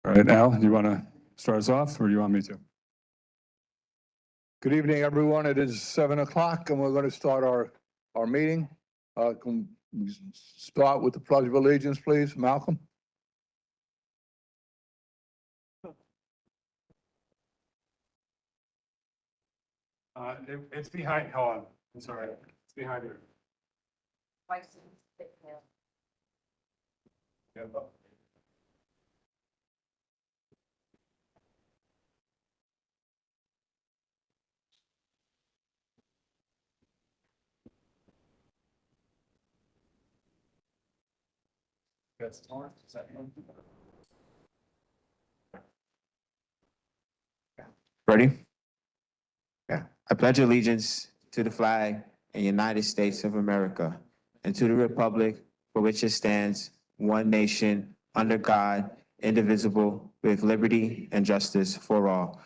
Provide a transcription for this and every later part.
All right, Al, you want to start us off, or do you want me to? Good evening, everyone. It is 7 o'clock, and we're going to start our meeting. Can we start with the Pledge of Allegiance, please, Malcolm? It's behind, hold on, I'm sorry, it's behind you. Yeah. That's on. Is that on? Ready? Yeah. I pledge allegiance to the flag of the United States of America and to the republic for which it stands, one nation, under God, indivisible, with liberty and justice for all.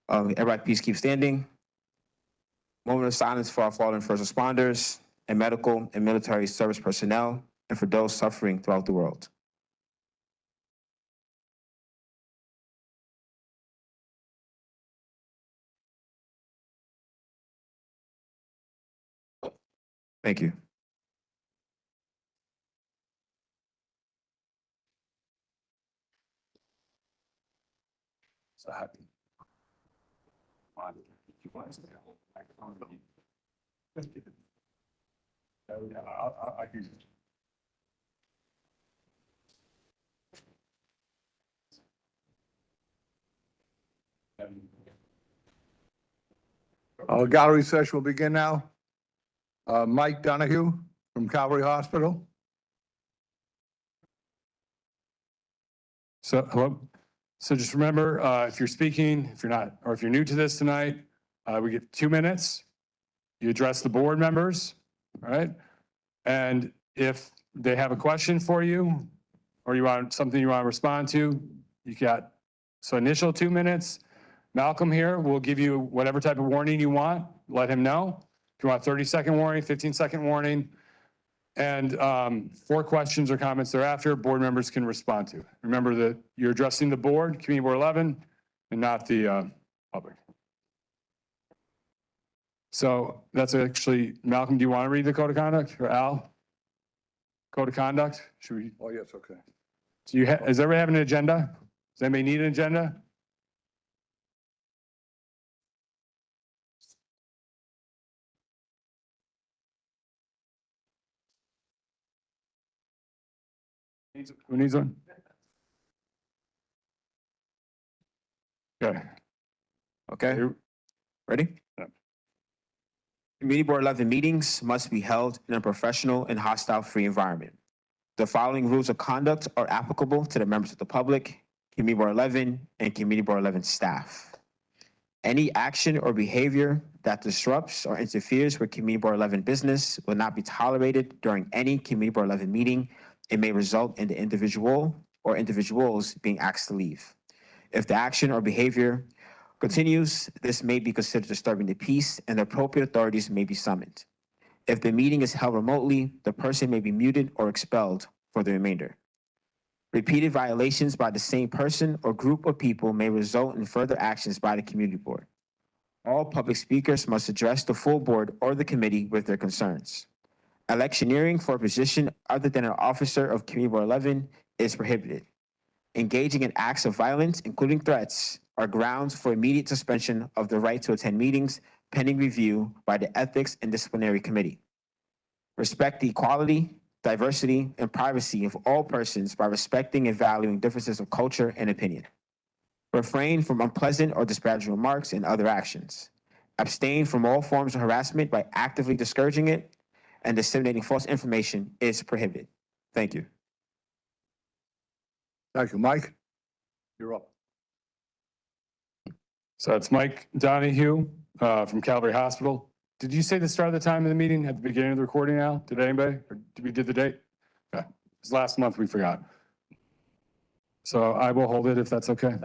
Everybody, please keep standing. Moment of silence for our fallen first responders and medical and military service personnel, and for those suffering throughout the world. Thank you. So happy. You want to stay on the microphone? I can. Our gallery session will begin now. Mike Donahue from Calvary Hospital. So, hello. So just remember, if you're speaking, if you're not, or if you're new to this tonight, we get 2 minutes. You address the board members, all right? And if they have a question for you, or you want something you want to respond to, you got, so initial 2 minutes. Malcolm here will give you whatever type of warning you want. Let him know. If you want 30-second warning, 15-second warning, and 4 questions or comments thereafter, board members can respond to. Remember that you're addressing the board, Committee Board 11, and not the public. So that's actually, Malcolm, do you want to read the code of conduct, or Al? Code of conduct, should we? Oh, yes, okay. Do you does everybody have an agenda? Does anybody need an agenda? Who needs one? Okay. Okay, ready? Yeah. Committee Board 11 meetings must be held in a professional and hostile-free environment. The following rules of conduct are applicable to the members of the public, Committee Board 11, and Committee Board 11 staff. Any action or behavior that disrupts or interferes with Committee Board 11 business will not be tolerated during any Committee Board 11 meeting. It may result in the individual or individuals being asked to leave. If the action or behavior continues, this may be considered disturbing the peace, and the appropriate authorities may be summoned. If the meeting is held remotely, the person may be muted or expelled for the remainder. Repeated violations by the same person or group of people may result in further actions by the community board. All public speakers must address the full board or the committee with their concerns. Electioneering for a position other than an officer of Committee Board 11 is prohibited. Engaging in acts of violence, including threats, are grounds for immediate suspension of the right to attend meetings pending review by the Ethics and Disciplinary Committee. Respect the equality, diversity, and privacy of all persons by respecting and valuing differences of culture and opinion. Refrain from unpleasant or disparaging remarks and other actions. Abstain from all forms of harassment by actively discouraging it, and disseminating false information is prohibited. Thank you. Thank you, Mike. You're up. So it's Mike Donahue from Calvary Hospital. Did you say the start of the time of the meeting at the beginning of the recording, Al? Did anybody? Or did we did the date? Okay. It's last month, we forgot. So I will hold it if that's okay.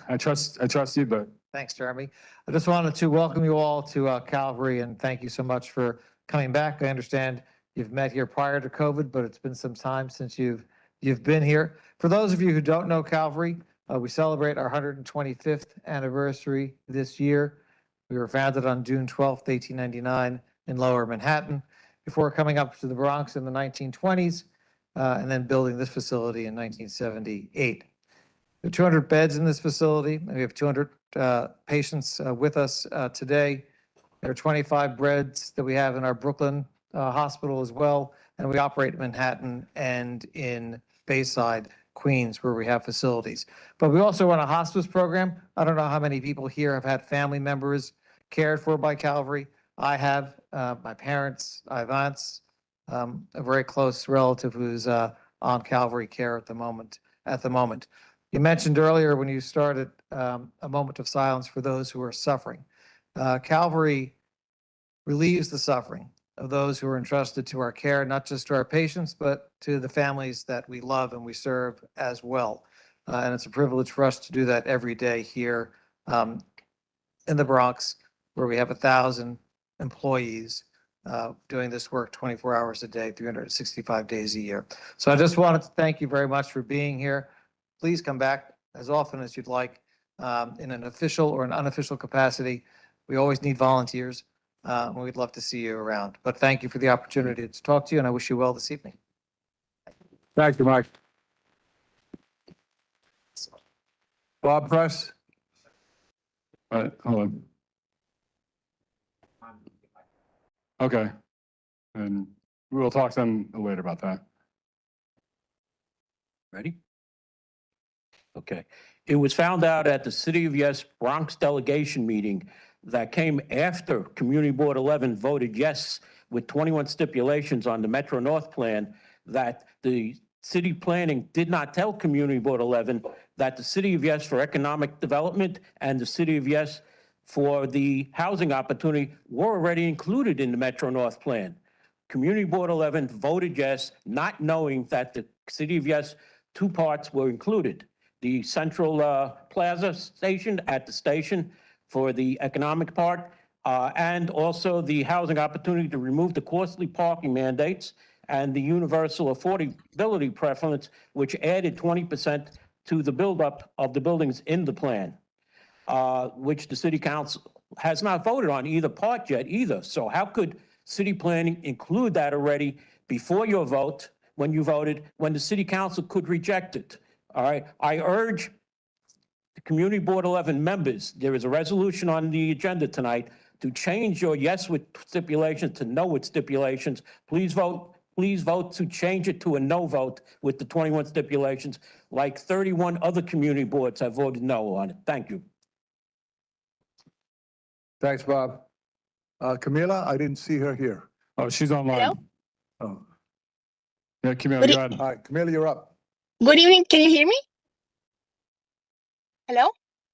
I trust you, but. Thanks, Jeremy. I just wanted to welcome you all to Calvary, and thank you so much for coming back. I understand you've met here prior to COVID, but it's been some time since you've been here. For those of you who don't know Calvary, We celebrate our 125th anniversary this year. We were founded on June 12th, 1899 in Lower Manhattan, before coming up to the Bronx in the 1920s, and then building this facility in 1978. There are 200 beds in this facility, and we have 200 patients with us today. There are 25 beds that we have in our Brooklyn hospital as well, and we operate in Manhattan and in Bayside, Queens, where we have facilities. But we also run a hospice program. I don't know how many people here have had family members cared for by Calvary. I have, my parents, I have aunts, a very close relative who's on Calvary care at the moment. You mentioned earlier when you started a moment of silence for those who are suffering. Calvary relieves the suffering of those who are entrusted to our care, not just to our patients, but to the families that we love and we serve as well. And it's a privilege for us to do that every day here in the Bronx, where we have 1,000 employees doing this work 24 hours a day, 365 days a year. So I just wanted to thank you very much for being here. Please come back as often as you'd like in an official or an unofficial capacity. We always need volunteers. We'd love to see you around. But thank you for the opportunity to talk to you, and I wish you well this evening. Thank you, Mike. Bob Press? Hold on. Okay. And we will talk to them later about that. Ready? Okay. It was found out at the City of Yes Bronx delegation meeting that came after Community Board 11 voted yes with 21 stipulations on the Metro North plan, that the city planning did not tell Community Board 11 that the City of Yes for economic development and the City of Yes for the housing opportunity were already included in the Metro North plan. Community Board 11 voted yes, not knowing that the City of Yes two parts were included. The Central Plaza station at the station for the economic part, and also the housing opportunity to remove the costly parking mandates and the universal affordability preference, which added 20% to the buildup of the buildings in the plan, which the city council has not voted on either part yet either. So how could city planning include that already before your vote, when you voted, when the city council could reject it? All right, I urge the Community Board 11 members, there is a resolution on the agenda tonight to change your yes with stipulations to no with stipulations. Please vote to change it to a no vote with the 21 stipulations, like 31 other community boards have voted no on it. Thank you. Thanks, Bob. Camila, I didn't see her here. Oh, she's online. Hello? Oh. Yeah, Camille, Good go ahead. All right, Camila, you're up. Good evening. Can you hear me? Hello?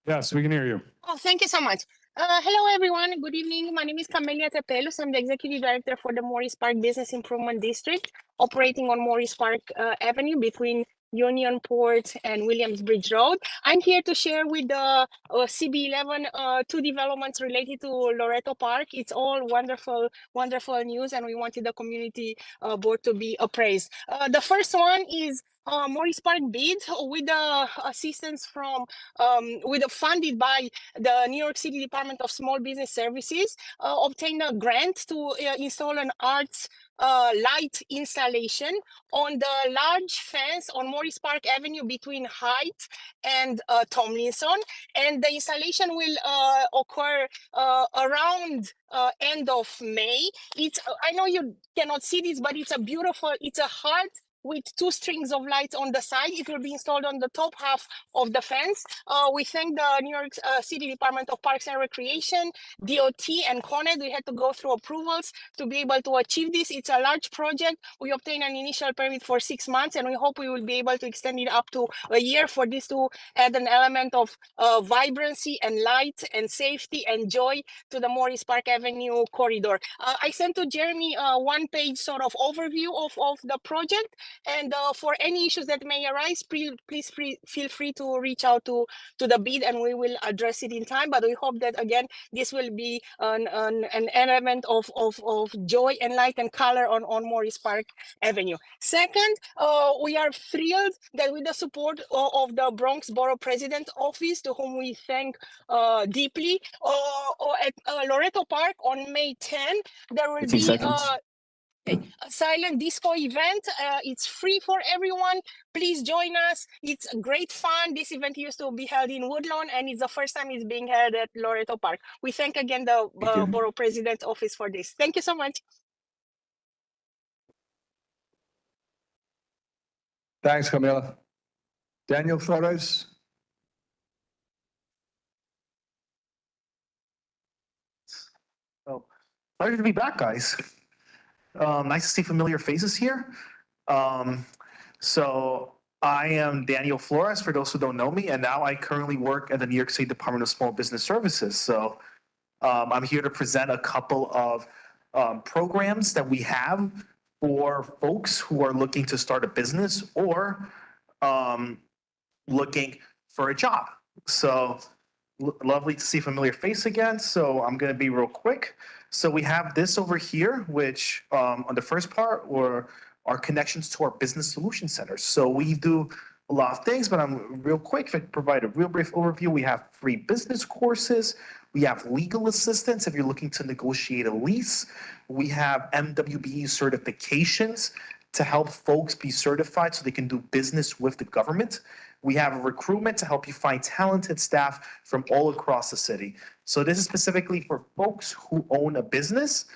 Yes, we can hear you. Oh, thank you so much. Hello, everyone. Good evening. My name is Camelia Tepelus. I'm the Executive Director for the Morris Park Business Improvement District, operating on Morris Park Avenue between Union Port and Williamsbridge Road. I'm here to share with the CB11 two developments related to Loretto Park. It's all wonderful, wonderful news, and we wanted the community board to be appraised. The first one is Morris Park bid with the assistance from, funded by the New York City Department of Small Business Services, obtained a grant to install an arts light installation on the large fence on Morris Park Avenue between Haight and Tomlinson. And the installation will occur around end of May. It's, I know you cannot see this, but it's a beautiful, it's a heart with two strings of lights on the side. It will be installed on the top half of the fence. We thank the New York City Department of Parks and Recreation, DOT, and CONED. We had to go through approvals to be able to achieve this. It's a large project. We obtained an initial permit for 6 months, and we hope we will be able to extend it up to a year for this to add an element of vibrancy and light and safety and joy to the Morris Park Avenue corridor. I sent to Jeremy a one-page sort of overview of the project. And for any issues that may arise, please feel free to reach out to the bid, and we will address it in time. But we hope that again, this will be an element of joy and light and color on Morris Park Avenue. Second, we are thrilled that with the support of the Bronx Borough President's Office, to whom we thank deeply, at Loretto Park on May 10, there will 15 be seconds. a silent disco event. It's free for everyone. Please join us. It's great fun. This event used to be held in Woodlawn, and it's the first time it's being held at Loretto Park. We thank again the Thank you. Borough President's Office for this. Thank you so much. Thanks, Camila. Daniel Flores? Oh, pleasure to be back, guys. Nice to see familiar faces here. So I am Daniel Flores, for those who don't know me, and now I currently work at the New York State Department of Small Business Services. So I'm here to present a couple of programs that we have for folks who are looking to start a business or looking for a job. So lovely to see a familiar face again. So I'm going to be real quick. So we have this over here, which on the first part were our connections to our business solution centers. So we do a lot of things, but I'm real quick. If I provide a real brief overview, we have free business courses. We have legal assistance if you're looking to negotiate a lease. We have MWBE certifications to help folks be certified so they can do business with the government. We have recruitment to help you find talented staff from all across the city. So this is specifically for folks who own a business.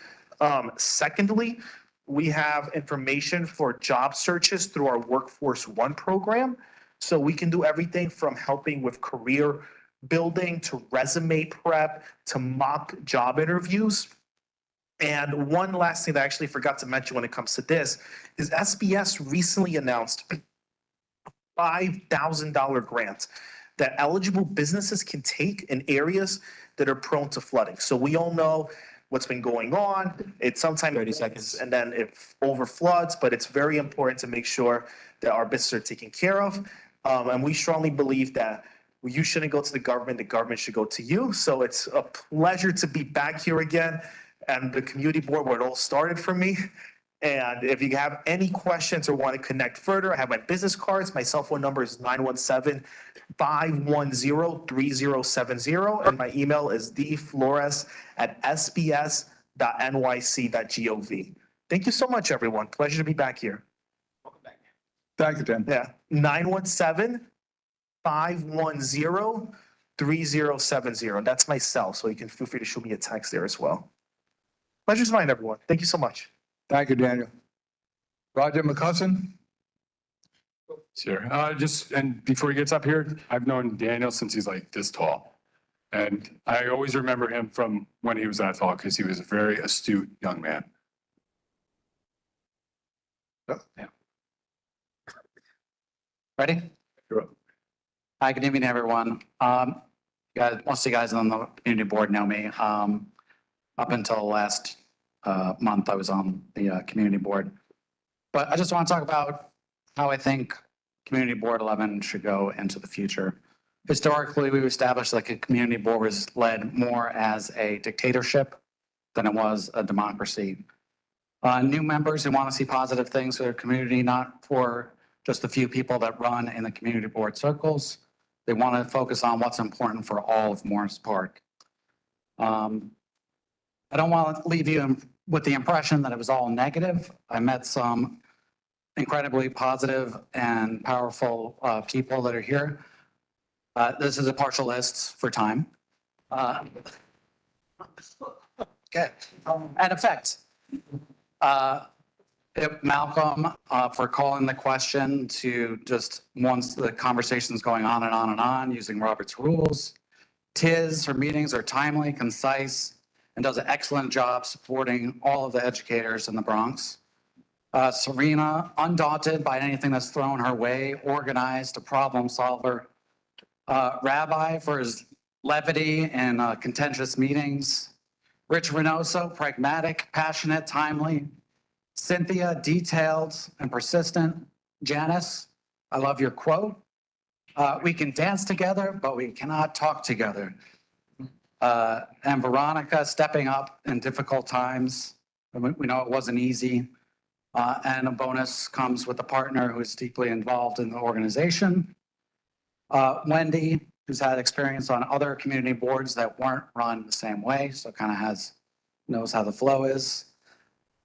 Secondly, we have information for job searches through our Workforce One program. So we can do everything from helping with career building to resume prep to mock job interviews. And one last thing that I actually forgot to mention when it comes to this is SBS recently announced a $5,000 grant that eligible businesses can take in areas that are prone to flooding. So we all know what's been going on. It sometimes 30 seconds. and then it over floods, but it's very important to make sure that our businesses are taken care of. And we strongly believe that you shouldn't go to the government should go to you. So it's a pleasure to be back here again and the community board where it all started for me. And if you have any questions or want to connect further, I have my business cards. My cell phone number is 917-510-3070. And my email is dflores@sbs.nyc.gov. Thank you so much, everyone. Pleasure to be back here. Thank you, Dan. Yeah, 917-510-3070. That's my cell, so you can feel free to shoot me a text there as well. Pleasure's mine, everyone. Thank you so much. Thank you, Daniel. Roger McCusson? Sure. And before he gets up here, I've known Daniel since he's like this tall. And I always remember him from when he was that tall because he was a very astute young man. Yeah. Ready? Sure. Hi, good evening, everyone. Most of you guys on the community board know me. Up until last month, I was on the community board. But I just want to talk about how I think Community Board 11 should go into the future. Historically, we've established that a community board was led more as a dictatorship than it was a democracy. New members who want to see positive things for their community, not for just a few people that run in the community board circles. They want to focus on what's important for all of Morris Park. I don't want to leave you with the impression that it was all negative. I met some incredibly positive and powerful people that are here. This is a partial list for time. Okay, and effect. Malcolm for calling the question to just once the conversation's going on and on and on using Robert's rules. Tiz, her meetings are timely, concise, and does an excellent job supporting all of the educators in the Bronx. Serena, undaunted by anything that's thrown her way, organized, a problem solver. Rabbi for his levity in contentious meetings. Rich Reynoso, pragmatic, passionate, timely. Cynthia, detailed and persistent. Janice, I love your quote. We can dance together, but we cannot talk together. And Veronica, stepping up in difficult times. We know it wasn't easy. And a bonus comes with a partner who is deeply involved in the organization. Wendy, who's had experience on other community boards that weren't run the same way, so kind of knows how the flow is.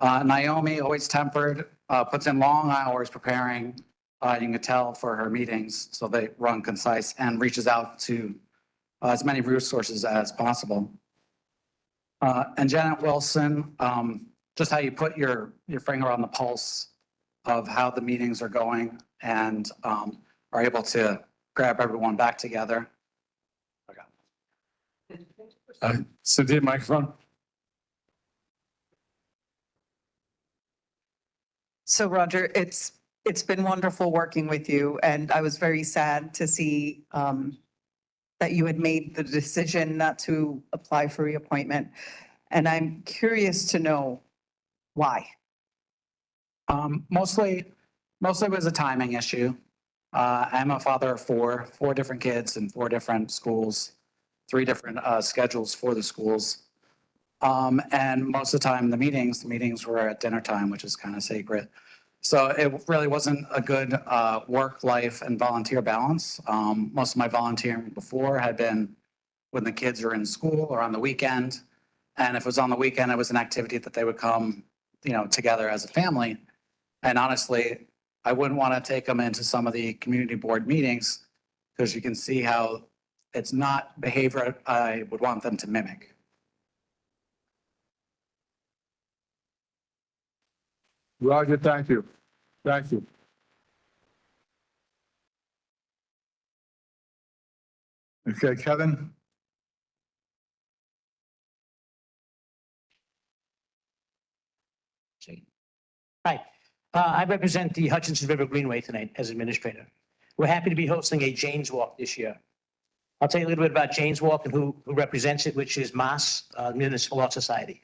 Naomi, always tempered, puts in long hours preparing, you can tell, for her meetings, so they run concise, and reaches out to as many resources as possible. And Janet Wilson, just how you put your finger on the pulse of how the meetings are going and are able to grab everyone back together. Cynthia, microphone. So Roger, it's been wonderful working with you, and I was very sad to see that you had made the decision not to apply for reappointment. And I'm curious to know why. Mostly it was a timing issue. I'm a father of four different kids in 4 different schools, 3 different schedules for the schools. And most of the time, the meetings were at dinner time, which is kind of sacred. So it really wasn't a good work, life, and volunteer balance. Most of my volunteering before had been when the kids are in school or on the weekend. And if it was on the weekend, it was an activity that they would come, together as a family. And honestly, I wouldn't want to take them into some of the community board meetings because you can see how it's not behavior I would want them to mimic. Roger, thank you. Thank you. Okay, Kevin? Hi, I represent the Hutchinson River Greenway tonight as administrator. We're happy to be hosting a Jane's Walk this year. I'll tell you a little bit about Jane's Walk and who represents it, which is MAS, Municipal Law Society.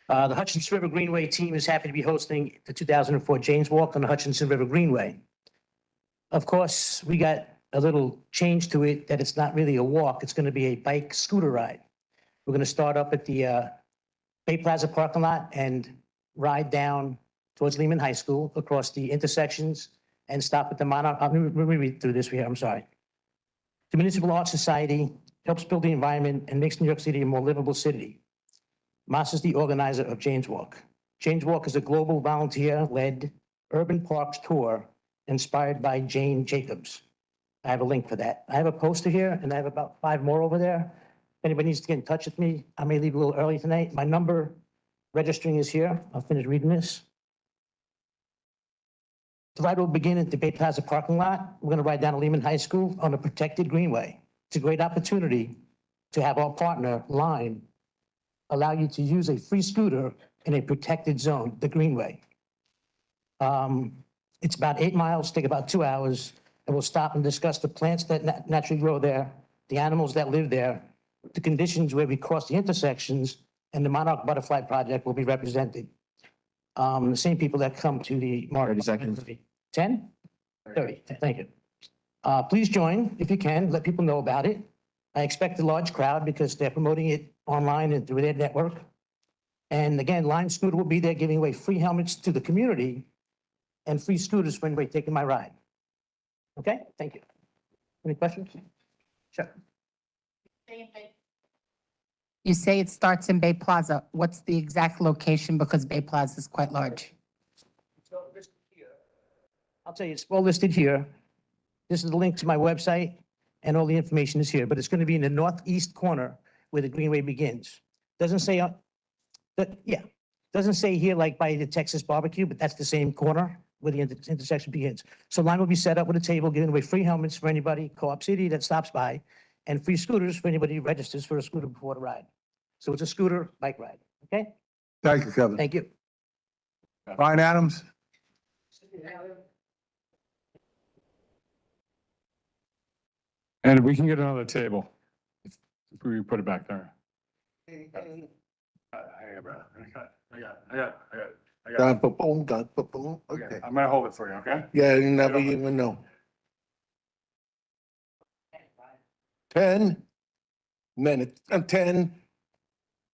The Hutchinson River Greenway team is happy to be hosting the 2004 Jane's Walk on the Hutchinson River Greenway. Of course, we got a little change to it that it's not really a walk. It's going to be a bike scooter ride. We're going to start up at the Bay Plaza parking lot and ride down towards Lehman High School across the intersections and stop at the Monarch. Let me read through this here. I'm sorry. The Municipal Art Society helps build the environment and makes New York City a more livable city. Moss is the organizer of Jane's Walk. Jane's Walk is a global volunteer-led urban parks tour inspired by Jane Jacobs. I have a link for that. I have a poster here, and I have about 5 more over there. If anybody needs to get in touch with me, I may leave a little early tonight. My number registering is here. I'll finish reading this. The ride will begin at the Bay Plaza parking lot. We're going to ride down to Lehman High School on a protected greenway. It's a great opportunity to have our partner, Line, allow you to use a free scooter in a protected zone, the greenway. It's about 8 miles, take about 2 hours, and we'll stop and discuss the plants that naturally grow there, the animals that live there, the conditions where we cross the intersections, and the Monarch Butterfly Project will be represented. The same people that come to the Monarch. 30 seconds. 10? 30, thank you. Please join if you can, let people know about it. I expect a large crowd because they're promoting it online and through their network. And again, Line Scooter will be there giving away free helmets to the community and free scooters for anybody taking my ride. Okay, thank you. Any questions? Sure. You say it starts in Bay Plaza. What's the exact location? Because Bay Plaza is quite large. I'll tell you, it's all listed here. This is the link to my website and all the information is here, but it's going to be in the northeast corner where the Greenway begins. Doesn't say, doesn't say here like by the Texas barbecue, but that's the same corner where the intersection begins. So Line will be set up with a table, giving away free helmets for anybody, Co-op City that stops by, and free scooters for anybody who registers for a scooter before the ride. So it's a scooter bike ride, okay? Thank you, Kevin. Thank you. Brian Adams? And if we can get another table, if we put it back there. I got it. got it. Boom, boom, Okay, okay. I'm gonna hold it for you, okay? Yeah, you never even know. 10 minutes, 10,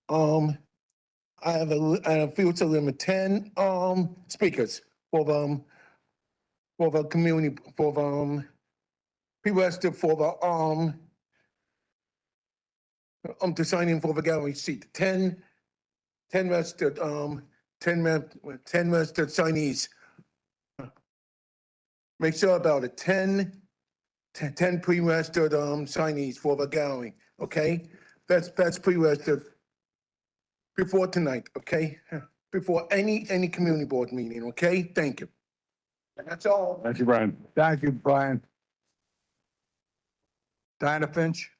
I have I have future limit 10, speakers for the community, for the, people registered for to sign in for the gallery seat. 10 registered, 10 registered Chinese. Make sure about it, 10 pre-registered, Chinese for the gallery, okay? That's pre-registered before tonight, okay? Before any community board meeting, okay? Thank you. And that's all. Thank you, Brian. Thank you, Brian. Diana Finch?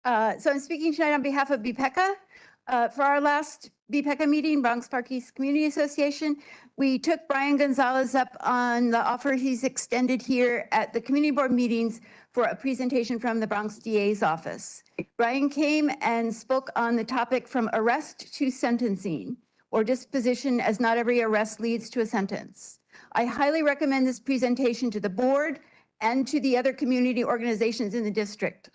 So I'm speaking tonight on behalf of BPECA. For our last BPECA meeting, Bronx Park East Community Association, we took Brian Gonzalez up on the offer he's extended here at the community board meetings for a presentation from the Bronx DA's office. Brian came and spoke on the topic from arrest to sentencing, or disposition, as not every arrest leads to a sentence. I highly recommend this presentation to the board and to the other community organizations in the district.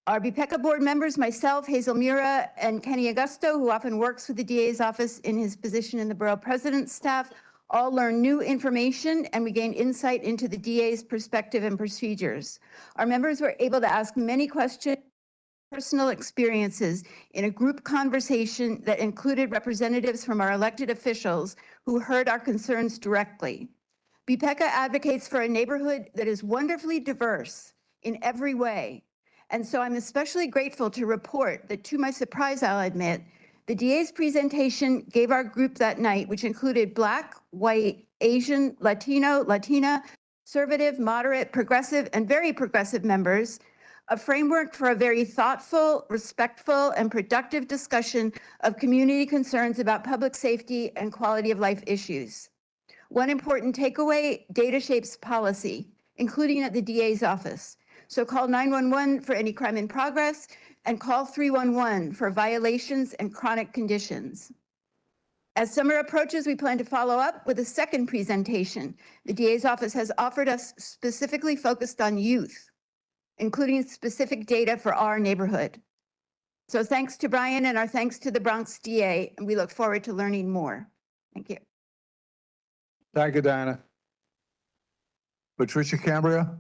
Our BPECA board members, myself, Hazel Mura, and Kenny Augusto, who often works with the DA's office in his position in the borough president's staff, all learn new information, and we gain insight into the DA's perspective and procedures. Our members were able to ask many questions, personal experiences in a group conversation that included representatives from our elected officials who heard our concerns directly. BPECA advocates for a neighborhood that is wonderfully diverse in every way. And so I'm especially grateful to report that, to my surprise, I'll admit, the DA's presentation gave our group that night, which included Black, white, Asian, Latino, Latina, conservative, moderate, progressive, and very progressive members, a framework for a very thoughtful, respectful, and productive discussion of community concerns about public safety and quality of life issues. One important takeaway: data shapes policy, including at the DA's office. So call 911 for any crime in progress, and call 311 for violations and chronic conditions. As summer approaches, we plan to follow up with a second presentation. The DA's office has offered us specifically focused on youth, including specific data for our neighborhood. So thanks to Brian, and our thanks to the Bronx DA, and we look forward to learning more. Thank you. Thank you, Diana. Patricia Cambria?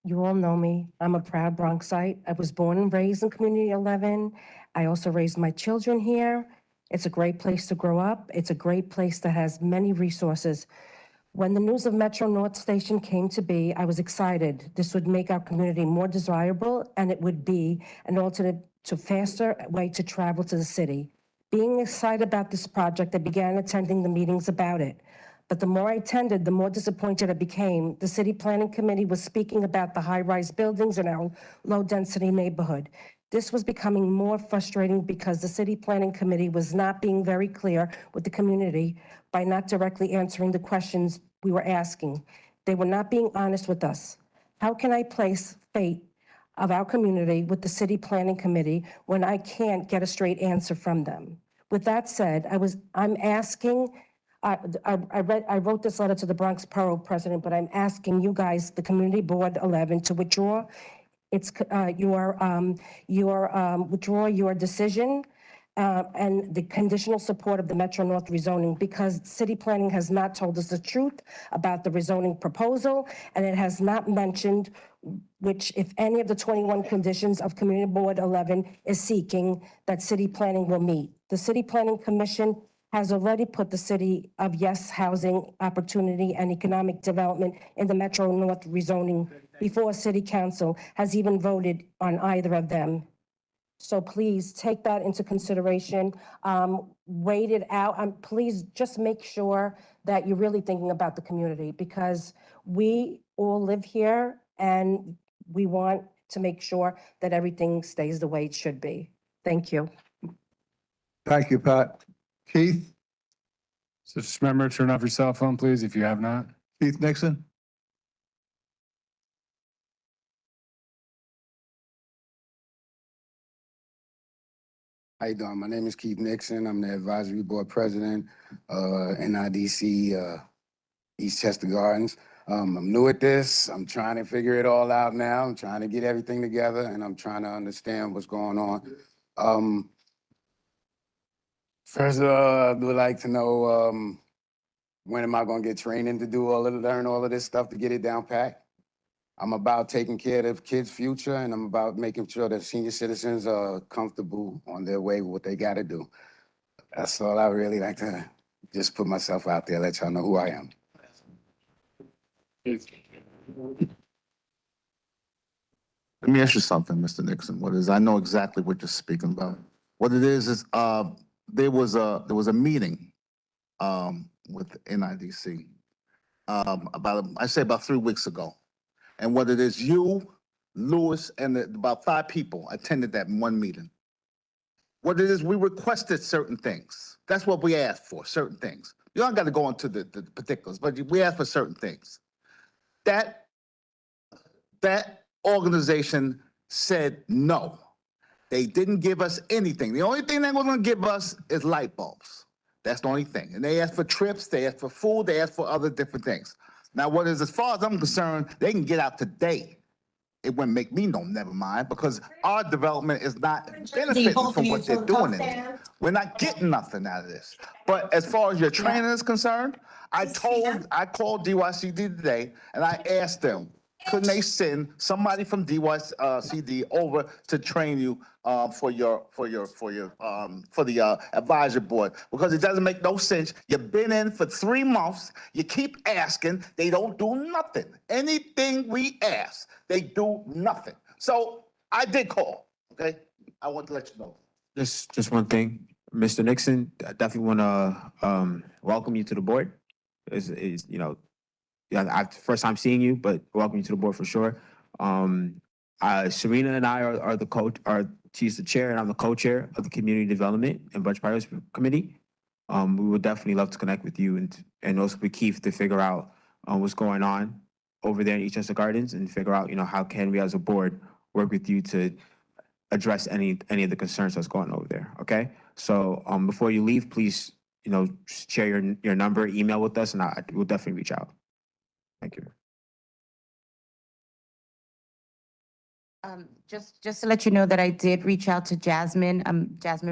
You all know me. I'm a proud Bronxite. I was born and raised in Community 11. I also raised my children here. It's a great place to grow up. It's a great place that has many resources. When the news of Metro North Station came to be, I was excited. This would make our community more desirable, and it would be an alternate to faster way to travel to the city. Being excited about this project, I began attending the meetings about it. But the more I attended, the more disappointed I became. The City Planning Committee was speaking about the high-rise buildings in our low-density neighborhood. This was becoming more frustrating because the City Planning Committee was not being very clear with the community by not directly answering the questions we were asking. They were not being honest with us. How can I place fate of our community with the City Planning Committee when I can't get a straight answer from them? With that said, I'm asking, I wrote this letter to the Bronx Borough President, but I'm asking you guys, the Community Board 11, to withdraw withdraw your decision and the conditional support of the Metro North rezoning, because city planning has not told us the truth about the rezoning proposal, and it has not mentioned which, if any of the 21 conditions of Community Board 11 is seeking, that city planning will meet. The City Planning Commission has already put the city of Yes Housing Opportunity and Economic Development in the Metro North rezoning before City Council has even voted on either of them. So please take that into consideration. Wait it out. Please just make sure that you're really thinking about the community, because we all live here and we want to make sure that everything stays the way it should be. Thank you. Thank you, Pat. Keith? So just remember, turn off your cell phone, please, if you have not. Keith Nixon? How you doing? My name is Keith Nixon. I'm the advisory board president, NIDC, Eastchester Gardens. I'm new at this. I'm trying to figure it all out now. I'm trying to get everything together, and I'm trying to understand what's going on. First, I would like to know when am I going to get training to learn all of this stuff to get it down pat? I'm about taking care of the kids' future, and I'm about making sure that senior citizens are comfortable on their way with what they got to do. That's all I really like to just put myself out there, let y'all know who I am. Let me ask you something, Mr. Nixon. I know exactly what you're speaking about. What it is there was a meeting with NIDC about 3 weeks ago. And what it is, you, Lewis, and about 5 people attended that one meeting. What it is, we requested certain things. That's what we asked for, certain things. You don't got to go into the particulars, but we asked for certain things. That organization said no. They didn't give us anything. The only thing they're going to give us is light bulbs. That's the only thing. And they asked for trips, they asked for food, they asked for other different things. Now, as far as I'm concerned, they can get out today. It wouldn't make me never mind, because our development is not benefiting from what they're doing in there. We're not getting nothing out of this. But as far as your training is concerned, I called DYCD today and I asked them, couldn't they send somebody from DYCD over to train you for the advisory board? Because it doesn't make no sense. You've been in for 3 months. You keep asking. They don't do nothing. Anything we ask, they do nothing. So I did call. Okay, I want to let you know. Just one thing, Mr. Nixon, I definitely want to welcome you to the board. First time seeing you, but welcome you to the board for sure. Serena and I are the coach. She's the chair, and I'm the co-chair of the Community Development and Budget Priorities Committee. We would definitely love to connect with you and also with Keith to figure out what's going on over there in Eastchester Gardens and figure out how can we as a board work with you to address any of the concerns that's going on over there. Okay, so before you leave, please share your number, email with us, and I will definitely reach out. Thank you. Just to let you know that I did reach out to Jasmine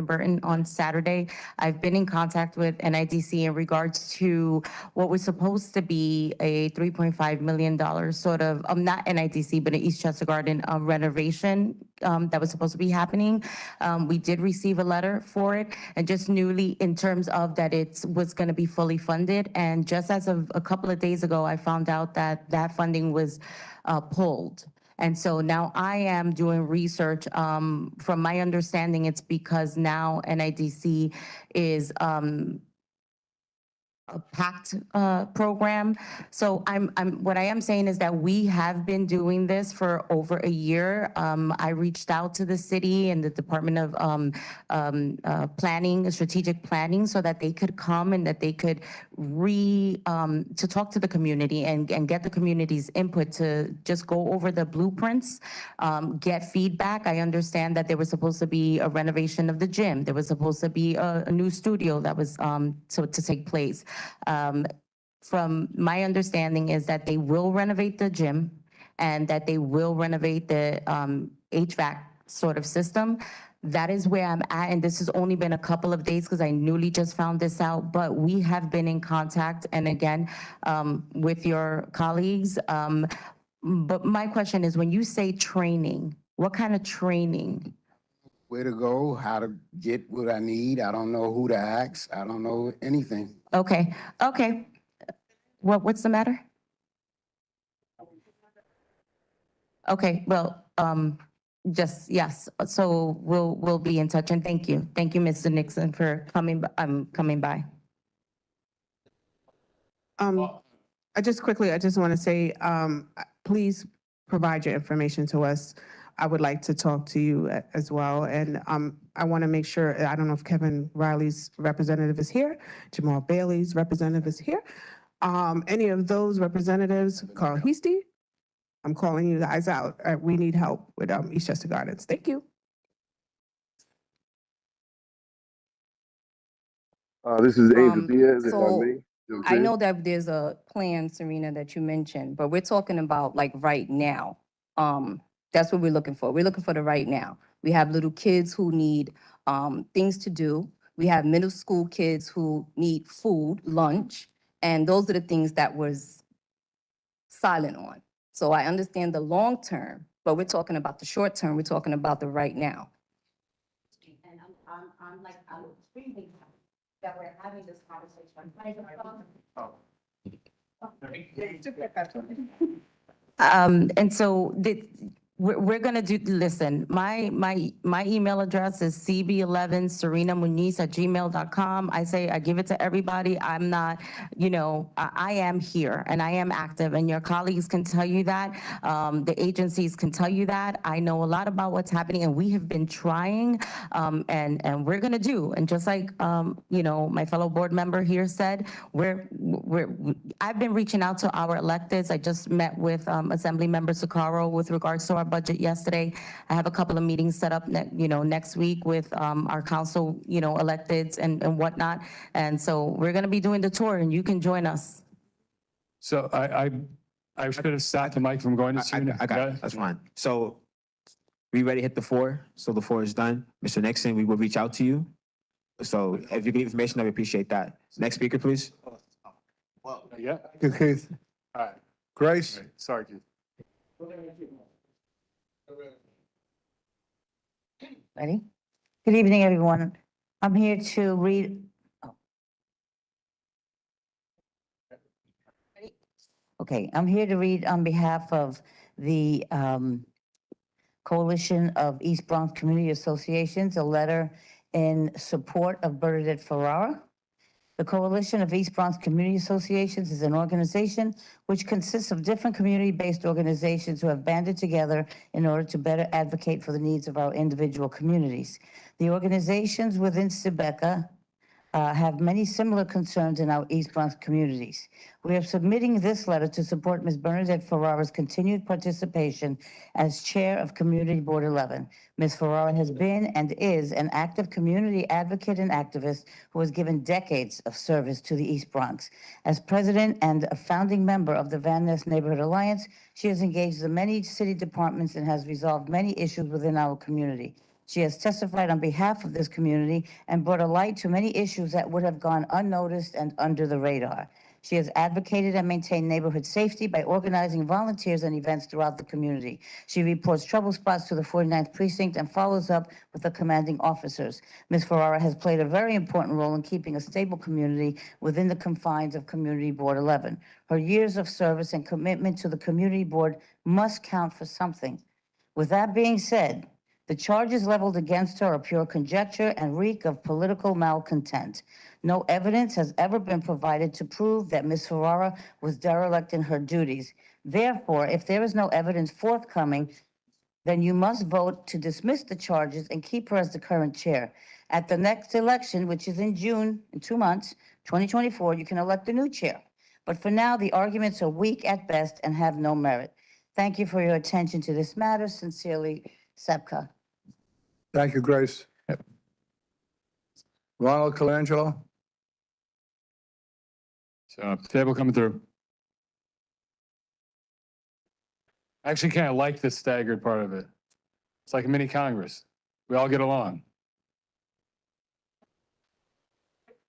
Burton on Saturday. I've been in contact with NIDC in regards to what was supposed to be a $3.5 million sort of, not NIDC, but an Eastchester Garden renovation that was supposed to be happening. We did receive a letter for it, and just newly in terms of that it was going to be fully funded. And just as of a couple of days ago, I found out that that funding was pulled. And so now I am doing research. From my understanding, it's because now NIDC is a PACT program. So what I am saying is that we have been doing this for over a year. I reached out to the city and the Department of Planning, strategic planning, so that they could come and that they could to talk to the community and get the community's input to just go over the blueprints, get feedback. I understand that there was supposed to be a renovation of the gym. There was supposed to be a new studio that was to take place. From my understanding is that they will renovate the gym and that they will renovate the HVAC sort of system. That is where I'm at, and this has only been a couple of days because I newly just found this out, but we have been in contact, and again, with your colleagues. But my question is, when you say training, what kind of training? Where to go, how to get what I need. I don't know who to ask. I don't know anything. Okay. What's the matter? Okay, well, just, yes, so we'll be in touch, and thank you. Thank you, Mr. Nixon, for coming by. I just want to say, please provide your information to us. I would like to talk to you as well. And I want to make sure, I don't know if Kevin Riley's representative is here, Jamal Bailey's representative is here. Any of those representatives, Carl Heastie, I'm calling you guys out. We need help with Eastchester Gardens. Thank you. This is Angel Diaz, if I So may. jump I in. know that there's a plan, Serena, that you mentioned, but we're talking about like right now. That's what we're looking for. We're looking for the right now. We have little kids who need things to do. We have middle school kids who need food, lunch, and those are the things that was silent on. So I understand the long term, but we're talking about the short term. We're talking about the right now. And I'm extremely happy that we're having this conversation. And so we're gonna do, listen, my email address is cb11serenamuniz@gmail.com. I give it to everybody. I'm not, I am here and I am active, and your colleagues can tell you that. The agencies can tell you that. I know a lot about what's happening, and we have been trying, and we're gonna do. And just like, my fellow board member here said, I've been reaching out to our electeds. I just met with Assembly Member Sakaro with regards to our budget yesterday. I have a couple of meetings set up next week with our council, electeds and whatnot. And so we're gonna be doing the tour, and you can join us. So I should have stopped the mic from going to Serena. I got it. That's fine. So we ready to hit the floor? So the floor is done. Mr. Nixon, we will reach out to you. So if you get information, I would appreciate that. Next speaker, please. Yeah. Keith. All right. Grace. Sorry, Keith. Ready? Good evening, everyone. I'm here to read. Okay, I'm here to read on behalf of the Coalition of East Bronx Community Associations, a letter in support of Bernadette Ferrara. The Coalition of East Bronx Community Associations is an organization which consists of different community-based organizations who have banded together in order to better advocate for the needs of our individual communities. The organizations within SIBECA have many similar concerns in our East Bronx communities. We are submitting this letter to support Ms. Bernadette Ferrara's continued participation as Chair of Community Board 11. Ms. Ferrara has been and is an active community advocate and activist who has given decades of service to the East Bronx. As president and a founding member of the Van Ness Neighborhood Alliance, she has engaged in many city departments and has resolved many issues within our community. She has testified on behalf of this community and brought a light to many issues that would have gone unnoticed and under the radar. She has advocated and maintained neighborhood safety by organizing volunteers and events throughout the community. She reports trouble spots to the 49th Precinct and follows up with the commanding officers. Ms. Ferrara has played a very important role in keeping a stable community within the confines of Community Board 11. Her years of service and commitment to the Community Board must count for something. With that being said, the charges leveled against her are pure conjecture and reek of political malcontent. No evidence has ever been provided to prove that Ms. Ferrara was derelict in her duties. Therefore, if there is no evidence forthcoming, then you must vote to dismiss the charges and keep her as the current chair. At the next election, which is in June, in 2 months, 2024, you can elect a new chair. But for now, the arguments are weak at best and have no merit. Thank you for your attention to this matter. Sincerely, SEPCA. Thank you, Grace. Ronald Colangelo. So table coming through. I actually kind of like this staggered part of it. It's like a mini Congress. We all get along.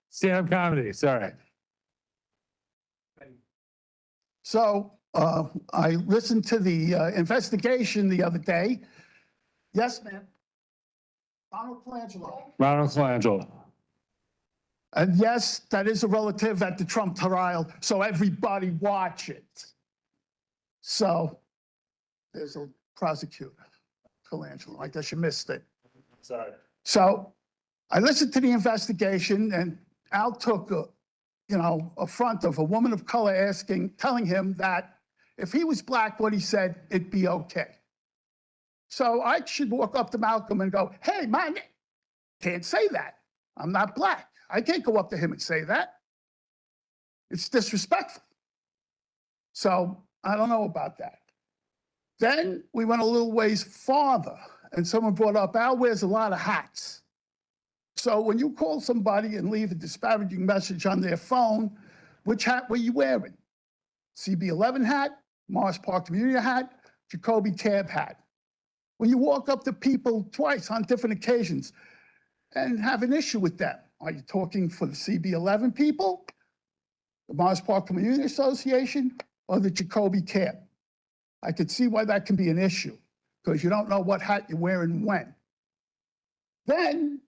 Stand-up comedy, sorry. So I listened to the investigation the other day. Yes, ma'am. Ronald Colangelo. Ronald Colangelo. And yes, that is a relative at the Trump trial, so everybody watch it. So there's a prosecutor, Colangelo. I guess you missed it. Sorry. So I listened to the investigation, and Al took a front of a woman of color telling him that if he was black, what he said, it'd be okay. So I should walk up to Malcolm and go, hey, man, can't say that. I'm not black. I can't go up to him and say that. It's disrespectful. So I don't know about that. Then we went a little ways farther, and someone brought up, Al wears a lot of hats. So when you call somebody and leave a disparaging message on their phone, which hat were you wearing? CB11 hat, Morris Park Community hat, Jacoby Cab hat. When you walk up to people twice on different occasions and have an issue with them, are you talking for the CB11 people, the Morris Park Community Association, or the Jacoby Cab? I could see why that can be an issue, because you don't know what hat you're wearing when. Then,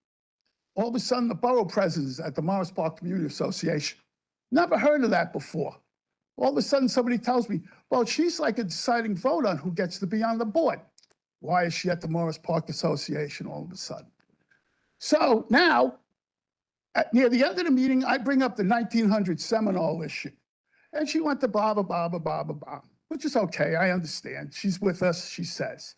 all of a sudden, the borough president is at the Morris Park Community Association. Never heard of that before. All of a sudden, somebody tells me, well, she's like a deciding vote on who gets to be on the board. Why is she at the Morris Park Association all of a sudden? So now, near the end of the meeting, I bring up the 1900 Seminole issue. And she went to blah, blah, blah, blah, blah, blah, blah, which is okay, I understand. She's with us, she says.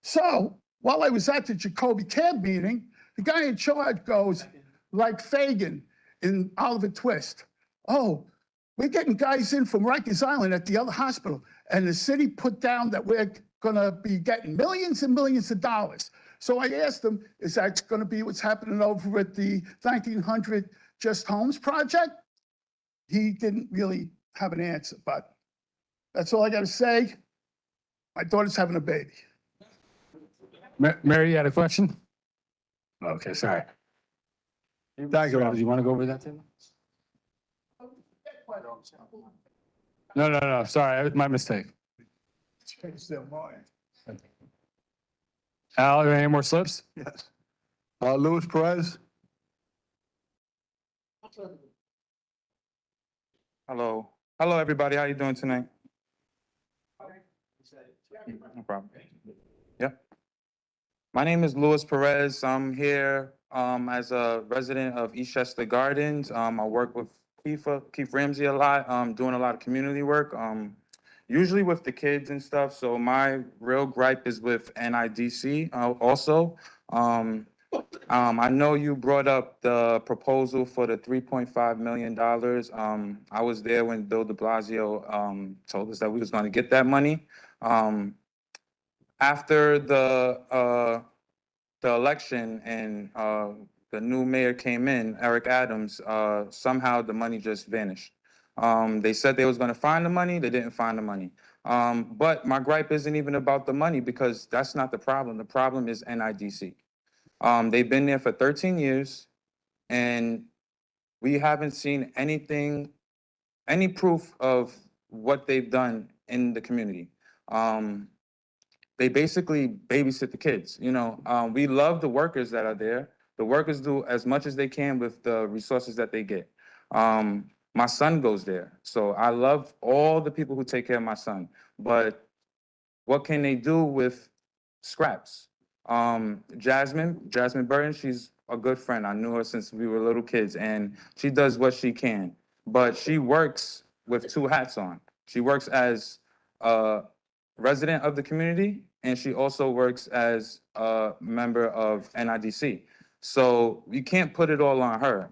So while I was at the Jacoby Cab meeting, the guy in charge goes, like Fagin in Oliver Twist, oh, we're getting guys in from Rikers Island at the other hospital, and the city put down that we're gonna be getting millions and millions of dollars. So I asked him, is that gonna be what's happening over at the 1900 Just Homes project? He didn't really have an answer, but that's all I gotta say. My daughter's having a baby. Mary, you had a question? Okay, sorry. Thank you, Rob. Do you want to go over that too? No, sorry, my mistake. Change their mind. Al, are there any more slips? Yes. Luis Perez. Hello. Hello, everybody. How you doing tonight? No problem. Yep. My name is Luis Perez. I'm here as a resident of Eastchester Gardens. I work with Keith Ramsey a lot, doing a lot of community work, usually with the kids and stuff. So my real gripe is with NIDC also. I know you brought up the proposal for the $3.5 million. I was there when Bill de Blasio told us that we was going to get that money. After the election and the new mayor came in, Eric Adams, somehow the money just vanished. They said they was going to find the money. They didn't find the money. But my gripe isn't even about the money, because that's not the problem. The problem is NIDC. They've been there for 13 years, and we haven't seen anything, any proof of what they've done in the community. They basically babysit the kids. You know, we love the workers that are there. The workers do as much as they can with the resources that they get. My son goes there, so I love all the people who take care of my son. But what can they do with scraps? Jasmine Burton, she's a good friend. I knew her since we were little kids, and she does what she can. But she works with two hats on. She works as a resident of the community, and she also works as a member of NIDC. So you can't put it all on her.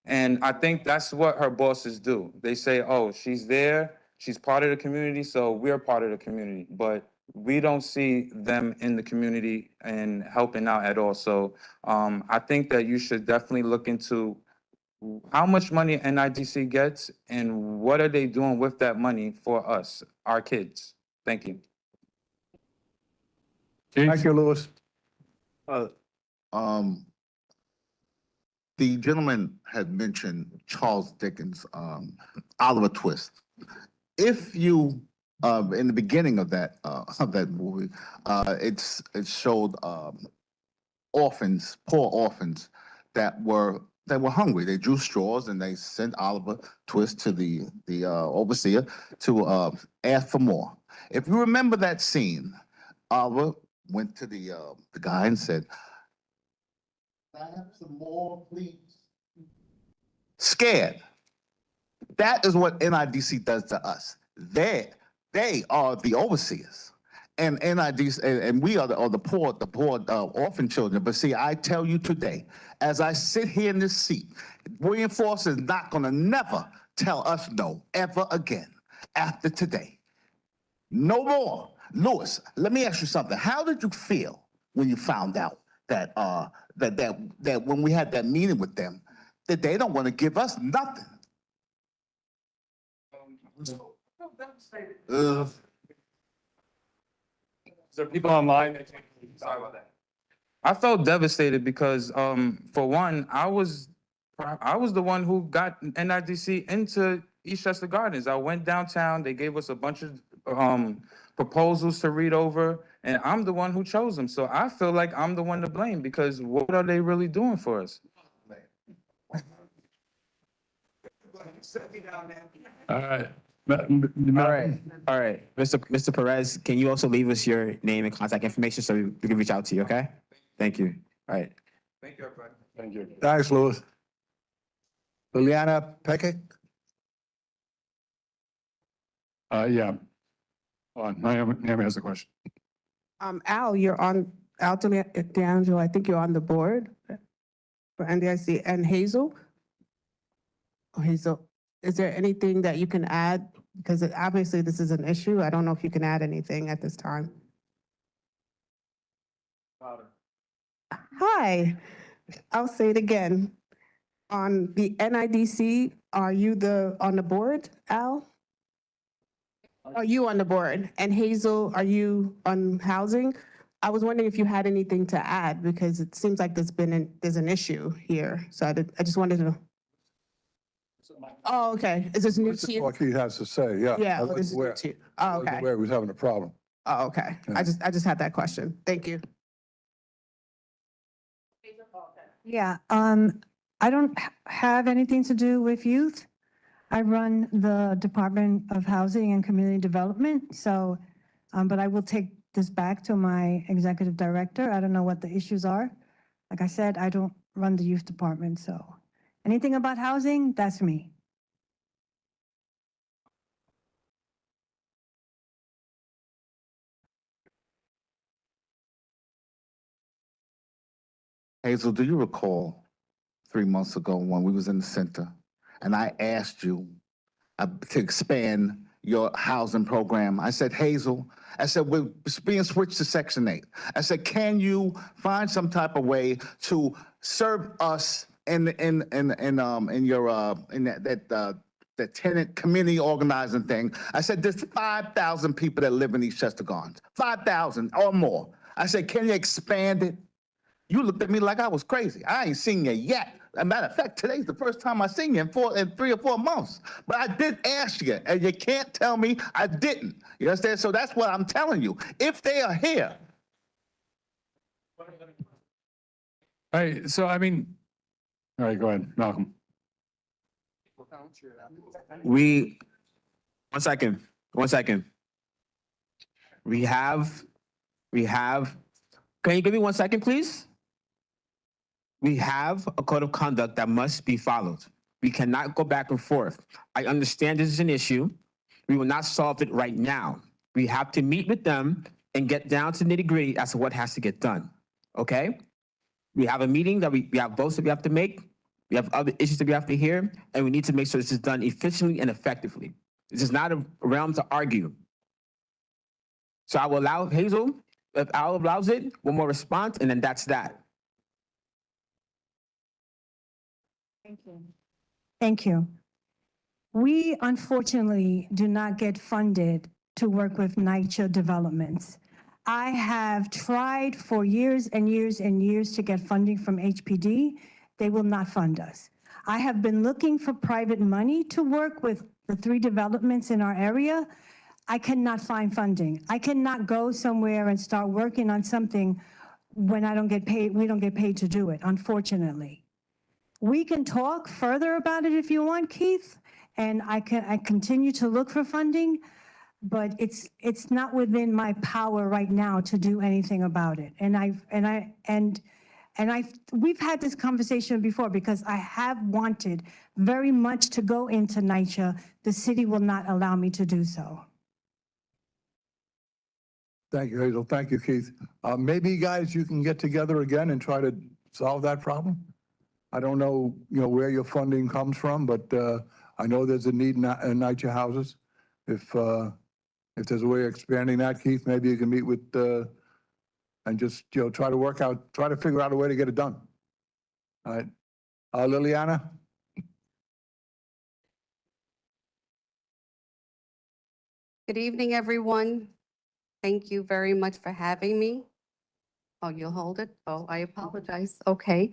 And I think that's what her bosses do. They say, oh, she's there, she's part of the community, so we're part of the community. But we don't see them in the community and helping out at all. So I think that you should definitely look into how much money NIDC gets and what are they doing with that money for us, our kids. Thank you. Thank you, Louis. The gentleman had mentioned Charles Dickens' Oliver Twist. If you, in the beginning of that movie, it showed orphans, poor orphans that were hungry. They drew straws and they sent Oliver Twist to the overseer to ask for more. If you remember that scene, Oliver went to the guy and said, "Can I have some more, please?" Scared. That is what NIDC does to us. They are the overseers, and NIDC, and we are the poor orphan children. But see, I tell you today, as I sit here in this seat, William Force is not going to never tell us no ever again after today. No more. Louis, let me ask you something. How did you feel when you found out that that when we had that meeting with them, that they don't want to give us nothing? Is there people online that can, sorry about that. I felt devastated because, for one, I was the one who got NIDC into Eastchester Gardens. I went downtown. They gave us a bunch of proposals to read over, and I'm the one who chose them. So I feel like I'm the one to blame because what are they really doing for us? All right. All right. Mr. Perez, can you also leave us your name and contact information so we can reach out to you, okay? Thank you. All right. Thank you, everybody. Thank you. Thanks, Louis. Liliana Peckett? Yeah. Hold on, Naomi has a question. Al, Al D'Angelo, I think you're on the board for NDIC, and Hazel? Oh, Hazel, is there anything that you can add? Because obviously this is an issue. I don't know if you can add anything at this time. Hi, I'll say it again. On the NIDC, are you on the board, Al? Are you on the board? And Hazel, are you on housing? I was wondering if you had anything to add because it seems like there's an issue here. So I just wanted to. Oh, okay. Is this new This to is you? what he has to say, yeah. Yeah, I well, this is new wasn't aware. to you. I Oh, wasn't okay. aware he was having a problem. Oh, okay. Yeah. I just had that question. Thank you. Yeah, I don't have anything to do with youth. I run the Department of Housing and Community Development, so, but I will take this back to my executive director. I don't know what the issues are. Like I said, I don't run the youth department, so anything about housing, that's me. Hazel, do you recall 3 months ago when we was in the center and I asked you to expand your housing program? I said, Hazel, I said, we're being switched to Section 8. I said, can you find some type of way to serve us in the tenant community organizing thing? I said, there's 5,000 people that live in Eastchester Gardens, 5,000 or more. I said, can you expand it? You looked at me like I was crazy. I ain't seen you yet. As a matter of fact, today's the first time I seen you in 3 or 4 months. But I did ask you, and you can't tell me I didn't. You understand? So that's what I'm telling you. If they are here. All right, so I mean, all right, go ahead, Malcolm. One second. We have, can you give me 1 second, please? We have a code of conduct that must be followed. We cannot go back and forth. I understand this is an issue. We will not solve it right now. We have to meet with them and get down to nitty-gritty as to what has to get done, okay? We have a meeting that we have votes that we have to make. We have other issues that we have to hear, and we need to make sure this is done efficiently and effectively. This is not a realm to argue. So I will allow Hazel, if Al allows it, one more response, and then that's that. Thank you. We unfortunately do not get funded to work with NYCHA developments. I have tried for years and years and years to get funding from HPD. They will not fund us. I have been looking for private money to work with the 3 developments in our area. I cannot find funding. I cannot go somewhere and start working on something when I don't get paid, we don't get paid to do it, unfortunately. We can talk further about it if you want, Keith, and I continue to look for funding, but it's not within my power right now to do anything about it. We've had this conversation before because I have wanted very much to go into NYCHA. The city will not allow me to do so. Thank you, Hazel. Thank you, Keith. Maybe, guys, you can get together again and try to solve that problem. I don't know, where your funding comes from, but I know there's a need in NYCHA houses. If there's a way of expanding that, Keith, maybe you can meet with, and just, try to figure out a way to get it done. All right. Liliana? Good evening, everyone. Thank you very much for having me. Oh, you'll hold it? Oh, I apologize. Okay.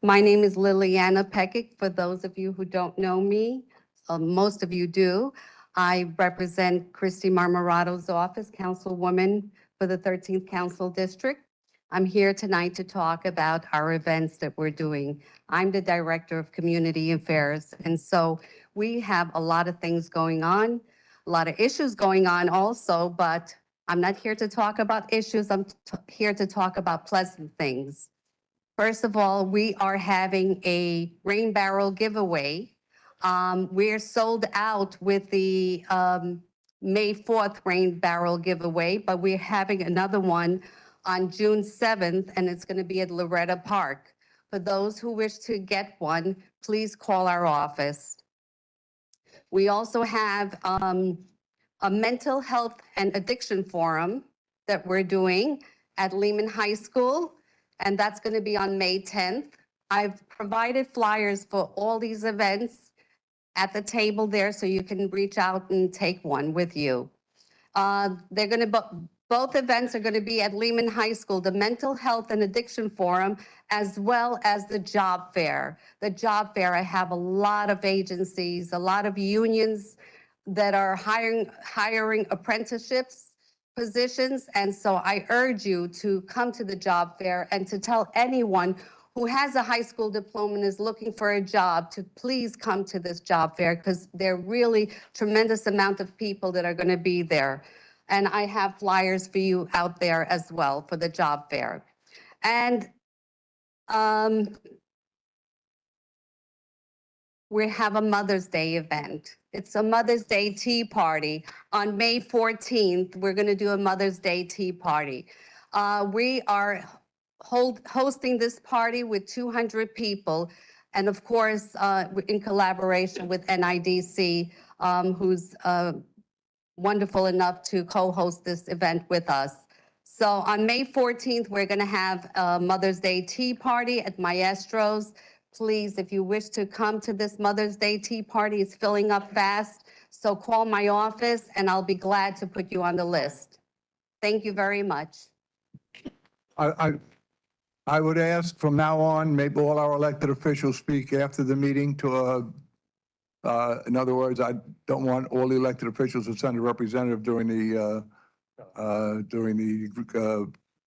My name is Liliana Pekic. For those of you who don't know me, most of you do. I represent Christy Marmorato's office, Councilwoman for the 13th Council District. I'm here tonight to talk about our events that we're doing. I'm the Director of Community Affairs, and so we have a lot of things going on, a lot of issues going on also, but I'm not here to talk about issues. I'm here to talk about pleasant things. First of all, we are having a rain barrel giveaway. We're sold out with the May 4th rain barrel giveaway, but we're having another one on June 7th, and it's going to be at Loretta Park. For those who wish to get one, please call our office. We also have a mental health and addiction forum that we're doing at Lehman High School, and that's going to be on May 10th. I've provided flyers for all these events at the table there, so you can reach out and take one with you. Both events are going to be at Lehman High School, the Mental Health and Addiction Forum, as well as the Job Fair. The Job Fair, I have a lot of agencies, a lot of unions that are hiring apprenticeships positions. And so I urge you to come to the Job Fair and to tell anyone who has a high school diploma and is looking for a job to please come to this job fair, because there are really tremendous amount of people that are going to be there. And I have flyers for you out there as well for the job fair. And we have a Mother's Day event. It's a Mother's Day tea party. On May 14th, we're going to do a Mother's Day tea party. We are hosting this party with 200 people, and of course, in collaboration with NIDC, who's wonderful enough to co-host this event with us. So on May 14th, we're going to have a Mother's Day tea party at Maestro's. Please, if you wish to come to this Mother's Day tea party, it's filling up fast. So call my office and I'll be glad to put you on the list. Thank you very much. I would ask from now on, maybe all our elected officials speak after the meeting to, in other words, I don't want all the elected officials to send a representative during the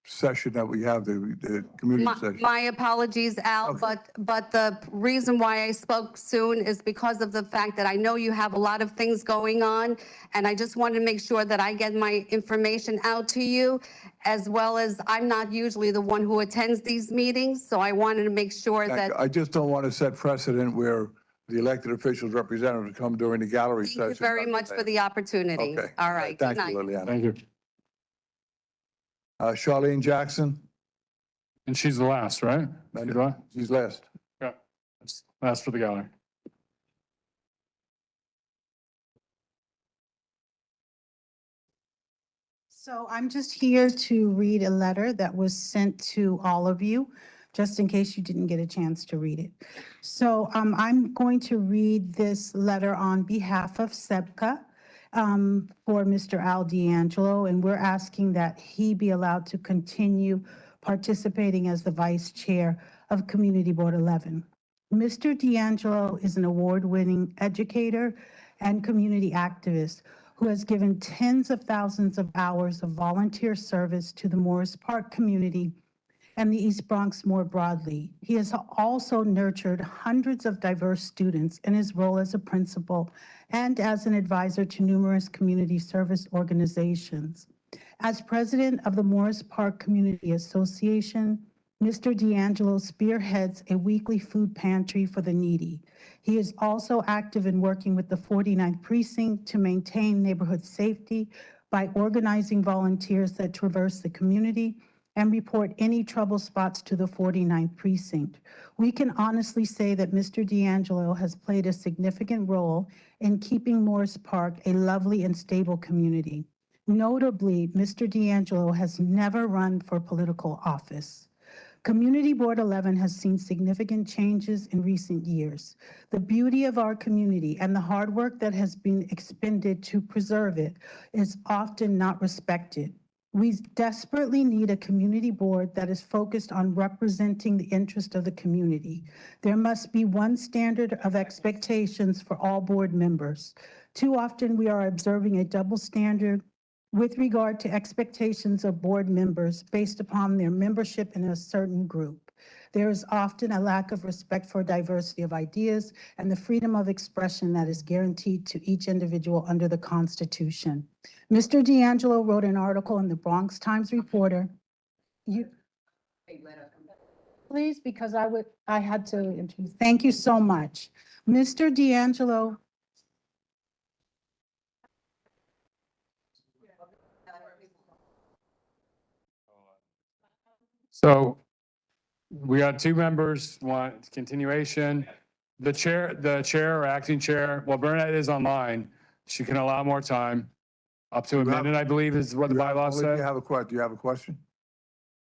session that we have, the community session. My apologies, Al, Okay. but the reason why I spoke soon is because of the fact that I know you have a lot of things going on, and I just wanted to make sure that I get my information out to you, as well as I'm not usually the one who attends these meetings, so I wanted to make sure that. I just don't want to set precedent where the elected officials representatives come during the gallery session. Thank you very much for the opportunity. Okay. All right. Thank Good you, night. Liliana. Thank you. Charlene Jackson? And she's the last, right? She's last. Yeah, that's last for the gallery. So I'm just here to read a letter that was sent to all of you, just in case you didn't get a chance to read it. So I'm going to read this letter on behalf of SEBCA for Mr. Al D'Angelo, and we're asking that he be allowed to continue participating as the vice chair of Community Board 11. Mr. D'Angelo is an award-winning educator and community activist who has given tens of thousands of hours of volunteer service to the Morris Park community and the East Bronx more broadly. He has also nurtured hundreds of diverse students in his role as a principal and as an advisor to numerous community service organizations. As president of the Morris Park Community Association, Mr. D'Angelo spearheads a weekly food pantry for the needy. He is also active in working with the 49th Precinct to maintain neighborhood safety by organizing volunteers that traverse the community and report any trouble spots to the 49th precinct. We can honestly say that Mr. D'Angelo has played a significant role in keeping Morris Park a lovely and stable community. Notably, Mr. D'Angelo has never run for political office. Community Board 11 has seen significant changes in recent years. The beauty of our community and the hard work that has been expended to preserve it is often not respected. We desperately need a community board that is focused on representing the interest of the community. There must be one standard of expectations for all board members. Too often we are observing a double standard with regard to expectations of board members based upon their membership in a certain group. There is often a lack of respect for diversity of ideas and the freedom of expression that is guaranteed to each individual under the Constitution. Mr. D'Angelo wrote an article in the Bronx Times Reporter. Please, because I had to introduce. Thank you so much. Mr. D'Angelo. So we got two members, want continuation. The chair or acting chair, well, Burnett is online. She can allow more time. Up to a minute, I believe, is what the bylaw Only if you said. have a question. Do you have a question?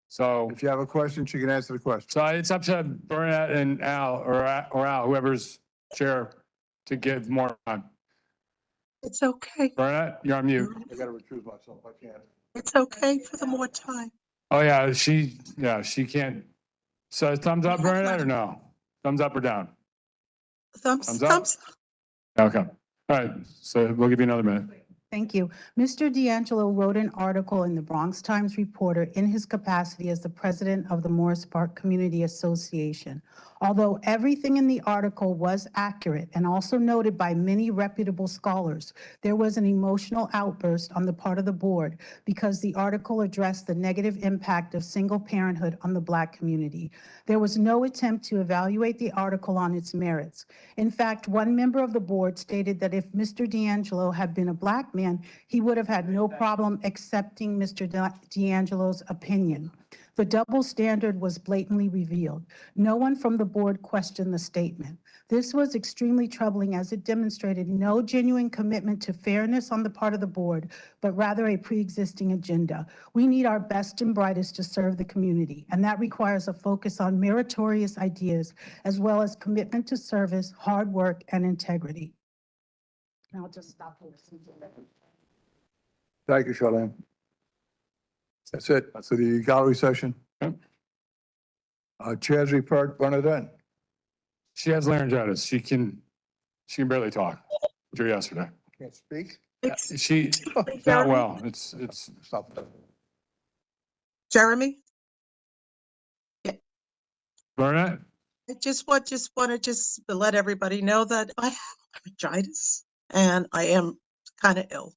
So, If you have a question, she can answer the question. so it's up to Burnett and Al, or Al, whoever's chair, to give more time. It's okay. Burnett, you're on mute. I gotta recuse myself. I can't. It's okay for the more time. Oh, yeah, she can't. So thumbs up, Burnett, or no? Thumbs up or down? Thumbs up? Thumbs. Okay. All right, so we'll give you another minute. Thank you. Mr. D'Angelo wrote an article in the Bronx Times Reporter in his capacity as the president of the Morris Park Community Association. Although everything in the article was accurate and also noted by many reputable scholars, there was an emotional outburst on the part of the board because the article addressed the negative impact of single parenthood on the Black community. There was no attempt to evaluate the article on its merits. In fact, one member of the board stated that if Mr. D'Angelo had been a Black man, he would have had no problem accepting Mr. D'Angelo's opinion. The double standard was blatantly revealed. No one from the board questioned the statement. This was extremely troubling as it demonstrated no genuine commitment to fairness on the part of the board, but rather a pre-existing agenda. We need our best and brightest to serve the community, and that requires a focus on meritorious ideas, as well as commitment to service, hard work, and integrity. And I'll just stop here. Thank you, Charlene. That's it. So the gallery session. Chair's report, Bernadette. She has laryngitis. She can barely talk. Drew yesterday. Can't speak? She's not well. It's. Stop. Jeremy, Burnett? I just want to let everybody know that I have laryngitis and I am kind of ill.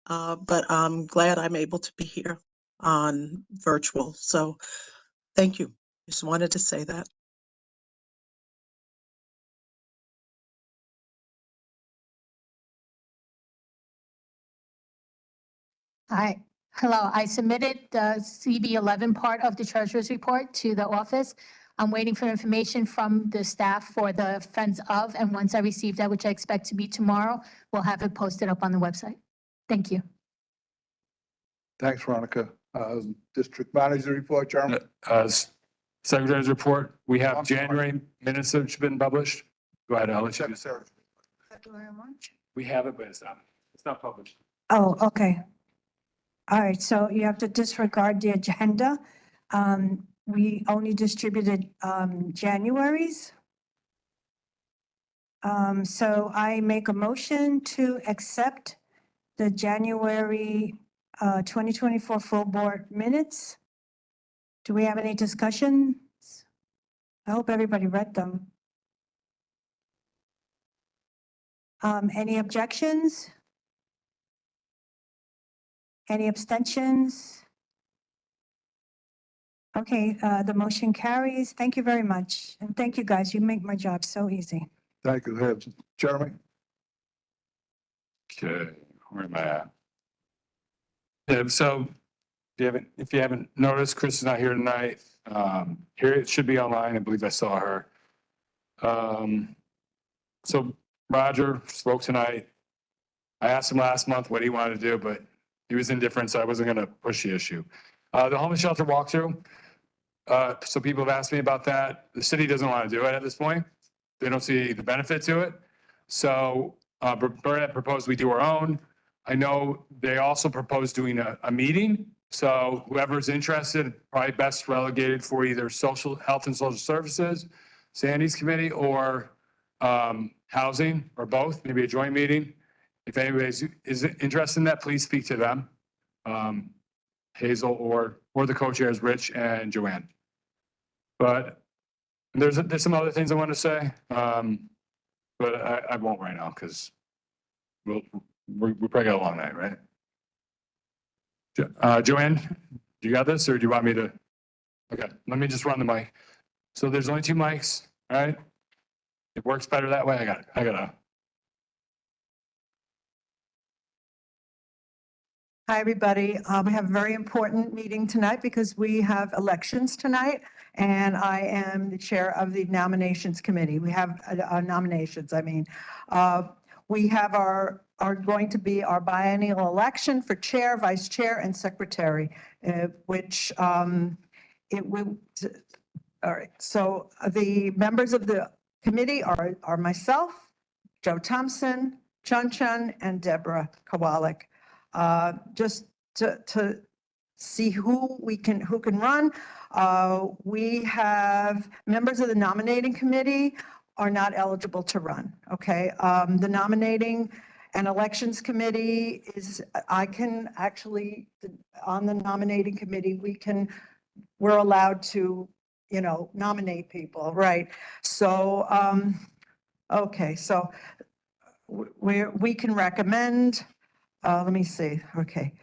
But I'm glad I'm able to be here on virtual. So thank you. Just wanted to say that. Hi. Hello. I submitted the CB11 part of the treasurer's report to the office. I'm waiting for information from the staff for the fence of, and once I receive that, which I expect to be tomorrow, we'll have it posted up on the website. Thank you. Thanks, Veronica. District manager report, Chairman. Secretary's report, we have January minutes that have been published. Go ahead, I'll let you. We have it, but it's not published. Oh, okay. All right, so you have to disregard the agenda. We only distributed January's. So I make a motion to accept the January 2024 full board minutes. Do we have any discussions? I hope everybody read them. Any objections? Any abstentions? Okay, the motion carries. Thank you very much. And thank you, guys. You make my job so easy. Thank you. Jeremy. Okay, where am I at? Yeah, so If you haven't noticed, Chris is not here tonight. Here it should be online. I believe I saw her. So Roger spoke tonight. I asked him last month what he wanted to do, but he was indifferent, so I wasn't gonna push the issue. The homeless shelter walkthrough. So people have asked me about that. The city doesn't want to do it at this point. They don't see the benefit to it. So Burnett proposed we do our own. I know they also proposed doing a meeting. So whoever's interested, probably best relegated for either social health and social services, Sandy's committee, or housing, or both, maybe a joint meeting. If anybody is interested in that, please speak to them. Hazel or the co-chairs, Rich and Joanne. But there's some other things I want to say, but I won't right now because we probably got a long night, right? Joanne, you got this, or do you want me to? Okay, let me just run the mic. So there's only 2 mics, all right? It works better that way. I got to. Hi, everybody. We have a very important meeting tonight because we have elections tonight, and I am the chair of the nominations committee. We have nominations, we have going to be our biennial election for chair, vice chair, and secretary, which it will, all right. So the members of the committee are myself, Joe Thompson, Chun Chun, and Deborah Kowalik. Just to see who can run. We have members of the nominating committee are not eligible to run, okay? The nominating and elections committee I can actually, on the nominating committee, we're allowed to, nominate people, right? So, okay, so we can recommend. Let me see, okay.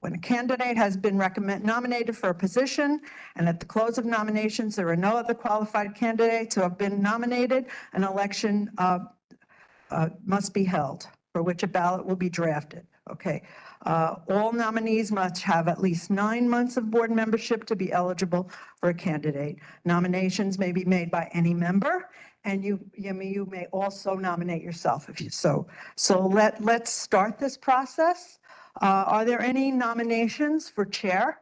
When a candidate has been nominated for a position, and at the close of nominations, there are no other qualified candidates who have been nominated, an election must be held, for which a ballot will be drafted, okay? All nominees must have at least 9 months of board membership to be eligible for a candidate. Nominations may be made by any member, and you may also nominate yourself if you so. So let's start this process. Are there any nominations for chair?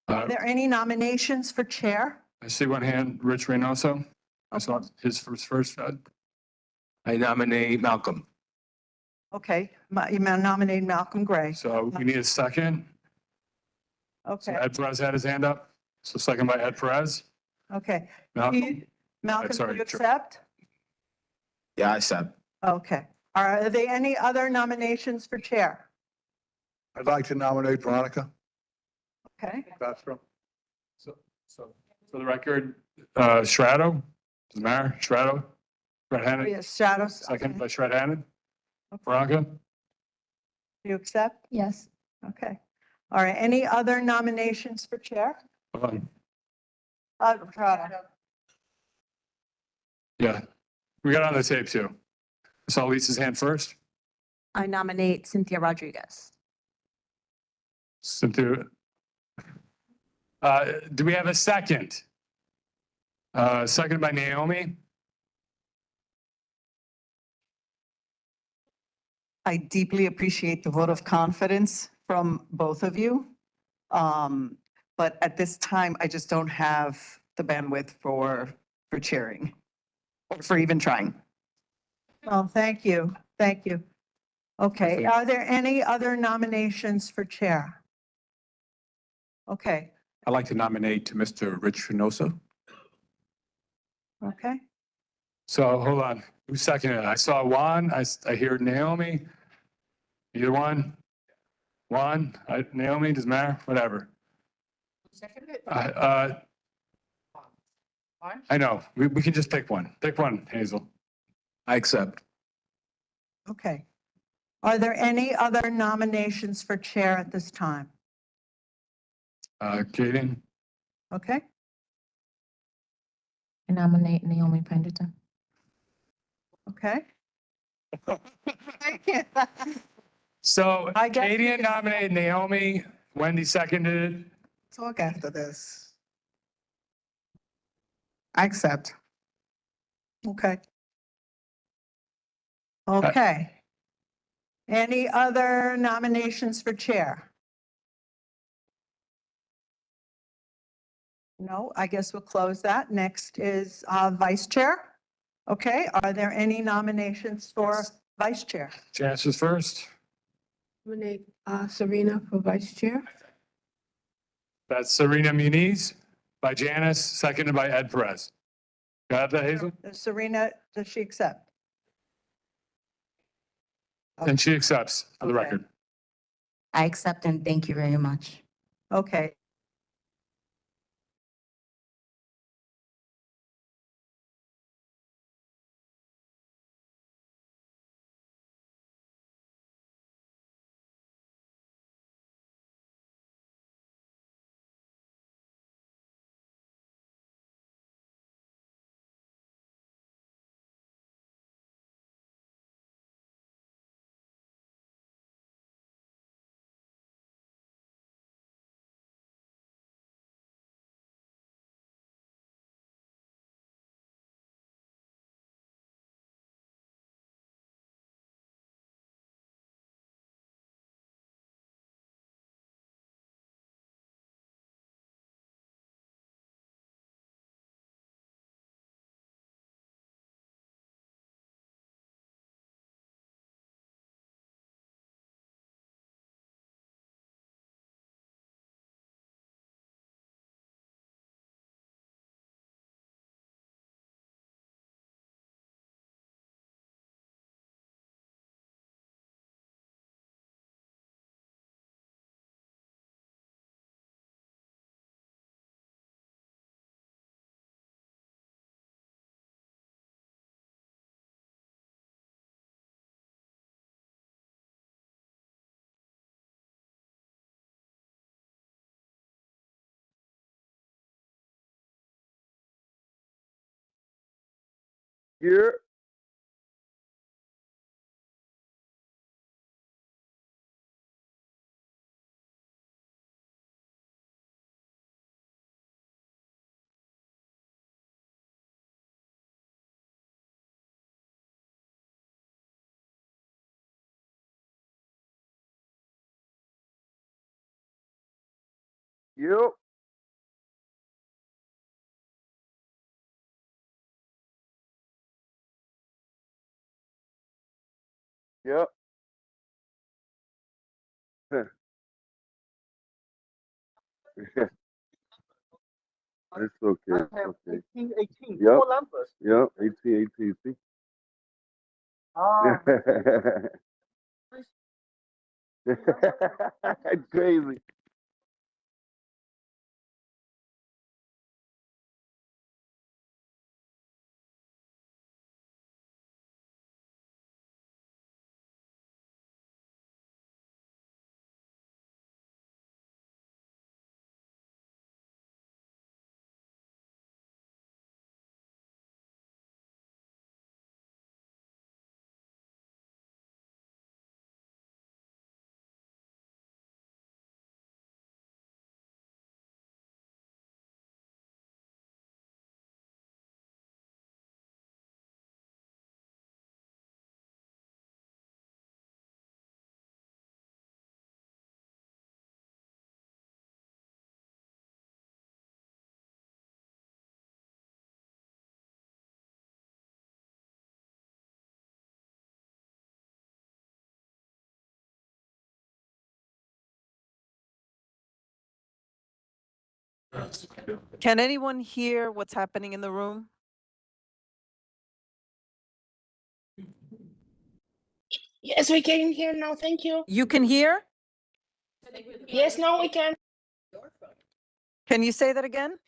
Are there any nominations for chair? I see one hand, Rich Reynoso. I saw his first. I nominate Malcolm. Okay, you nominate Malcolm Gray. So we need a second. So Okay, Ed Perez had his hand up. So second by Ed Perez. okay. Malcolm? Malcolm, do sorry, you accept? Yeah, I said. Okay. Are there any other nominations for chair? I'd like to nominate Veronica Okay, Castro. So for the record, Shrado, Mayor Shrado, Shred Hannon, yes, Shadows. second by Shred Hannon. Veronica? Do you accept? Yes. Okay. All right, any other nominations for chair? Hold on. Rada. Yeah, we got it on the tape too. I saw Lisa's hand first. I nominate Cynthia Rodriguez. Cynthia. Do we have a second? Second by Naomi. I deeply appreciate the vote of confidence from both of you. But at this time, I just don't have the bandwidth for chairing, or for even trying. Well, thank you. Thank you. Okay, are there any other nominations for chair? Okay, I'd like to nominate Mr. Rich Reynoso. okay. So hold on. Who seconded it? I saw Juan. I hear Naomi. Either one. Juan, Naomi, does matter, whatever. I know. We can just pick one. Pick one, Hazel. I accept. Okay. Are there any other nominations for chair at this time? Kaden. Okay, I nominate Naomi Pendleton. okay. So I guess Katie we had can- nominated Naomi, Wendy seconded it. Talk after this. I accept. Okay. Okay. Any other nominations for chair? No, I guess we'll close that. Next is vice chair. Okay, are there any nominations for vice chair? Janice is first. Nominate Serena for vice chair. That's Serena Muniz by Janice, seconded by Ed Perez. Got that, Hazel? Serena, does she accept? And she accepts, for the Okay. record. I accept and thank you very much. Okay. Here. Yep. Yep. It's okay. Okay. 18. Yep. Four numbers. Yep. 18. See? It's crazy. Can anyone hear what's happening in the room? Yes, we can hear now. Thank you. You can hear? Yes, now we can. Can you say that again?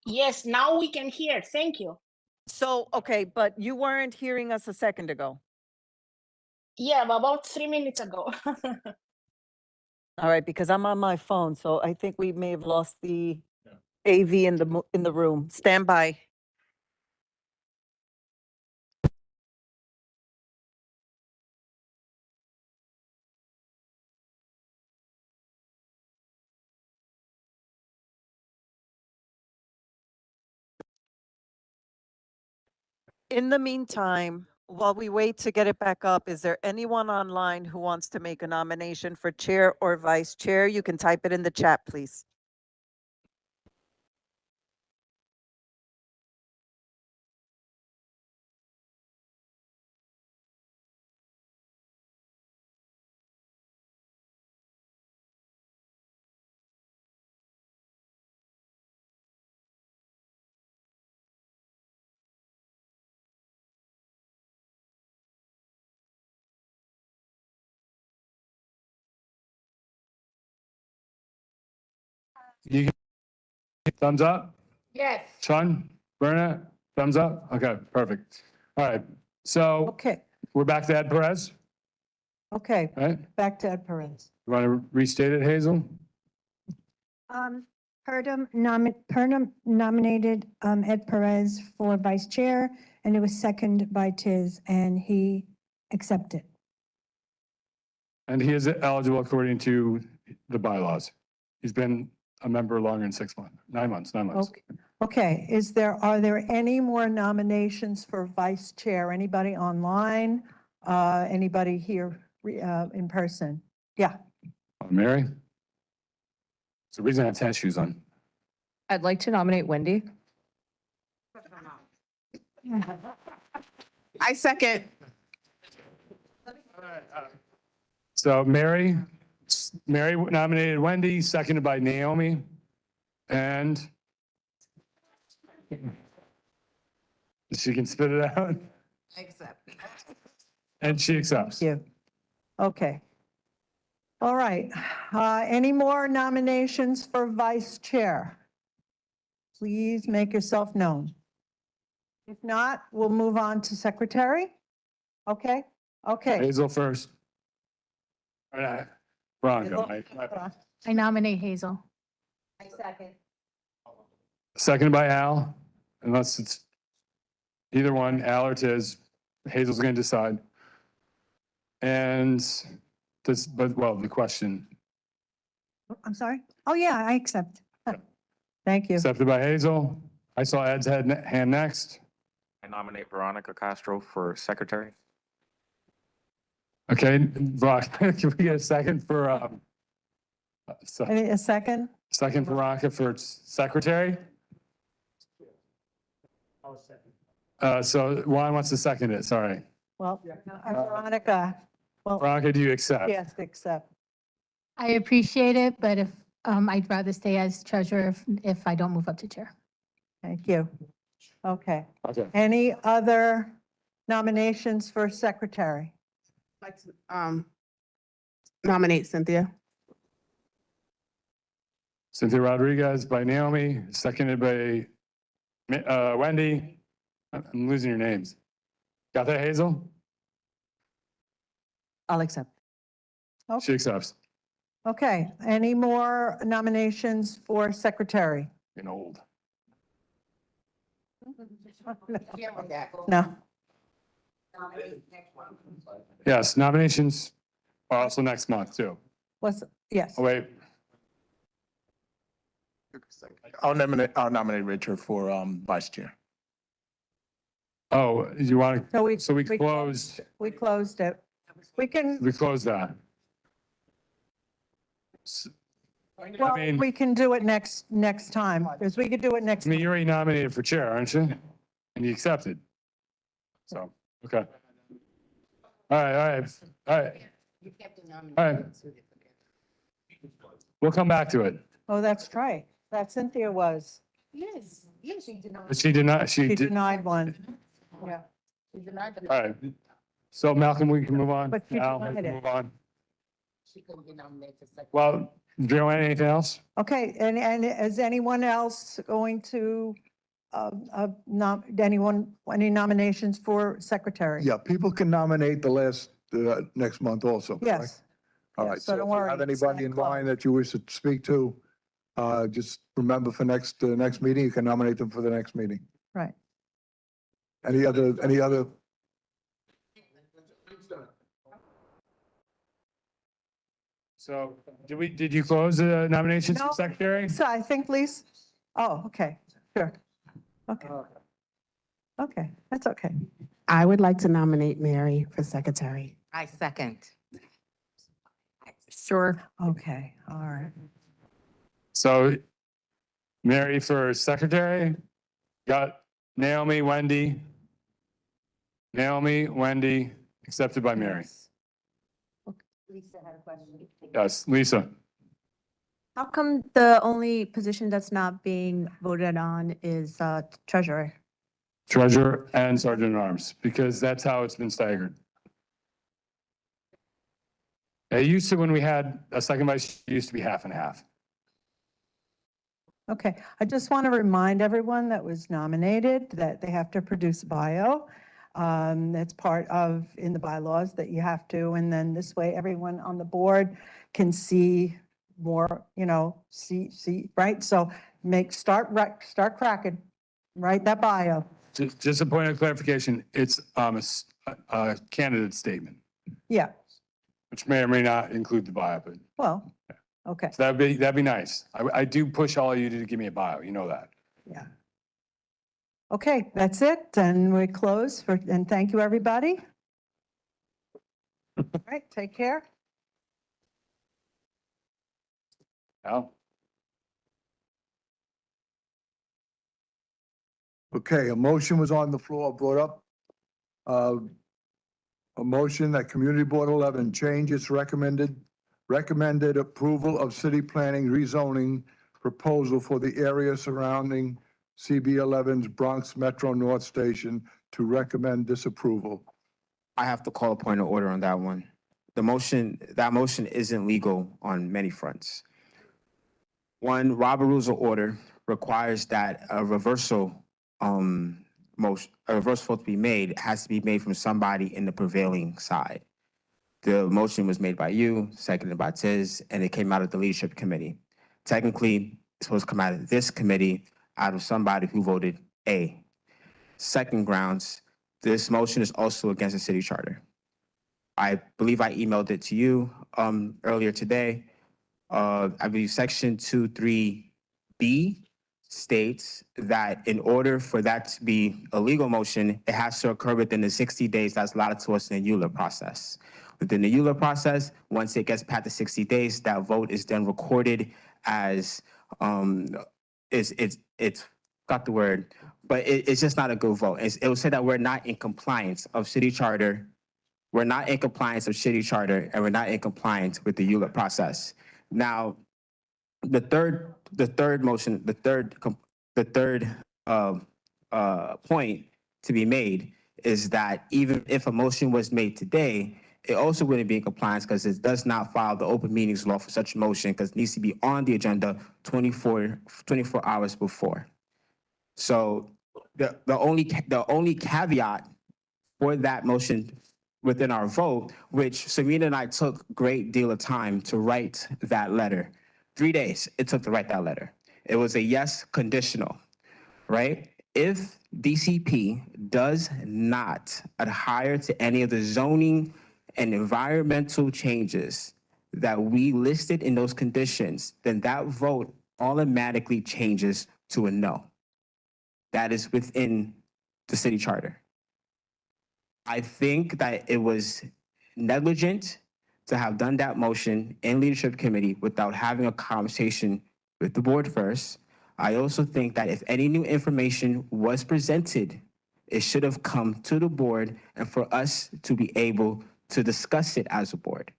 Yes, now we can hear. Thank you. So, okay, but you weren't hearing us a second ago. Yeah, about 3 minutes ago. All right, because I'm on my phone, so I think we may have lost the AV in the room. Stand by. In the meantime, while we wait to get it back up, is there anyone online who wants to make a nomination for chair or vice chair? You can type it in the chat, please. You, thumbs up? Yes. Sean, Bernard, thumbs up? Okay, perfect. All right, so Okay, we're back to Ed Perez, okay, right? back to Ed Perez. You want to restate it, Hazel? Purdom nominated Ed Perez for vice chair, and it was seconded by Tiz, and he accepted. And he is eligible according to the bylaws. He's been a member longer than 6 months, 9 months, 9 months. Okay, are there any more nominations for vice chair? Anybody online? Anybody here in person? Yeah, Mary? It's the reason I have tennis shoes on. I'd like to nominate Wendy. I second. So Mary nominated Wendy, seconded by Naomi, and she can spit it out, Accept. and she accepts. you. Okay. All right. Any more nominations for vice chair? Please make yourself known. If not, we'll move on to secretary. Okay? Okay. Hazel first. All right, Veronica, I nominate Hazel. I second. seconded by Al, unless it's either one, Al or Tiz. Hazel's going to decide. And the question, I'm sorry? Oh, yeah, I accept. Thank you. accepted by Hazel. I saw Ed's hand next. I nominate Veronica Castro for secretary. Okay, Veronica, can we get a second for, A second? second for Veronica for secretary? So Juan wants to second it, sorry. Well, Veronica, well, Veronica, do you accept? yes, accept. I appreciate it, but if, I'd rather stay as treasurer if I don't move up to chair. Thank you. Okay. Okay. Any other nominations for secretary? Like to, nominate Cynthia. Cynthia Rodriguez by Naomi, seconded by Wendy. I'm losing your names. Got that, Hazel? I'll accept. She accepts. Okay, any more nominations for secretary? Getting old. No. Yes, nominations are also next month too. Yes. Oh, wait, I'll nominate Richard for vice chair. oh, you want So to, so we closed, We closed it. We can, we closed that. well, mean- we can do it next time, because we could do it next. I mean, you're already nominated for chair, aren't you? And you accepted. So, okay. All right. All right. We'll come back to it. Oh, that's right. That Cynthia was. Yes, yes, she did not. But she did not, She denied one. Yeah. She denied the. All right. So Malcolm, we can move on. But she Al, we denied can it. move on. She couldn't be nominated for secretary. Well, Joanne, anything else? Okay, and is anyone else going to, any nominations for secretary? Yeah, people can nominate the last, next month also. correct? Yes. All Yeah, right, so so don't if you worry, have it's anybody in not mind that you wish to speak to, just remember for next meeting, you can nominate them for the next meeting. Right. Any other? So did you close the nominations No. for secretary? So I think, Lisa, oh, okay, sure. Okay. Okay, that's okay. I would like to nominate Mary for secretary. I second. Sure. Okay, all right. So Mary for secretary, got Naomi, Wendy. Naomi, Wendy, accepted by Mary. Lisa had a question. Yes, Lisa. How come the only position that's not being voted on is treasurer? Treasurer and sergeant at arms, because that's how it's been staggered. It used to, when we had a second vice, it used to be half and half. Okay, I just want to remind everyone that was nominated that they have to produce a bio. That's part of, in the bylaws, that you have to, and then this way everyone on the board can see more, see, right? So start cracking, write that bio. Just a point of clarification, it's a candidate statement, Yeah, which may or may not include the bio, but well, okay, so that'd be nice. I do push all of you to give me a bio, you know that. yeah. Okay, that's it, and we close and thank you, everybody. All right, take care. Al? Okay, a motion was on the floor, brought up. A motion that Community Board 11 change its recommended approval of city planning rezoning proposal for the area surrounding CB 11's Bronx Metro North Station to recommend disapproval. I have to call a point of order on that one. That motion isn't legal on many fronts. One, Robert Rules of Order requires that a reversal vote to be made, it has to be made from somebody in the prevailing side. The motion was made by you, seconded by Tiz, and it came out of the leadership committee. Technically, it's supposed to come out of this committee, out of somebody who voted A. Second grounds, this motion is also against the city charter. I believe I emailed it to you earlier today. I believe section 23B states that in order for that to be a legal motion, it has to occur within the 60 days that's allotted to us in the EULA process. Within the EULA process, once it gets past the 60 days, that vote is then recorded as, it's got the word, but it's just not a good vote. It will say that we're not in compliance of city charter. We're not in compliance of city charter, and we're not in compliance with the EULA process. Now, the third point to be made is that even if a motion was made today, it also wouldn't be in compliance because it does not follow the open meetings law for such a motion because it needs to be on the agenda 24 hours before. So the only caveat for that motion within our vote, which Serena and I took a great deal of time to write that letter. 3 days it took to write that letter. It was a yes conditional, right? If DCP does not adhere to any of the zoning and environmental changes that we listed in those conditions, then that vote automatically changes to a no. That is within the city charter. I think that it was negligent to have done that motion in leadership committee without having a conversation with the board first. I also think that if any new information was presented, it should have come to the board and for us to be able to discuss it as a board.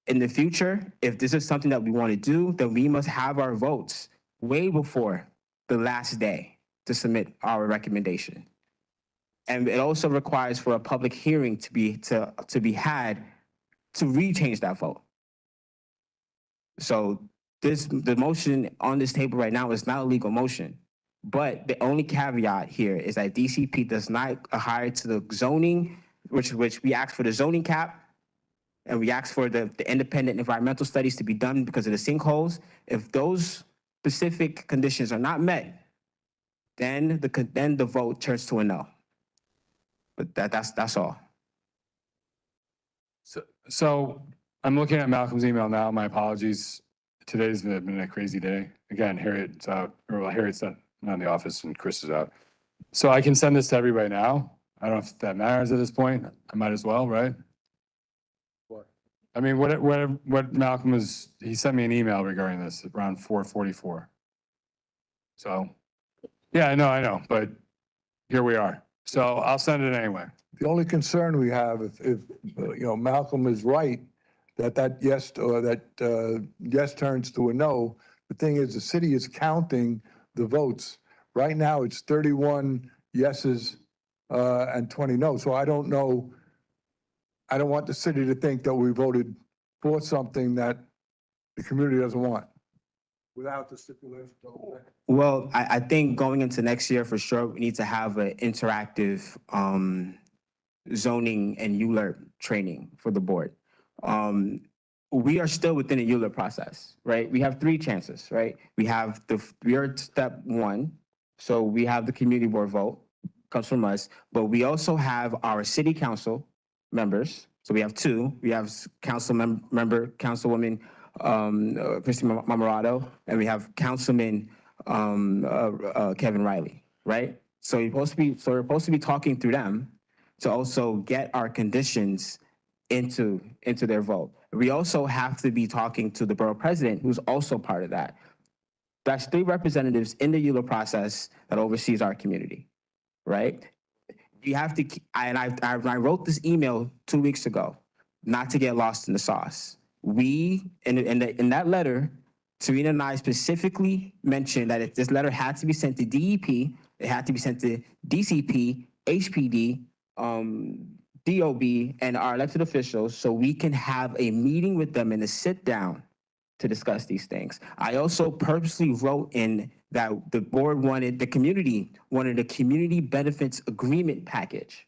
In the future, if this is something that we want to do, then we must have our votes way before the last day to submit our recommendation. And it also requires for a public hearing to be had to rechange that vote. So the motion on this table right now is not a legal motion, but the only caveat here is that DCP does not adhere to the zoning, which we asked for the zoning cap, and we asked for the independent environmental studies to be done because of the sinkholes. If those specific conditions are not met, then the vote turns to a no. But that's all. So I'm looking at Malcolm's email now. My apologies. Today's been a crazy day. Again, Harriet's out, or well, Harriet's not in the office and Chris is out. So I can send this to everybody now. I don't know if that matters at this point. I might as well, right? I mean, what Malcolm was, he sent me an email regarding this around 4:44. So, yeah, I know, but here we are. So I'll send it anyway. The only concern we have, if Malcolm is right, that yes, or that yes turns to a no, the thing is, the city is counting the votes. Right now, it's 31 yeses and 20 no. So I don't know, I don't want the city to think that we voted for something that the community doesn't want. Without the stipulation. Well, I think going into next year, for sure, we need to have an interactive zoning and ULERP training for the board. We are still within a ULERP process, right? We have 3 chances, right? We are step 1, so we have the community board vote, comes from us, but we also have our city council members. So we have 2. We have Councilwoman Christine Marmorato, and we have Councilman Kevin Riley, right? So we're supposed to be talking through them to also get our conditions into their vote. We also have to be talking to the borough president, who's also part of that. That's 3 representatives in the ULA process that oversees our community, right? You have to, I wrote this email 2 weeks ago, not to get lost in the sauce. We, in that letter, Serena and I specifically mentioned that if this letter had to be sent to DEP, it had to be sent to DCP, HPD, DOB, and our elected officials, so we can have a meeting with them and a sit down to discuss these things. I also purposely wrote in that the board wanted, the community wanted a community benefits agreement package,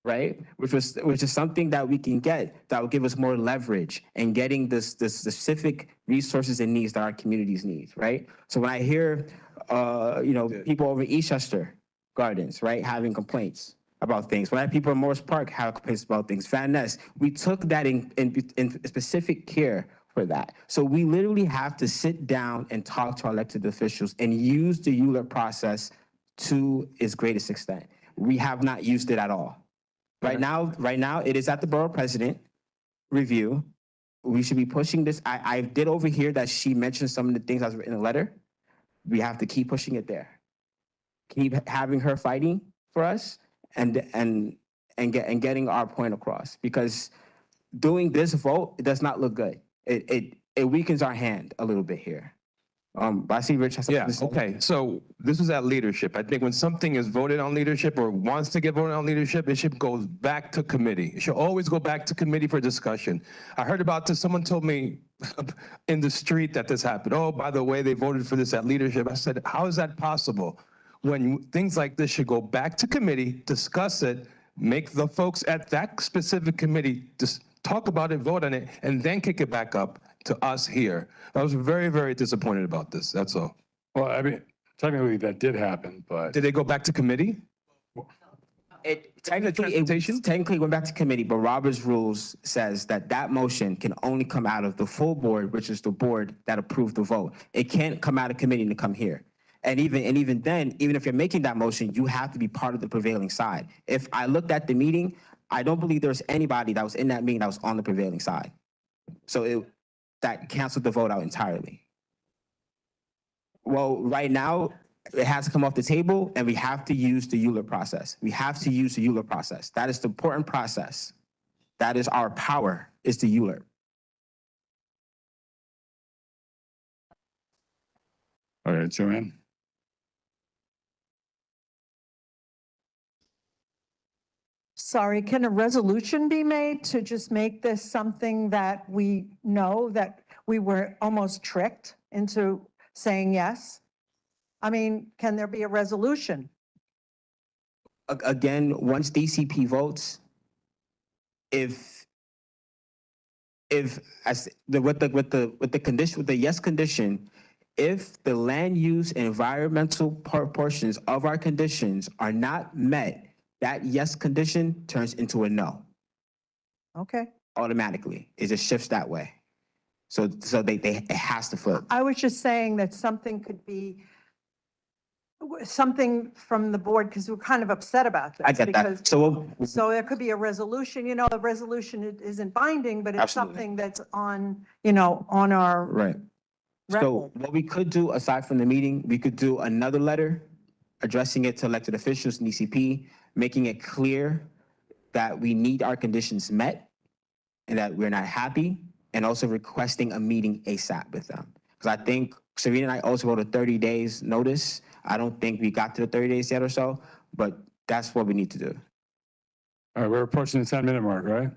right? Which is something that we can get that will give us more leverage in getting the specific resources and needs that our communities need, right? So when I hear, people over Eastchester Gardens, right, having complaints about things, when I have people in Morris Park have complaints about things, Van Ness, we took that in specific care for that. So we literally have to sit down and talk to our elected officials and use the ULEP process to its greatest extent. We have not used it at all. Right now, it is at the borough president review. We should be pushing this. I did overhear that she mentioned some of the things that was in the letter. We have to keep pushing it there. Keep having her fighting for us and getting our point across, because doing this vote, it does not look good. It weakens our hand a little bit here. But I see Rich has something to say. Okay. So this is at leadership. I think when something is voted on leadership or wants to get voted on leadership, it should go back to committee. It should always go back to committee for discussion. I heard about this. Someone told me in the street that this happened. Oh, by the way, they voted for this at leadership. I said, how is that possible? When things like this should go back to committee, discuss it, make the folks at that specific committee just talk about it, vote on it, and then kick it back up to us here. I was very, very disappointed about this, that's all. Well, I mean, technically that did happen, but. Did they go back to committee? It technically went back to committee, but Robert's rules says that motion can only come out of the full board, which is the board that approved the vote. It can't come out of committee and come here. And even then, even if you're making that motion, you have to be part of the prevailing side. If I looked at the meeting, I don't believe there was anybody that was in that meeting that was on the prevailing side. So that canceled the vote out entirely. Well, right now, it has to come off the table, and we have to use the ULEP process. We have to use the ULEP process. That is the important process. That is our power, is the ULEP. All right, Joanne. Sorry, can a resolution be made to just make this something that we know that we were almost tricked into saying yes? I mean, can there be a resolution? Again, once DCP votes, with the yes condition, if the land use and environmental portions of our conditions are not met, that yes condition turns into a no. Okay. Automatically, it just shifts that way. So it has to flip. I was just saying that something could be something from the board, because we're kind of upset about this. I get that. because- So we'll, So there could be a resolution, the resolution isn't binding, but it's Absolutely. something that's on, on our right. So record. what we could do, aside from the meeting, we could do another letter addressing it to elected officials and ECP, making it clear that we need our conditions met and that we're not happy, and also requesting a meeting ASAP with them. Because I think Serena and I also wrote a 30 days notice. I don't think we got to the 30 days yet or so, but that's what we need to do. All right, we're approaching the 10-minute mark, right?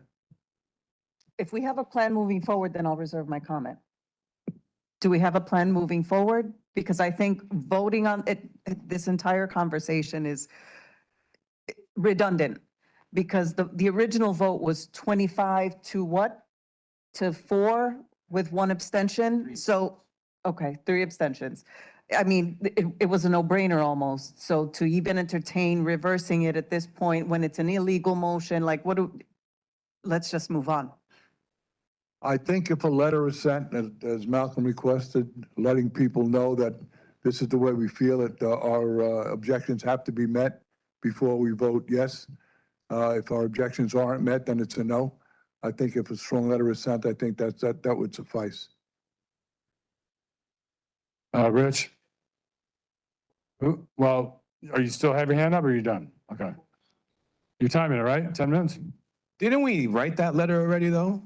If we have a plan moving forward, then I'll reserve my comment. Do we have a plan moving forward? Because I think voting on it, this entire conversation is redundant. Because the original vote was 25 to what? To 4 with 1 abstention? So, okay, 3 abstentions. I mean, it was a no-brainer almost. So to even entertain reversing it at this point when it's an illegal motion, like let's just move on. I think if a letter is sent, as Malcolm requested, letting people know that this is the way we feel, that our objections have to be met before we vote yes. If our objections aren't met, then it's a no. I think if a strong letter is sent, I think that would suffice. Rich? Well, are you still have your hand up or are you done? Okay. You're timing it, right? 10 minutes? Didn't we write that letter already, though?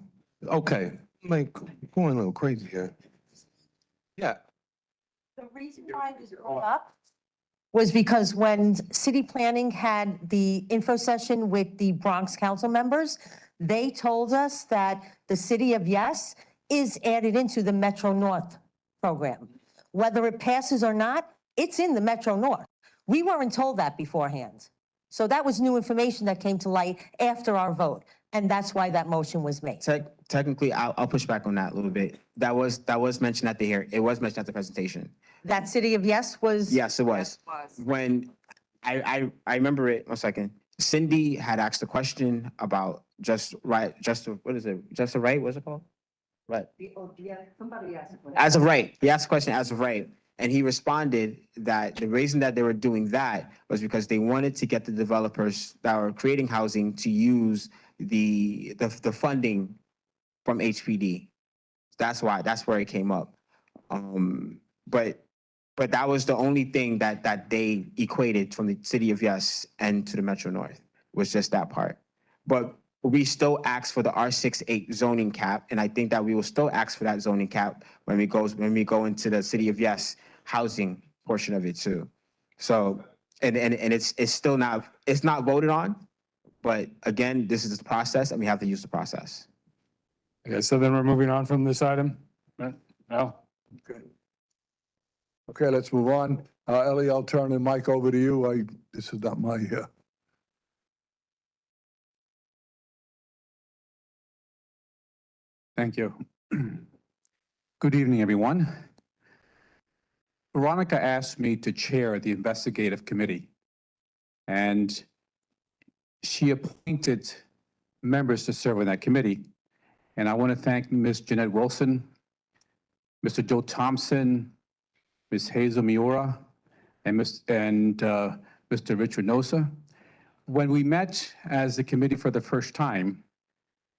Okay, like, going a little crazy here. Yeah. The reason why it was brought up was because when city planning had the info session with the Bronx council members, they told us that the city of Yes is added into the Metro North program. Whether it passes or not, it's in the Metro North. We weren't told that beforehand. So that was new information that came to light after our vote. And that's why that motion was made. Technically, I'll push back on that a little bit. That was mentioned at the hearing. It was mentioned at the presentation. That city of Yes was? Yes, it was. When I remember it, 1 second. Cindy had asked a question about what is it? Just a right, what's it called? Right. Somebody asked. As of right. He asked a question as of right. And he responded that the reason that they were doing that was because they wanted to get the developers that were creating housing to use the funding from HPD. That's where it came up. But that was the only thing that they equated from the city of Yes and to the Metro North, was just that part. But we still ask for the R68 zoning cap, and I think that we will still ask for that zoning cap when we go into the city of Yes housing portion of it too. So and it's still not voted on, but again, this is the process and we have to use the process. Okay, so then we're moving on from this item? Right? No? Okay. Okay, let's move on. Ellie, I'll turn the mic over to you. This is not my, Thank you. Good evening, everyone. Veronica asked me to chair the investigative committee, and she appointed members to serve on that committee. And I want to thank Ms. Jeanette Wilson, Mr. Joe Thompson, Ms. Hazel Miura, and Mr. Richard Nosa. When we met as the committee for the first time,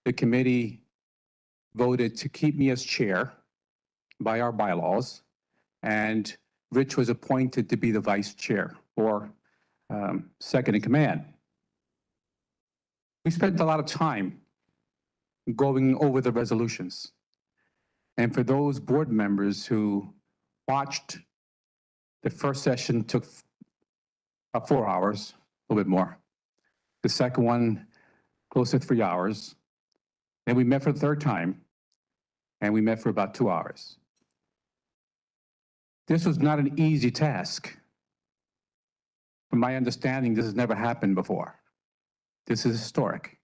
the committee voted to keep me as chair by our bylaws, and Rich was appointed to be the vice chair, or second in command. We spent a lot of time going over the resolutions. And for those board members who watched, the first session took about 4 hours, a little bit more. The second one, close to 3 hours. Then we met for the third time, and we met for about 2 hours. This was not an easy task. From my understanding, this has never happened before. This is historic.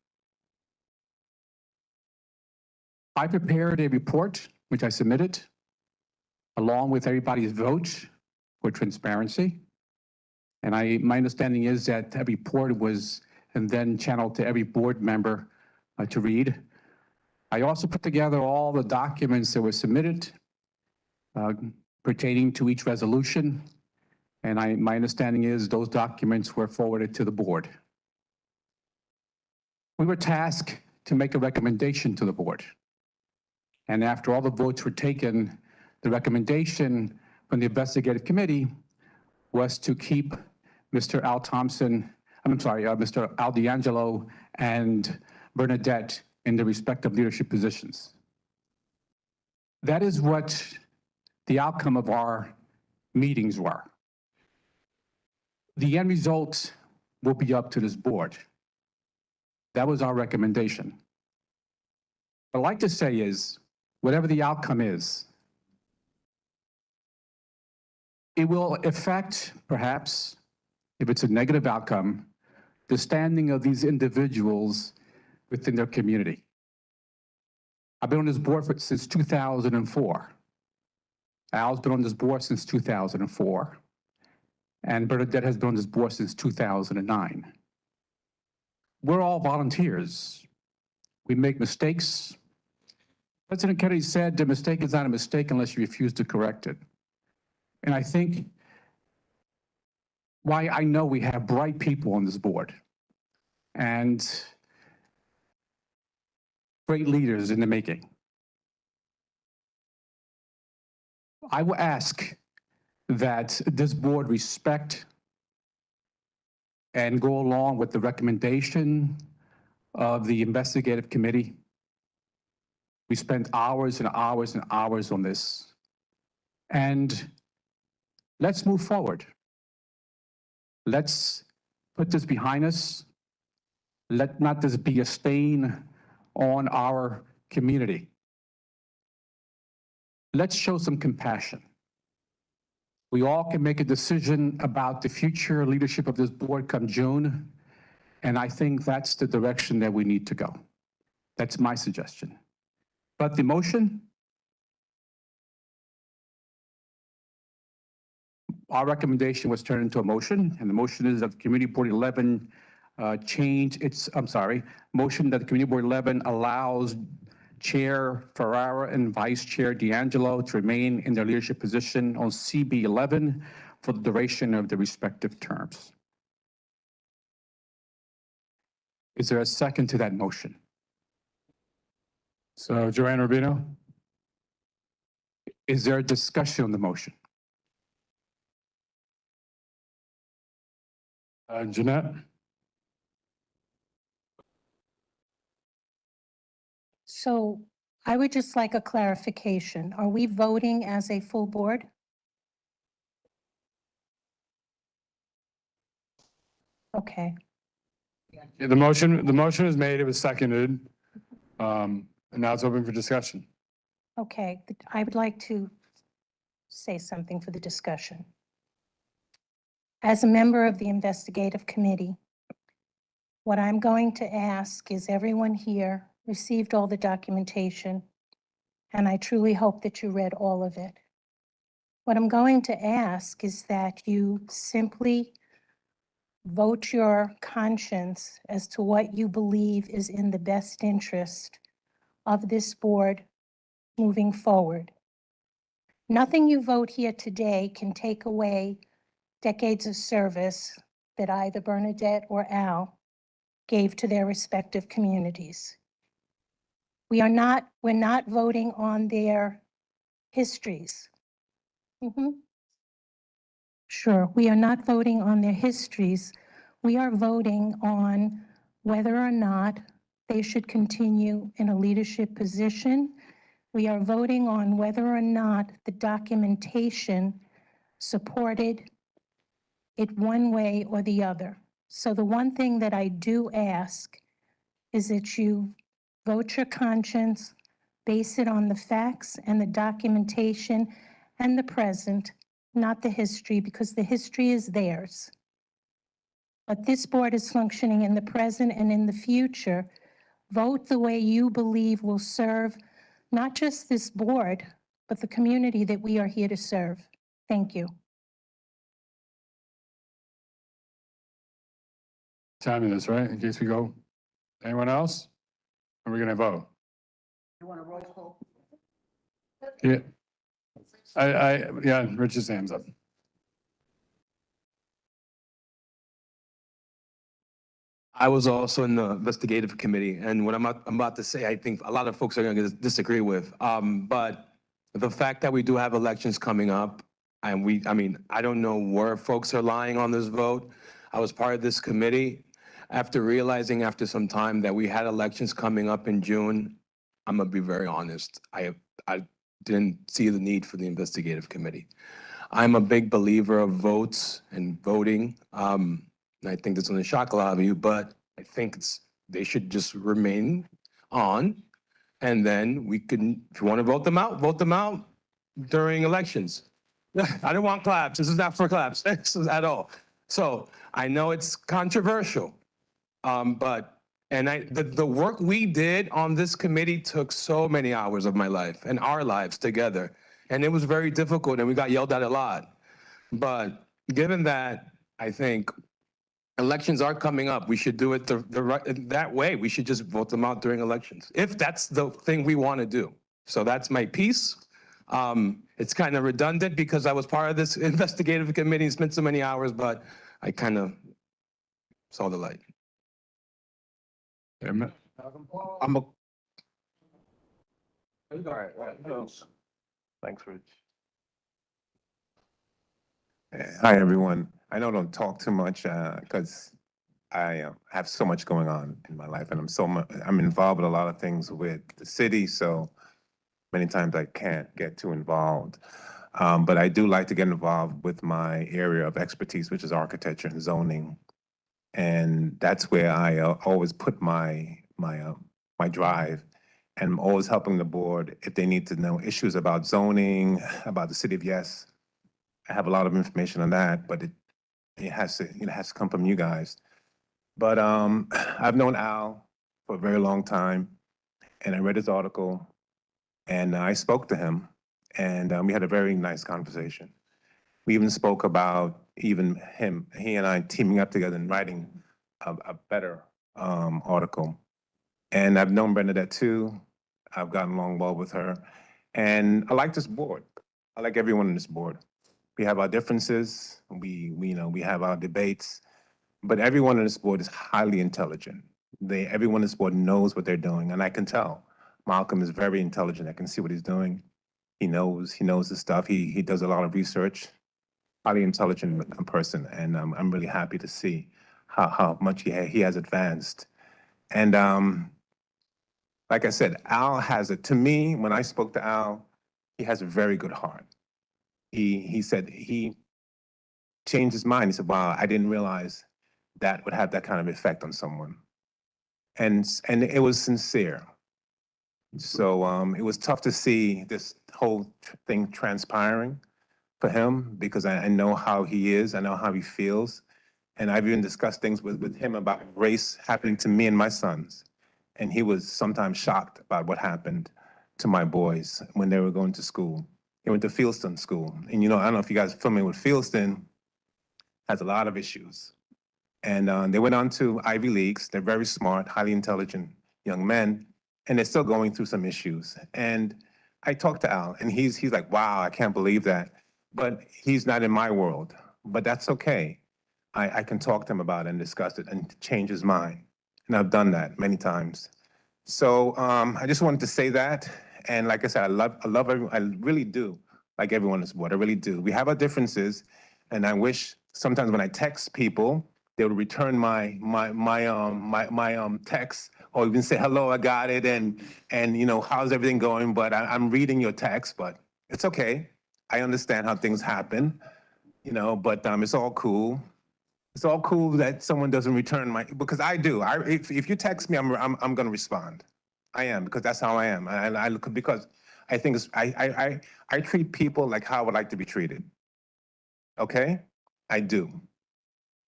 I prepared a report, which I submitted, along with everybody's vote for transparency. And my understanding is that that report was and then channeled to every board member to read. I also put together all the documents that were submitted pertaining to each resolution. And my understanding is those documents were forwarded to the board. We were tasked to make a recommendation to the board. And after all the votes were taken, the recommendation from the investigative committee was to keep Mr. Al Thompson, Mr. Al D'Angelo and Bernadette in the respective leadership positions. That is what the outcome of our meetings were. The end result will be up to this board. That was our recommendation. What I'd like to say is, whatever the outcome is, it will affect, perhaps, if it's a negative outcome, the standing of these individuals within their community. I've been on this board since 2004. Al's been on this board since 2004. And Bernadette has been on this board since 2009. We're all volunteers. We make mistakes. President Kennedy said the mistake is not a mistake unless you refuse to correct it. And I think why I know we have bright people on this board and great leaders in the making. I will ask that this board respect and go along with the recommendation of the investigative committee. We spent hours and hours and hours on this. And let's move forward. Let's put this behind us. Let not this be a stain on our community. Let's show some compassion. We all can make a decision about the future leadership of this board come June, and I think that's the direction that we need to go. That's my suggestion. But the motion, our recommendation was turned into a motion, and the motion is that Community Board 11 motion that the Community Board 11 allows Chair Ferrara and Vice Chair D'Angelo to remain in their leadership position on CB 11 for the duration of the respective terms. Is there a second to that motion? So Joanne Rubino? Is there a discussion on the motion? Jeanette? So I would just like a clarification. Are we voting as a full board? Okay. Yeah, the motion is made, it was seconded, and now it's open for discussion. Okay, I would like to say something for the discussion. As a member of the investigative committee, what I'm going to ask is everyone here received all the documentation, and I truly hope that you read all of it. What I'm going to ask is that you simply vote your conscience as to what you believe is in the best interest of this board moving forward. Nothing you vote here today can take away decades of service that either Bernadette or Al gave to their respective communities. We're not voting on their histories. Sure, we are not voting on their histories. We are voting on whether or not they should continue in a leadership position. We are voting on whether or not the documentation supported it one way or the other. So the one thing that I do ask is that you vote your conscience, base it on the facts and the documentation and the present, not the history, because the history is theirs. But this board is functioning in the present and in the future. Vote the way you believe will serve not just this board, but the community that we are here to serve. Thank you. Timing this, right, in case we go. Anyone else? Are we gonna vote? You want a roll call? Yeah. Yeah, Rich's hands up. I was also in the investigative committee, and what I'm about to say, I think a lot of folks are going to disagree with. But the fact that we do have elections coming up, and I mean, I don't know where folks are lying on this vote. I was part of this committee. After realizing after some time that we had elections coming up in June, I'm gonna be very honest. I didn't see the need for the investigative committee. I'm a big believer of votes and voting. And I think this is going to shock a lot of you, but I think they should just remain on. And then we can, if you want to vote them out during elections. I don't want claps. This is not for claps at all. So I know it's controversial, but the work we did on this committee took so many hours of my life and our lives together. And it was very difficult and we got yelled at a lot. But given that, I think elections are coming up. We should do it that way. We should just vote them out during elections, if that's the thing we want to do. So that's my piece. It's kind of redundant because I was part of this investigative committee and spent so many hours, but I kind of saw the light. I'm a. Thanks, Rich. Hi, everyone. I know I don't talk too much because I have so much going on in my life, and I'm involved with a lot of things with the city, so many times I can't get too involved. But I do like to get involved with my area of expertise, which is architecture and zoning, and that's where I always put my drive. And I'm always helping the board if they need to know issues about zoning, about the city of Yes. I have a lot of information on that, but it has to come from you guys. But I've known Al for a very long time, and I read his article, and I spoke to him, and we had a very nice conversation. We even spoke about he and I teaming up together and writing a better article. And I've known Bernadette too. I've gotten along well with her, and I like this board. I like everyone on this board. We have our differences, we have our debates, but everyone on this board is highly intelligent. Everyone on this board knows what they're doing, and I can tell. Malcolm is very intelligent. I can see what he's doing. He knows his stuff. He does a lot of research. Highly intelligent person, and I'm really happy to see how much he has advanced. And like I said, Al has to me, when I spoke to Al, he has a very good heart. He said he changed his mind. He said, wow, I didn't realize that would have that kind of effect on someone. And it was sincere. So it was tough to see this whole thing transpiring for him because I know how he is, I know how he feels. And I've even discussed things with him about race happening to me and my sons. And he was sometimes shocked about what happened to my boys when they were going to school. He went to Fieldston School. And I don't know if you guys are familiar with Fieldston, has a lot of issues. And they went on to Ivy Leagues. They're very smart, highly intelligent young men, and they're still going through some issues. And I talked to Al, and he's like, wow, I can't believe that. But he's not in my world, but that's okay. I can talk to him about it and discuss it and change his mind. And I've done that many times. So I just wanted to say that. And like I said, I love everyone. I really do like everyone on this board. I really do. We have our differences, and I wish sometimes when I text people, they would return my text or even say hello, I got it, and how's everything going? But I'm reading your text, but it's okay. I understand how things happen, but it's all cool. It's all cool that someone doesn't return because I do. If you text me, I'm gonna respond. I am, because that's how I am. Because I think I treat people like how I would like to be treated. Okay? I do.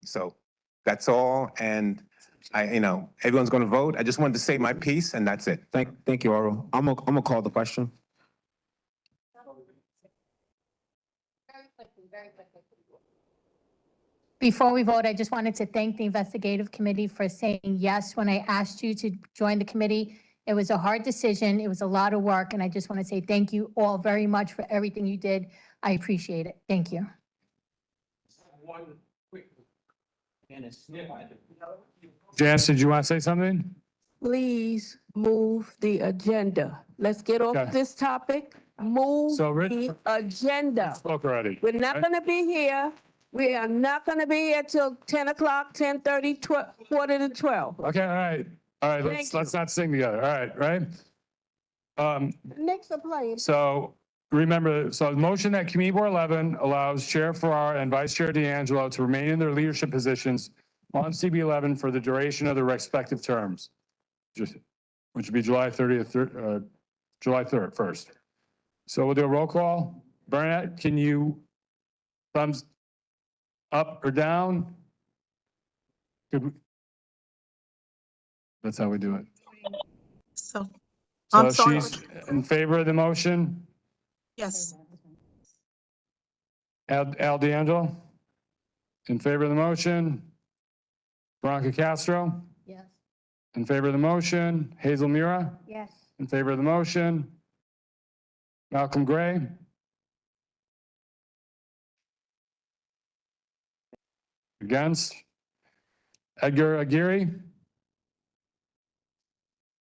So that's all, and everyone's gonna vote. I just wanted to say my piece, and that's it. Thank you, Oro. I'm gonna call the question. Before we vote, I just wanted to thank the investigative committee for saying yes when I asked you to join the committee. It was a hard decision. It was a lot of work, and I just want to say thank you all very much for everything you did. I appreciate it. Thank you. Janice, did you want to say something? Please move the agenda. Let's get off Okay. this topic. Move So, Rich- the agenda. Spoke already. We're not right? going to be here. We are not going to be here till 10 o'clock, 10:30, 12, quarter to 12. Okay, all right. All right, Thank let's not sing together. All right, right? Next are playing. So remember, so the motion that Committee Board 11 allows Chair Farrar and Vice Chair D'Angelo to remain in their leadership positions on CB 11 for the duration of their respective terms, which would be July 30th, July 3rd, 1st. So we'll do a roll call. Burnett, can you thumbs up or down? That's how we do it. So, So I'm sorry. she's in favor of the motion. Yes. Al D'Angelo? In favor of the motion? Veronica Castro? Yes. In favor of the motion? Hazel Mura? Yes. In favor of the motion? Malcolm Gray? Against? Edgar Aguirre?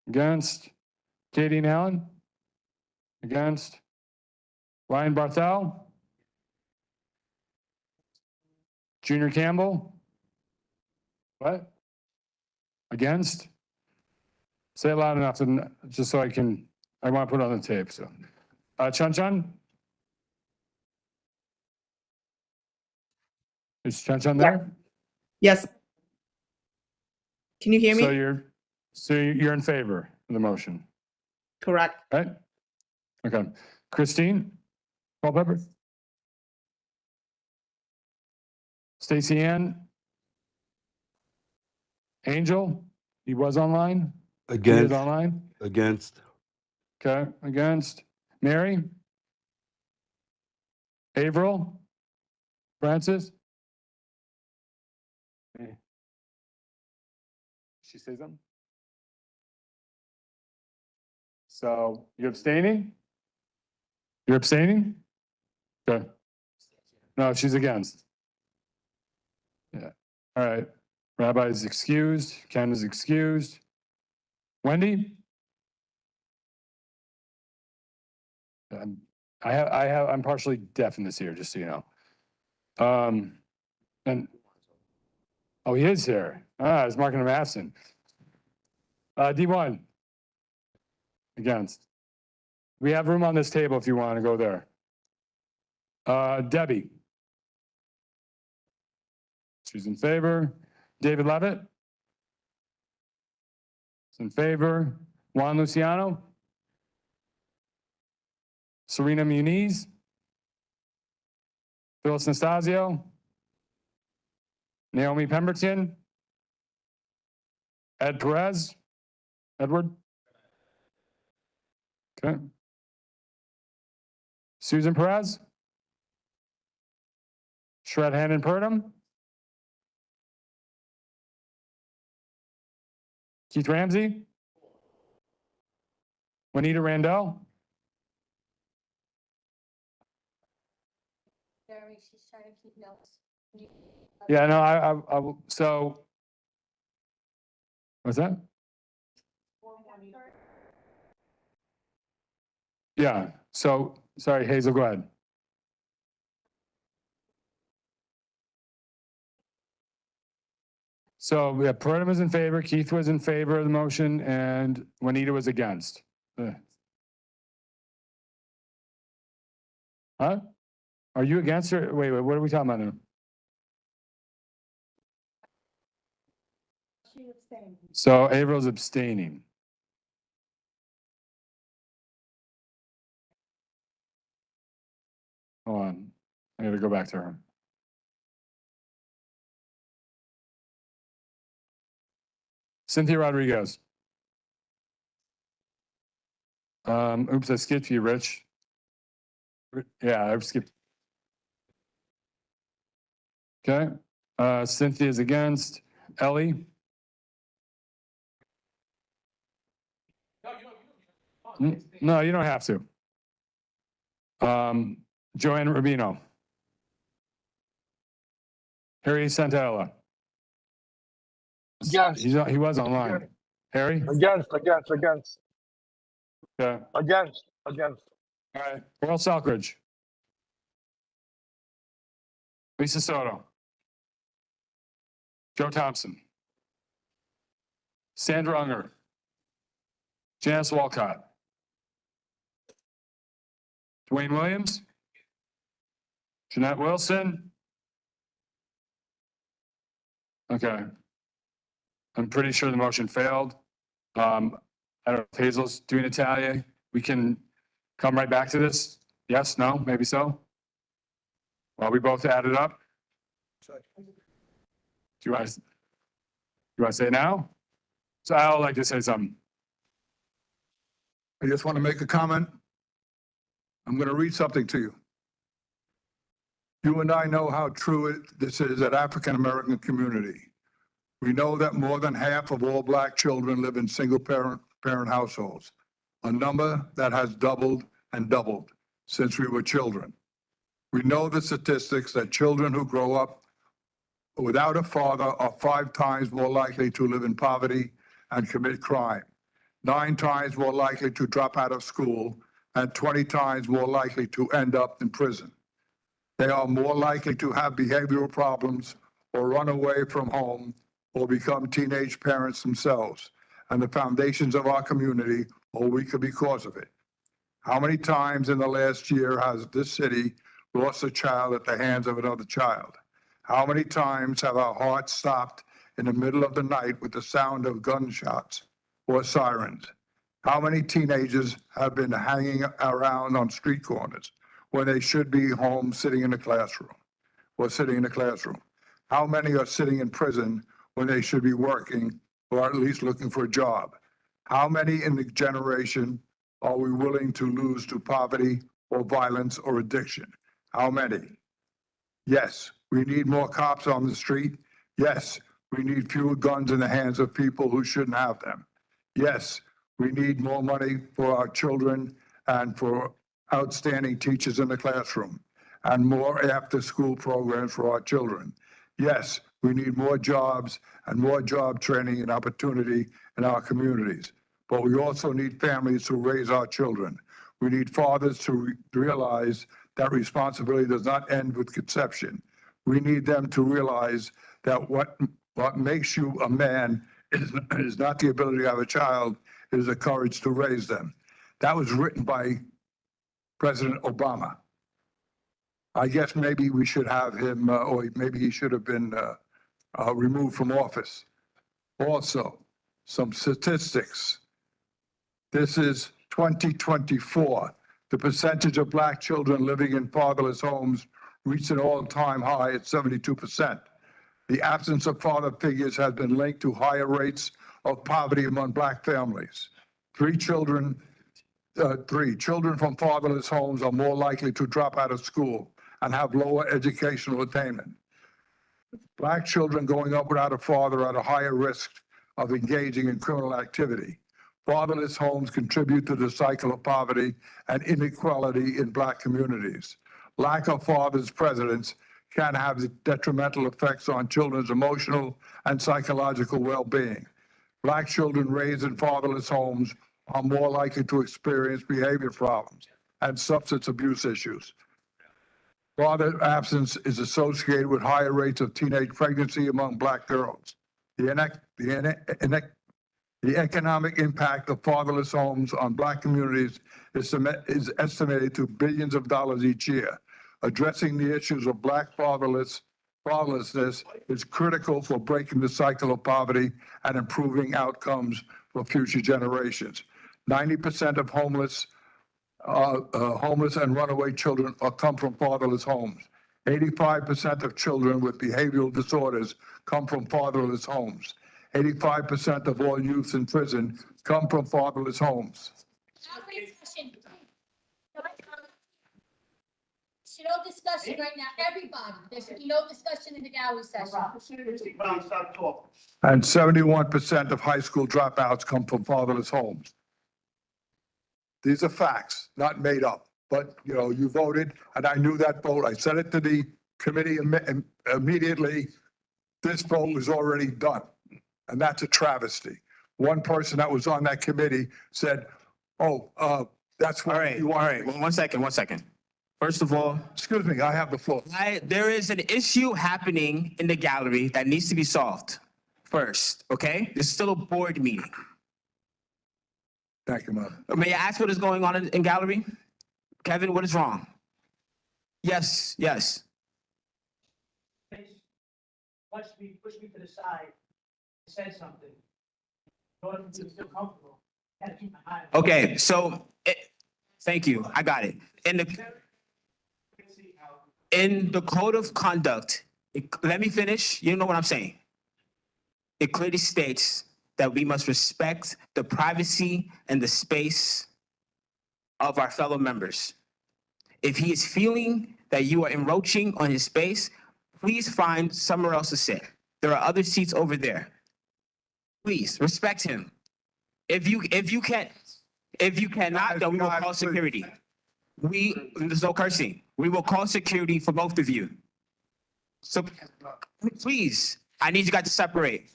Against? Katie and Allen? Against? Ryan Barthel? Junior Campbell? What? Against? Say it loud enough, and just so I want to put it on the tape, so. Chun Chun? Is Chun Chun there? Yes. Can you hear me? So you're in favor of the motion, Correct. right? Okay. Christine? Culpepper? Stacy Ann? Angel? He was online? He is Against, online? against, Okay, against. Mary? Averill? Francis? She say something? So you abstaining? You're abstaining? Okay. No, she's against. Yeah. All right. Rabbi is excused. Ken is excused. Wendy? I'm partially deaf in this ear, just so you know. And, oh, he is here. I was marking him absent. D1? Against. We have room on this table if you want to go there. Debbie? She's in favor. David Levitt? Is in favor. Juan Luciano? Serena Muniz? Phyllis Nastasio? Naomi Pemberton? Ed Perez? Edward? Okay. Susan Perez? Shred Hannon Purdom? Keith Ramsey? Juanita Randall? Jeremy, she's trying to keep notes. Yeah, no, I will, so. What's that? Yeah, so, sorry, Hazel, go ahead. So we have Purdom is in favor, Keith was in favor of the motion, and Juanita was against. Huh? Are you against or, wait, what are we talking about now? So Averil's abstaining. Hold on, I gotta go back to her. Cynthia Rodriguez. Oops, I skipped you, Rich. Yeah, I've skipped. Okay, Cynthia's against. Ellie? No, you don't have to. Joanne Rubino. Harry Santella. Against. He was online. Harry? Against. Yeah. Against. All right. Earl Selkridge. Lisa Soto. Joe Thompson. Sandra Unger. Janice Walcott. Dwayne Williams. Jeanette Wilson. Okay. I'm pretty sure the motion failed. I don't know if Hazel's doing Italia. We can come right back to this. Yes, no, maybe so. Well, we both added up. Do you want to say it now? So I would like to say something. I just want to make a comment. I'm going to read something to you. You and I know how true this is at African-American community. We know that more than half of all Black children live in single-parent households, a number that has doubled and doubled since we were children. We know the statistics that children who grow up without a father are 5 times more likely to live in poverty and commit crime, 9 times more likely to drop out of school, and 20 times more likely to end up in prison. They are more likely to have behavioral problems or run away from home or become teenage parents themselves, and the foundations of our community are weaker because of it. How many times in the last year has this city lost a child at the hands of another child? How many times have our hearts stopped in the middle of the night with the sound of gunshots or sirens? How many teenagers have been hanging around on street corners when they should be home sitting in a classroom or sitting in a classroom? How many are sitting in prison when they should be working or at least looking for a job? How many in the generation are we willing to lose to poverty or violence or addiction? How many? Yes, we need more cops on the street. Yes, we need fewer guns in the hands of people who shouldn't have them. Yes, we need more money for our children and for outstanding teachers in the classroom and more after-school programs for our children. Yes, we need more jobs and more job training and opportunity in our communities. But we also need families to raise our children. We need fathers to realize that responsibility does not end with conception. We need them to realize that what makes you a man is not the ability to have a child, it is the courage to raise them. That was written by President Obama. I guess maybe we should have him, or maybe he should have been removed from office. Also, some statistics. This is 2024. The percentage of Black children living in fatherless homes reached an all-time high at 72%. The absence of father figures has been linked to higher rates of poverty among Black families. Children from fatherless homes are more likely to drop out of school and have lower educational attainment. Black children growing up without a father are at a higher risk of engaging in criminal activity. Fatherless homes contribute to the cycle of poverty and inequality in Black communities. Lack of fathers' presence can have detrimental effects on children's emotional and psychological well-being. Black children raised in fatherless homes are more likely to experience behavior problems and substance abuse issues. Father absence is associated with higher rates of teenage pregnancy among Black girls. The economic impact of fatherless homes on Black communities is estimated to billions of dollars each year. Addressing the issues of Black fatherlessness is critical for breaking the cycle of poverty and improving outcomes for future generations. 90% of homeless and runaway children come from fatherless homes. 85% of children with behavioral disorders come from fatherless homes. 85% of all youths in prison come from fatherless homes. No discussion right now, everybody. There should be no discussion in the gallery session. And 71% of high school dropouts come from fatherless homes. These are facts, not made up. But, you know, you voted, and I knew that vote. I sent it to the committee immediately. This vote was already done. and that's a travesty. One person that was on that committee said, oh, that's All what right, you all want. right, 1 second, 1 second. First of all, Excuse me, I have the floor. there is an issue happening in the gallery that needs to be solved first, okay? This is still a board meeting. Thank you, Mom. May I ask what is going on in gallery? Kevin, what is wrong? Yes, yes. Pushed me to the side, said something. In order to feel comfortable, I had to keep my eye on it. Okay, so, thank you, I got it. In the code of conduct, let me finish, you know what I'm saying. It clearly states that we must respect the privacy and the space of our fellow members. If he is feeling that you are encroaching on his space, please find somewhere else to sit. There are other seats over there. Please respect him. If you cannot, then we will call security. There's no cursing. We will call security for both of you. So please, I need you guys to separate.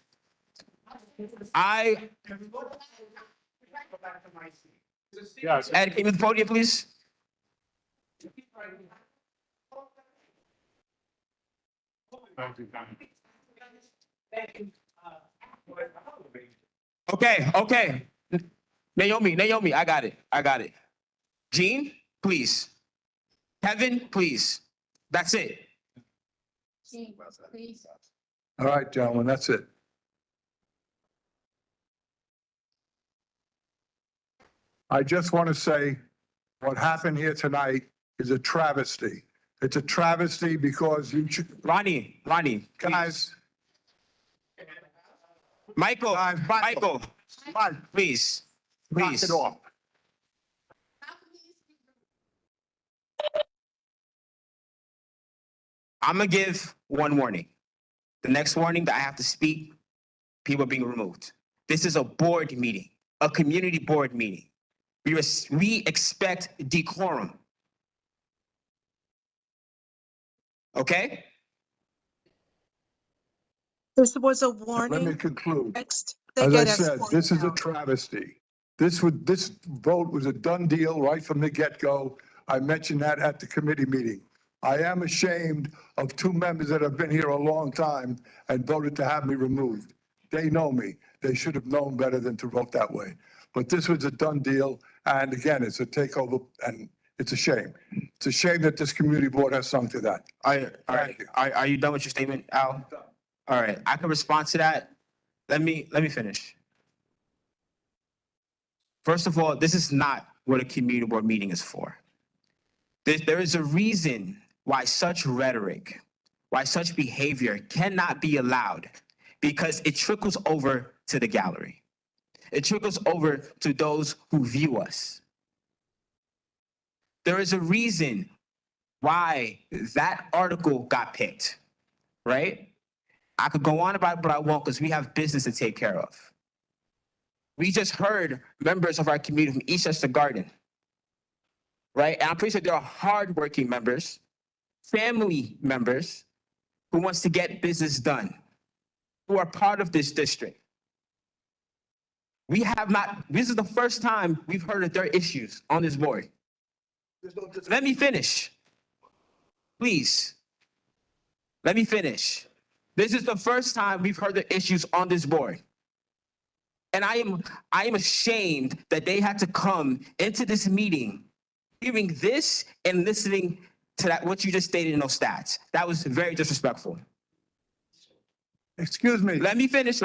Yes. Ed, can you to the podium, please? Okay. Naomi, I got it. Jean, please. Kevin, please. That's it. Jean, please. All right, gentlemen, that's it. I just want to say what happened here tonight is a travesty. It's a travesty because you should. Ronnie, Guys. Michael, please. Knock it off. I'm gonna give one warning. The next warning that I have to speak, people are being removed. This is a board meeting, a community board meeting. We expect decorum. Okay? This was a warning. Let me conclude. Next, As I get said, escorted this is a out. travesty. This vote was a done deal right from the get-go. I mentioned that at the committee meeting. I am ashamed of two members that have been here a long time and voted to have me removed. They know me. They should have known better than to vote that way. But this was a done deal, and again, it's a takeover, and it's a shame. It's a shame that this community board has sung to that. Are you done with your statement, Al? All right, I can respond to that. Let me finish. First of all, this is not what a community board meeting is for. There is a reason why such rhetoric, why such behavior cannot be allowed, because it trickles over to the gallery. It trickles over to those who view us. There is a reason why that article got picked, right? I could go on about it, but I won't, because we have business to take care of. We just heard members of our community from Eastchester Gardens, right? And I'm pretty sure there are hardworking members, family members who wants to get business done, who are part of this district. We have not, this is the first time we've heard of their issues on this board. Let me finish. Please. Let me finish. This is the first time we've heard the issues on this board. And I am ashamed that they had to come into this meeting hearing this and listening to that, what you just stated in those stats. That was very disrespectful. Excuse me. Let me finish.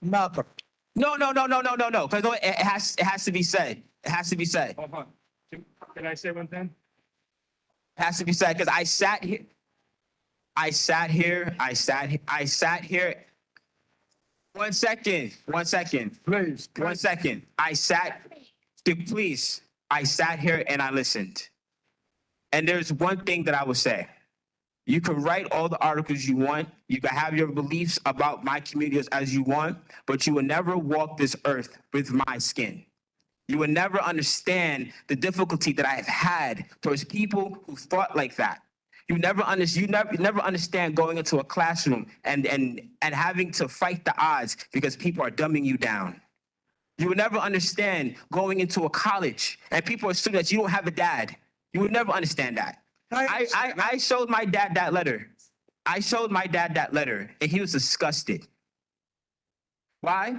Malcolm. No, because it has to be said. It has to be said. Hold on. Can I say one thing? It has to be said, because I sat here. 1 second. Please. 1 second. I sat here and I listened. And there's one thing that I will say. You can write all the articles you want. You can have your beliefs about my community as you want, but you will never walk this earth with my skin. You will never understand the difficulty that I have had towards people who thought like that. You never understand going into a classroom and having to fight the odds because people are dumbing you down. You would never understand going into a college and people assume that you don't have a dad. You would never understand that. I showed my dad that letter. I showed my dad that letter and he was disgusted. Why?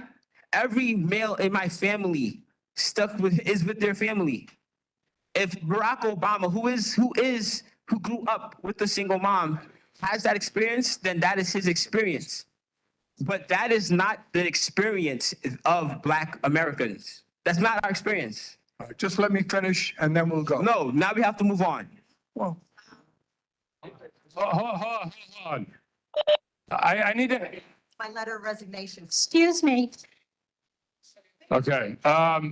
Every male in my family is with their family. If Barack Obama, who grew up with a single mom, has that experience, then that is his experience. But that is not the experience of Black Americans. That's not our experience. All right, just let me finish and then we'll go. No, now we have to move on. Well, Hold on. I need to, My letter of resignation. Excuse me. okay. All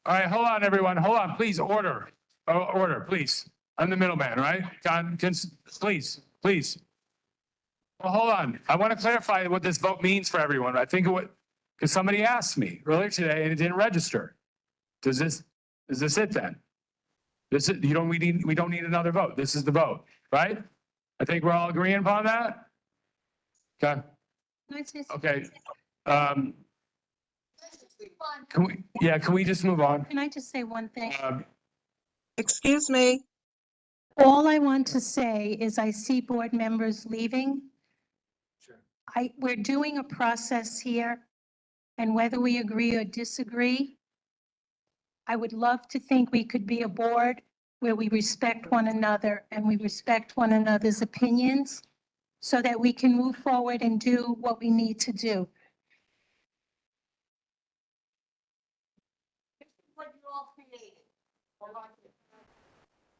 right, hold on, everyone. Hold on, please, order. Order, please. I'm the middleman, right? John, please. Well, hold on. I want to clarify what this vote means for everyone. I think because somebody asked me earlier today and it didn't register. Is this it then? We don't need another vote. This is the vote, right? I think we're all agreeing upon that. Okay. Okay. Can we just move on? Can I just say one thing? Excuse me. All I want to say is I see board members leaving. We're doing a process here, and whether we agree or disagree, I would love to think we could be a board where we respect one another and we respect one another's opinions so that we can move forward and do what we need to do.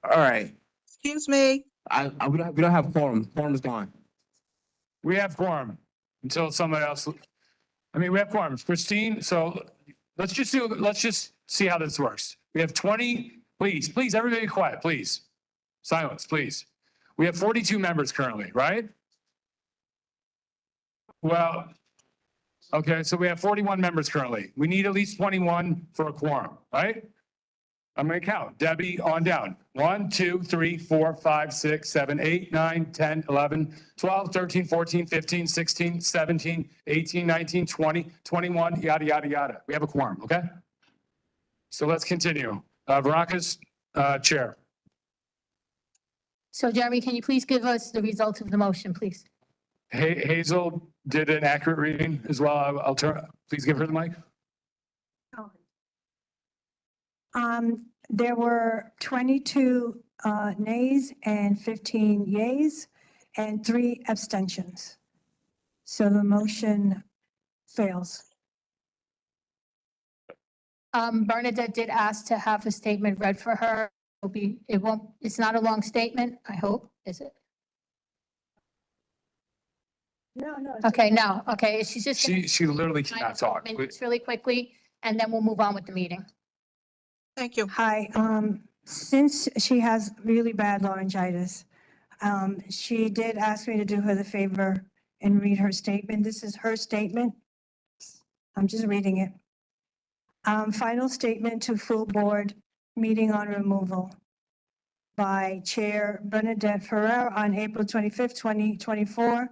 All right. Excuse me. We don't have quorum. Quorum is gone. We have quorum until somebody else. We have quorum. Christine, so let's just see how this works. We have 20, please, everybody quiet, please. Silence, please. We have 42 members currently, right? Well, okay, so we have 41 members currently. We need at least 21 for a quorum, right? I'm gonna count. Debbie, on down. 1, 2, 3, 4, 5, 6, 7, 8, 9, 10, 11, 12, 13, 14, 15, 16, 17, 18, 19, 20, 21, yada, yada, yada. We have a quorum, okay? So let's continue. Veronica's chair. So Jeremy, can you please give us the results of the motion, please? Hazel did an accurate reading as well. Please give her the mic. There were 22 nays and 15 yays and 3 abstentions. So the motion fails. Bernadette did ask to have a statement read for her. It's not a long statement, I hope, is it? No. Okay, no, okay, she's just. She literally cannot talk. Just really quickly, and then we'll move on with the meeting. Thank you. Hi, since she has really bad laryngitis, she did ask me to do her the favor and read her statement. This is her statement. I'm just reading it. Final statement to full board meeting on removal by Chair Bernadette Ferrer on April 25th, 2024.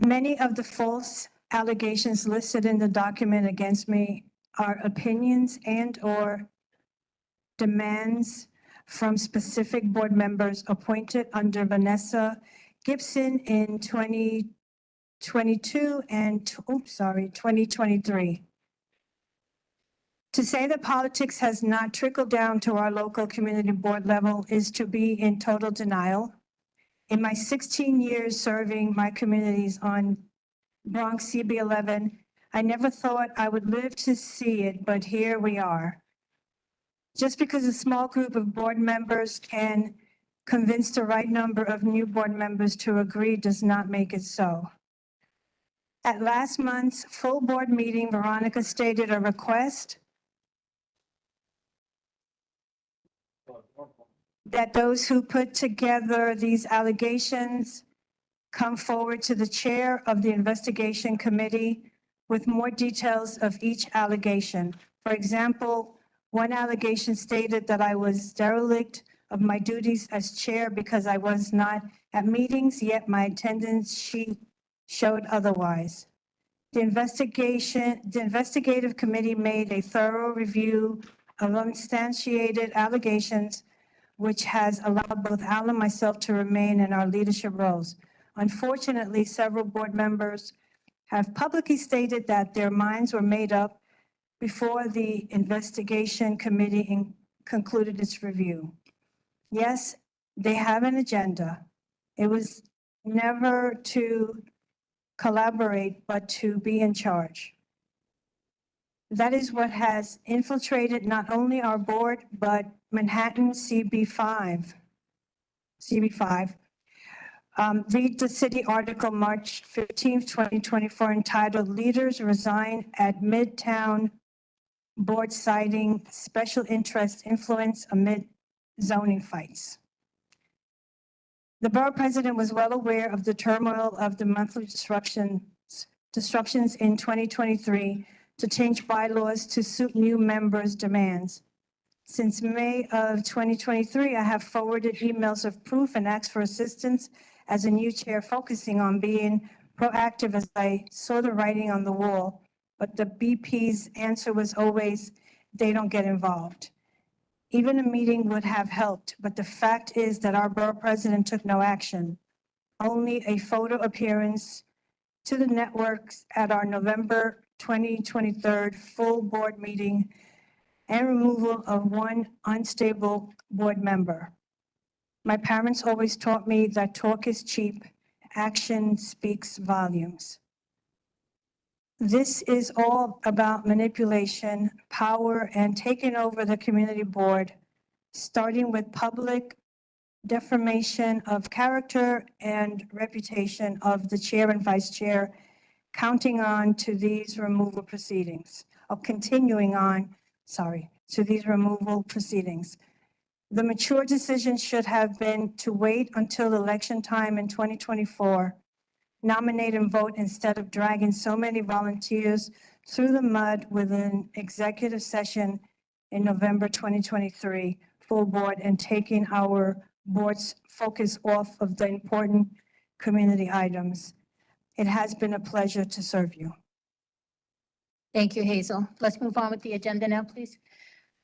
Many of the false allegations listed in the document against me are opinions and/or demands from specific board members appointed under Vanessa Gibson in 2022 and, 2023. To say that politics has not trickled down to our local community board level is to be in total denial. In my 16 years serving my communities on Bronx CB11, I never thought I would live to see it, but here we are. Just because a small group of board members can convince the right number of new board members to agree does not make it so. At last month's full board meeting, Veronica stated a request that those who put together these allegations come forward to the chair of the investigation committee with more details of each allegation. For example, one allegation stated that I was derelict of my duties as chair because I was not at meetings, yet my attendance sheet showed otherwise. The investigative committee made a thorough review of unsubstantiated allegations, which has allowed both Al and myself to remain in our leadership roles. Unfortunately, several board members have publicly stated that their minds were made up before the investigation committee concluded its review. Yes, they have an agenda. It was never to collaborate, but to be in charge. That is what has infiltrated not only our board, but Manhattan CB5. Read the city article, March 15th, 2024, entitled Leaders Resign at Midtown Board Citing Special Interest Influence Amid Zoning Fights. The borough president was well aware of the turmoil of the monthly disruptions in 2023 to change bylaws to suit new members' demands. Since May of 2023, I have forwarded emails of proof and asked for assistance as a new chair, focusing on being proactive as I saw the writing on the wall. But the BP's answer was always, they don't get involved. Even a meeting would have helped, but the fact is that our borough president took no action. Only a photo appearance to the networks at our November 2023 full board meeting and removal of one unstable board member. My parents always taught me that talk is cheap, action speaks volumes. This is all about manipulation, power, and taking over the community board, starting with public defamation of character and reputation of the chair and vice chair, counting on to these removal proceedings, or continuing on, to these removal proceedings. The mature decision should have been to wait until election time in 2024, nominate and vote instead of dragging so many volunteers through the mud with an executive session in November 2023, full board, and taking our board's focus off of the important community items. It has been a pleasure to serve you. Thank you, Hazel. Let's move on with the agenda now, please.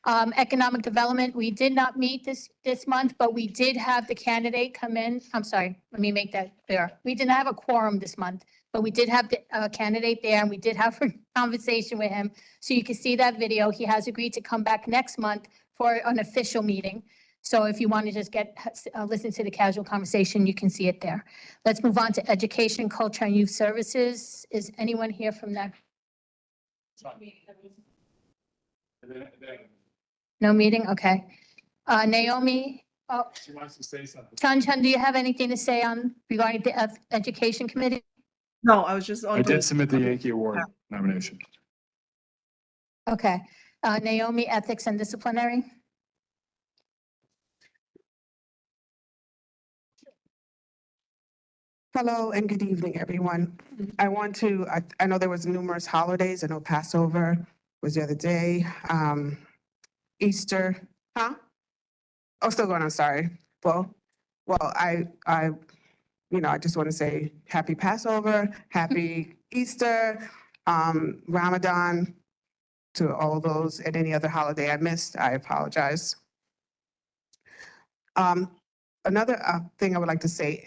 Economic development, we did not meet this month, but we did have the candidate come in. I'm sorry, let me make that clear. We didn't have a quorum this month, but we did have the candidate there, and we did have a conversation with him. So you can see that video. He has agreed to come back next month for an official meeting. So if you want to just listen to the casual conversation, you can see it there. Let's move on to education, culture, and youth services. Is anyone here from that? No meeting? Okay. Naomi? Oh, She wants to say something. Chan, do you have anything to say regarding the education committee? No, I was just on. I did submit the Yankee Award nomination. Okay. Naomi, ethics and disciplinary? Hello and good evening, everyone. I know there was numerous holidays. I know Passover was the other day. Easter, huh? Oh, still going on, sorry. Well, I just want to say happy Passover, happy Easter, Ramadan, to all those, and any other holiday I missed, I apologize. Another thing I would like to say,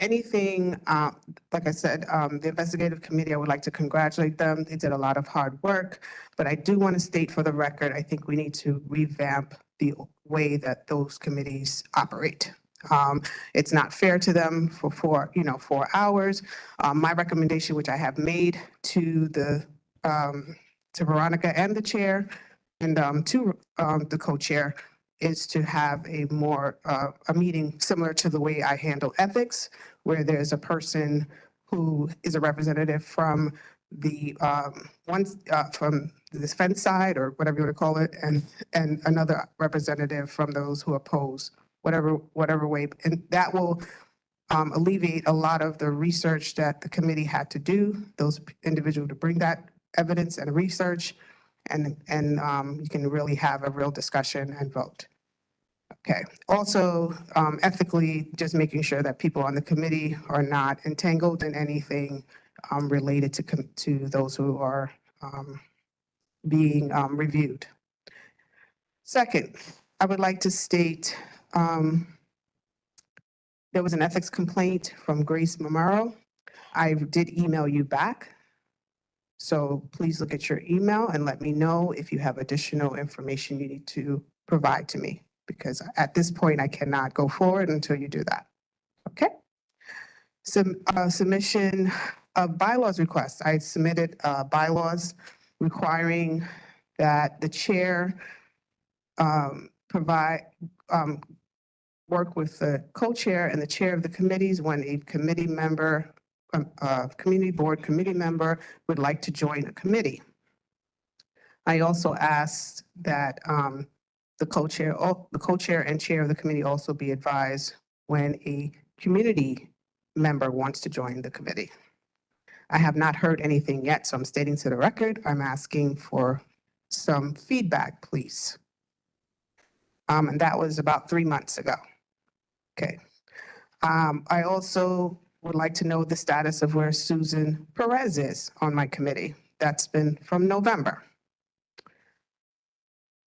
like I said, the investigative committee, I would like to congratulate them. They did a lot of hard work, but I do want to state for the record, I think we need to revamp the way that those committees operate. It's not fair to them for 4 hours. My recommendation, which I have made to Veronica and the chair and to the co-chair, is to have a meeting similar to the way I handle ethics, where there's a person who is a representative from the from the defense side, or whatever you want to call it, and another representative from those who oppose, whatever way. And that will alleviate a lot of the research that the committee had to do, those individuals to bring that evidence and research, and you can really have a real discussion and vote. Okay. Also, ethically, just making sure that people on the committee are not entangled in anything related to those who are being reviewed. Second, I would like to state there was an ethics complaint from Grace Mamaro. I did email you back. So please look at your email and let me know if you have additional information you need to provide to me, because at this point, I cannot go forward until you do that. Okay? Submission of bylaws request. I submitted bylaws requiring that the chair provide, work with the co-chair and the chair of the committees when a committee member, community board committee member would like to join a committee. I also asked that the co-chair and chair of the committee also be advised when a community member wants to join the committee. I have not heard anything yet, so I'm stating to the record, I'm asking for some feedback, please. And that was about 3 months ago. Okay. I also would like to know the status of where Susan Perez is on my committee. That's been from November.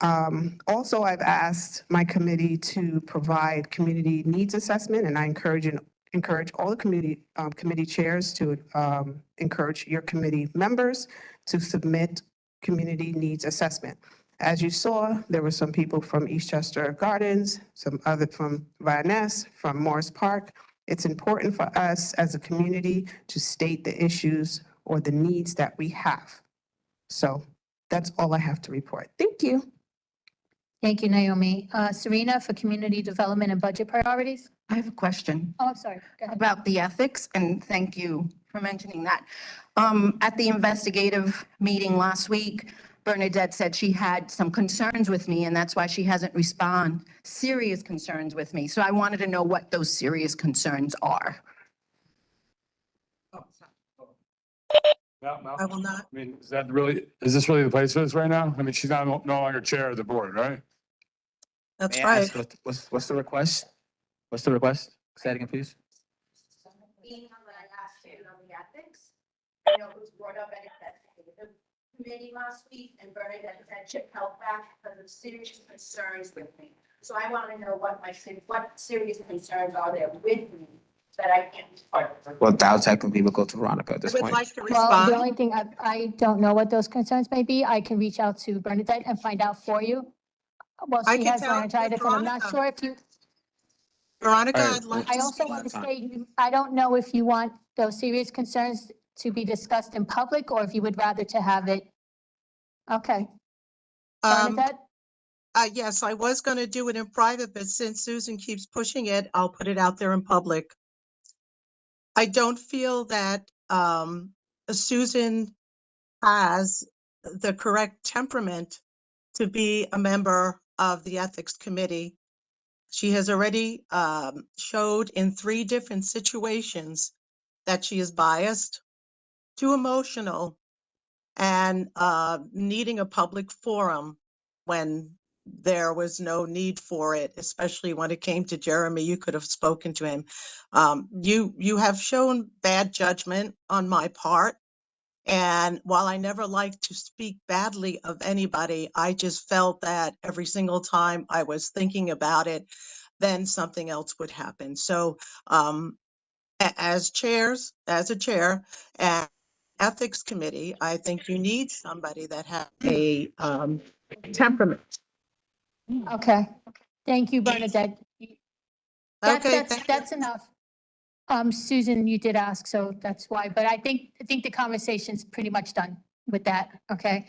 Also, I've asked my committee to provide community needs assessment, and I encourage all the committee chairs to encourage your committee members to submit community needs assessment. As you saw, there were some people from Eastchester Gardens, some other from Vioness, from Morris Park. It's important for us as a community to state the issues or the needs that we have. So that's all I have to report. Thank you. Thank you, Naomi. Serena, for community development and budget priorities? I have a question Oh, I'm sorry. Go ahead. about the ethics, and thank you for mentioning that. At the investigative meeting last week, Bernadette said she had some concerns with me, and that's why she hasn't responded, serious concerns with me. So I wanted to know what those serious concerns are. I will not. I mean, is this really the place for this right now? I mean, she's no longer chair of the board, right? That's May I ask right. what's the request? What's the request? Say it again, please. Being on that last statement on the ethics, I know it was brought up at the committee last week, and Bernadette said Chip held back because of serious concerns with me. So I want to know what serious concerns are there with me that I can't. Well, that technically would go to Veronica at this I would point. like to Well, respond. the only thing, I don't know what those concerns may be. I can reach out to Bernadette and find out for you. Well, I she can has tell laryngitis, and I'm not Veronica. sure if you, Veronica, All right. I'd like I to also speak. want to state, I don't know if you want those serious concerns to be discussed in public, or if you would rather to have it. Okay. Bernadette? Yes, I was going to do it in private, but since Susan keeps pushing it, I'll put it out there in public. I don't feel that Susan has the correct temperament to be a member of the Ethics Committee. She has already showed in 3 different situations that she is biased, too emotional, and needing a public forum when there was no need for it, especially when it came to Jeremy. You could have spoken to him. You have shown bad judgment on my part. And while I never like to speak badly of anybody, I just felt that every single time I was thinking about it, then something else would happen. So as a chair and ethics committee, I think you need somebody that has a temperament. Okay. Thank you, Bernadette. Okay, That's enough. Susan, you did ask, so that's why, but I think the conversation's pretty much done with that, okay?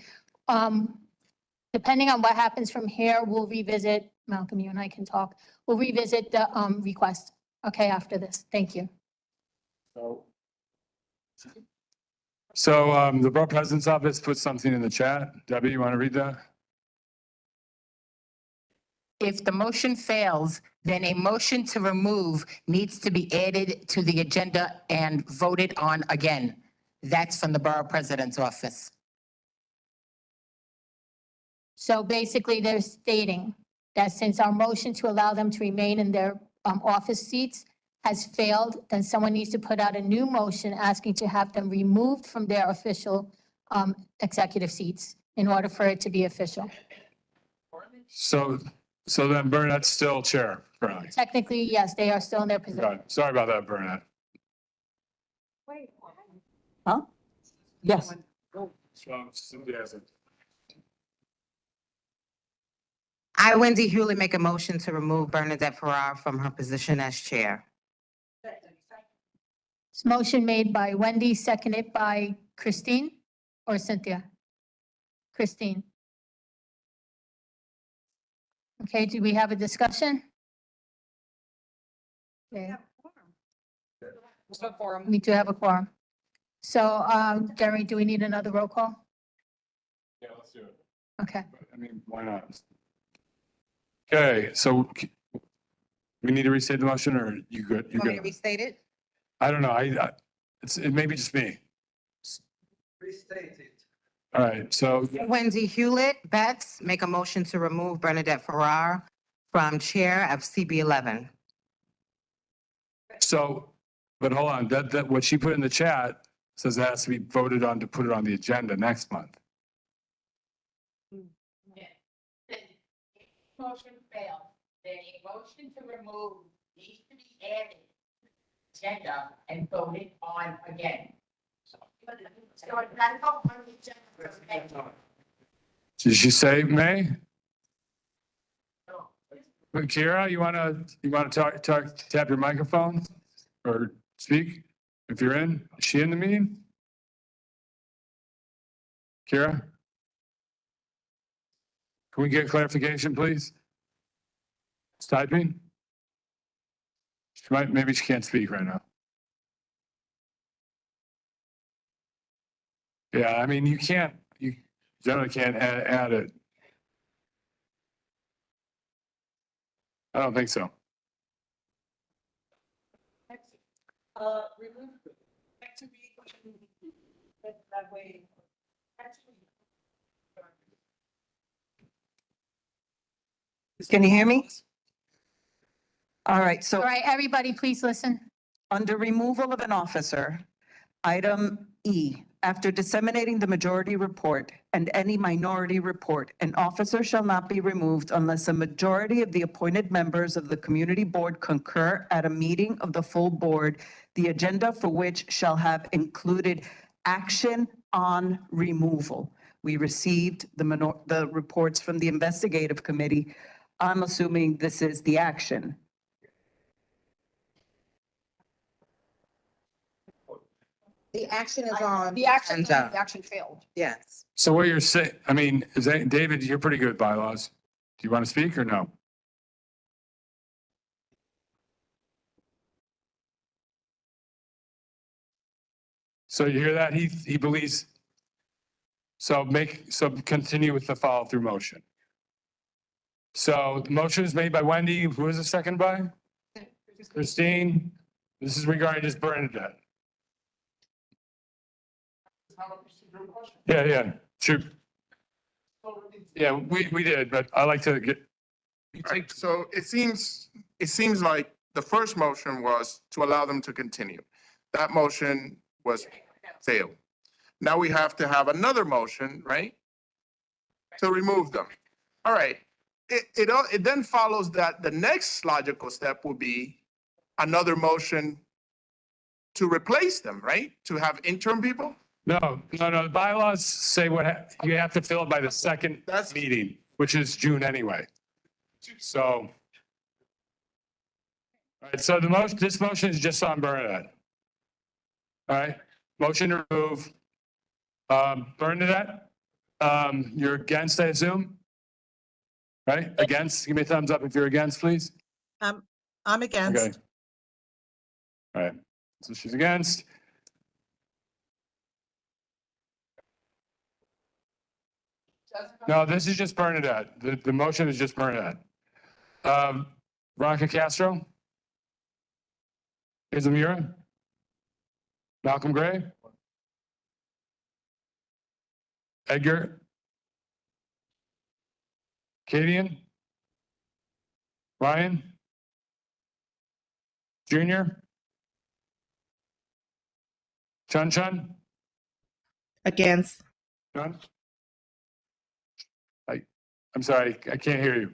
Depending on what happens from here, we'll revisit, Malcolm, you and I can talk. We'll revisit the, request, okay, after this. Thank you. So the Borough President's Office put something in the chat. Debbie, you want to read that? If the motion fails, then a motion to remove needs to be added to the agenda and voted on again. That's from the Borough President's Office. So basically, they're stating that since our motion to allow them to remain in their office seats has failed, then someone needs to put out a new motion asking to have them removed from their official executive seats in order for it to be official. So then Burnett's still chair currently. Technically, yes, they are still in their position. Okay. Sorry about that, Burnett. Huh? Yes. I, Wendy Hewlett, make a motion to remove Bernadette Farrar from her position as chair. It's motion made by Wendy, seconded by Christine or Cynthia? Christine. Okay, do we have a discussion? Okay. We do have a quorum. So, Jerry, do we need another roll call? Yeah, let's do it. Okay. I mean, why not? Okay, so we need to restate the motion, or you good? You Want me to good? restate it? I don't know. It may be just me. All right, so Wendy Hewlett, Betts, make a motion to remove Bernadette Farrar from chair of CB 11. but hold on, that what she put in the chat says it has to be voted on to put it on the agenda next month. Motion failed. Then a motion to remove needs to be added to the agenda and voted on again. Did she say May? But Kira, you wanna tap your microphone or speak if you're in? Is she in the meeting? Kira? Can we get clarification, please? It's typing? Maybe she can't speak right now. Yeah, I mean, you generally can't add it. I don't think so. Remove that way. Can you hear me? All right, All so right, everybody, please listen. under removal of an officer, item E, after disseminating the majority report and any minority report, an officer shall not be removed unless a majority of the appointed members of the community board concur at a meeting of the full board, the agenda for which shall have included action on removal. We received the reports from the investigative committee. I'm assuming this is the action. The action is on. The action agenda. failed. Yes. So what you're saying, I mean, David, you're pretty good at bylaws. Do you want to speak or no? So you hear that? He believes. So continue with the follow through motion. So the motion is made by Wendy. Who is the second by? Christine. This is regarding just Bernadette. Yeah, true. Yeah, we did, but I like to get. Right, so it seems like the first motion was to allow them to continue. That motion was failed. Now we have to have another motion, right? To remove them. All right, it then follows that the next logical step will be another motion to replace them, right? To have interim people? No, the bylaws say you have to fill it by the second meeting, which is June anyway. So. All right, so this motion is just on Bernadette. All right, motion to remove, Bernadette, you're against, I assume? Right, against, give me a thumbs up if you're against, please. I'm against. Okay. All right, so she's against. No, this is just Bernadette. The motion is just Bernadette. Veronica Castro? Hazel Mura? Malcolm Gray? Edgar? Kadian? Ryan? Junior? Chun Chun? Against. John? I'm sorry, I can't hear you.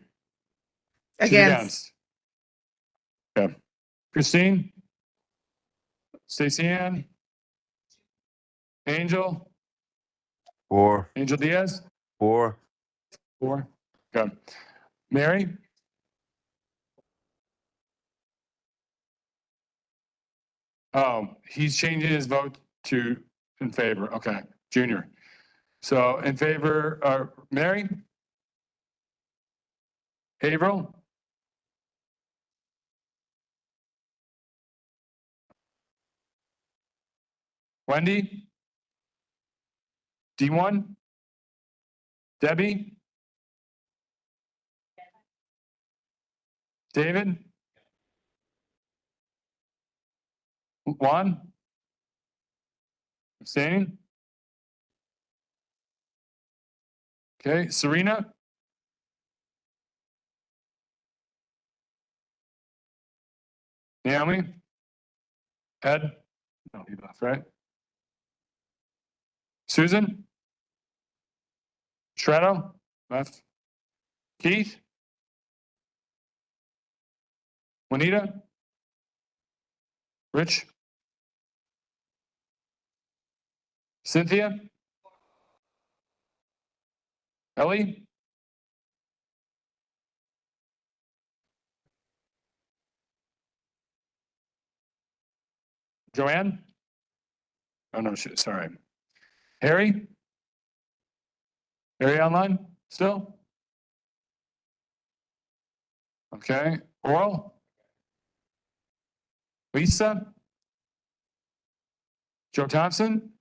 She's Against. Okay. Christine? Stacy Ann? Angel? Four. Angel Diaz? Four. 4. Okay. Mary? Oh, he's changing his vote to in favor. Okay, Junior. So in favor, Mary? Haverhill? Wendy? D1? Debbie? David? Juan? Abstaining? Okay, Serena? Naomi? Ed? No, he left, right? Susan? Shredo? Left. Keith? Juanita? Rich? Cynthia? Ellie? Joanne? Oh, no, sorry. Harry? Harry online still? Okay. Oral? Lisa? Joe Thompson?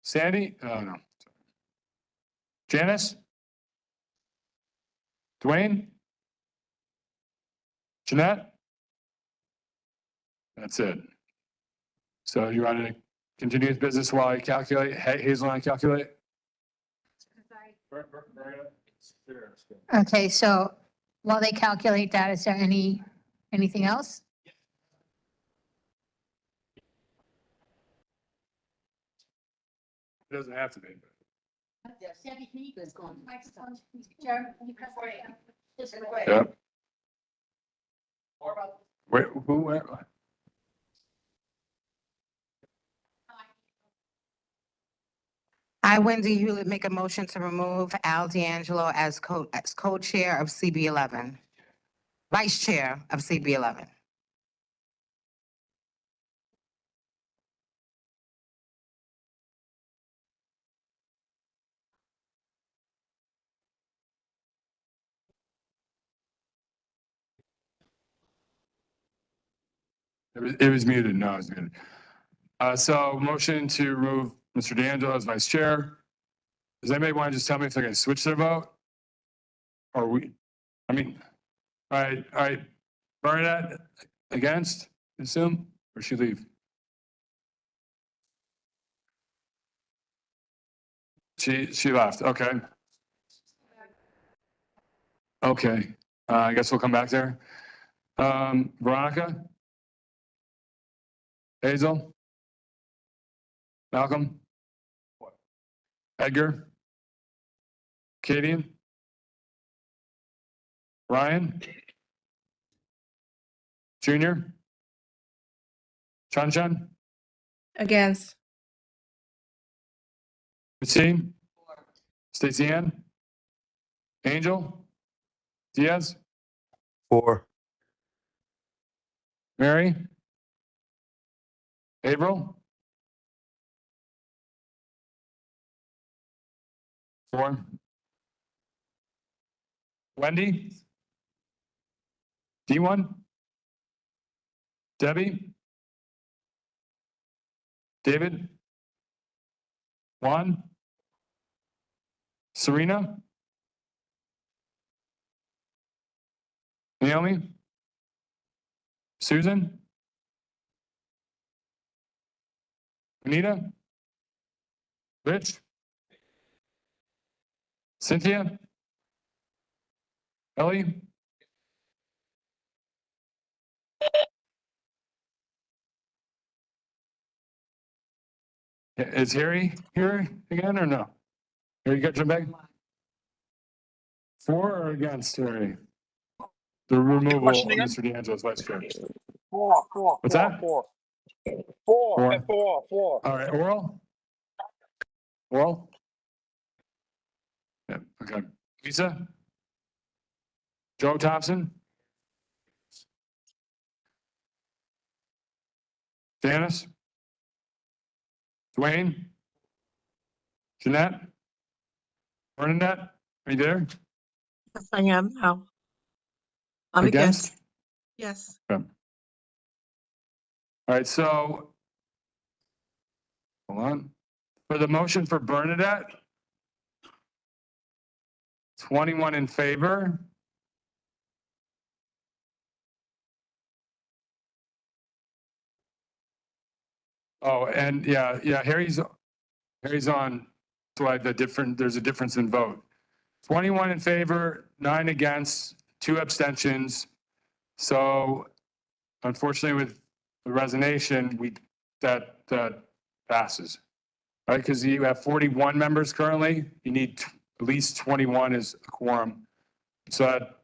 Sandy? Oh, no. Janice? Dwayne? Jeanette? That's it. So you want to continue with business while I calculate? Hazel and I calculate? Okay, so while they calculate that, is there anything else? It doesn't have to be. Yep. Wait, where? I, Wendy Hewlett, make a motion to remove Al D'Angelo as co-chair of CB11, vice chair of CB11. It was muted. No, it was muted. So motion to remove Mr. D'Angelo as vice chair. Does anybody want to just tell me if they're going to switch their vote? Or all right. Bernadette against, assume, or she leave? She left. Okay. Okay. I guess we'll come back there. Veronica? Hazel? Malcolm? Edgar? Kadian? Ryan? Junior? Chun Chun? Against. Christine? Stacy Ann? Angel? Diaz? 4. Mary? April? 4. Wendy? D1? Debbie? David? Juan? Serena? Naomi? Susan? Anita? Rich? Cynthia? Ellie? Is Harry here again or no? Harry, you got your bag? For or against Harry? The removal of Mr. D'Angelo's vice chair. What's that? Four. All right, oral? Oral? Yeah, okay. Lisa? Joe Thompson? Janice? Dwayne? Jeanette? Bernadette? Are you there? Yes, I am now. I'm against. Yes. Okay. All right, so, hold on. For the motion for Bernadette, 21 in favor. Oh, and yeah, Harry's on, so there's a difference in vote. 21 in favor, 9 against, 2 abstentions. So unfortunately with the resignation, that passes. Right, because you have 41 members currently, you need at least 21 as a quorum. So that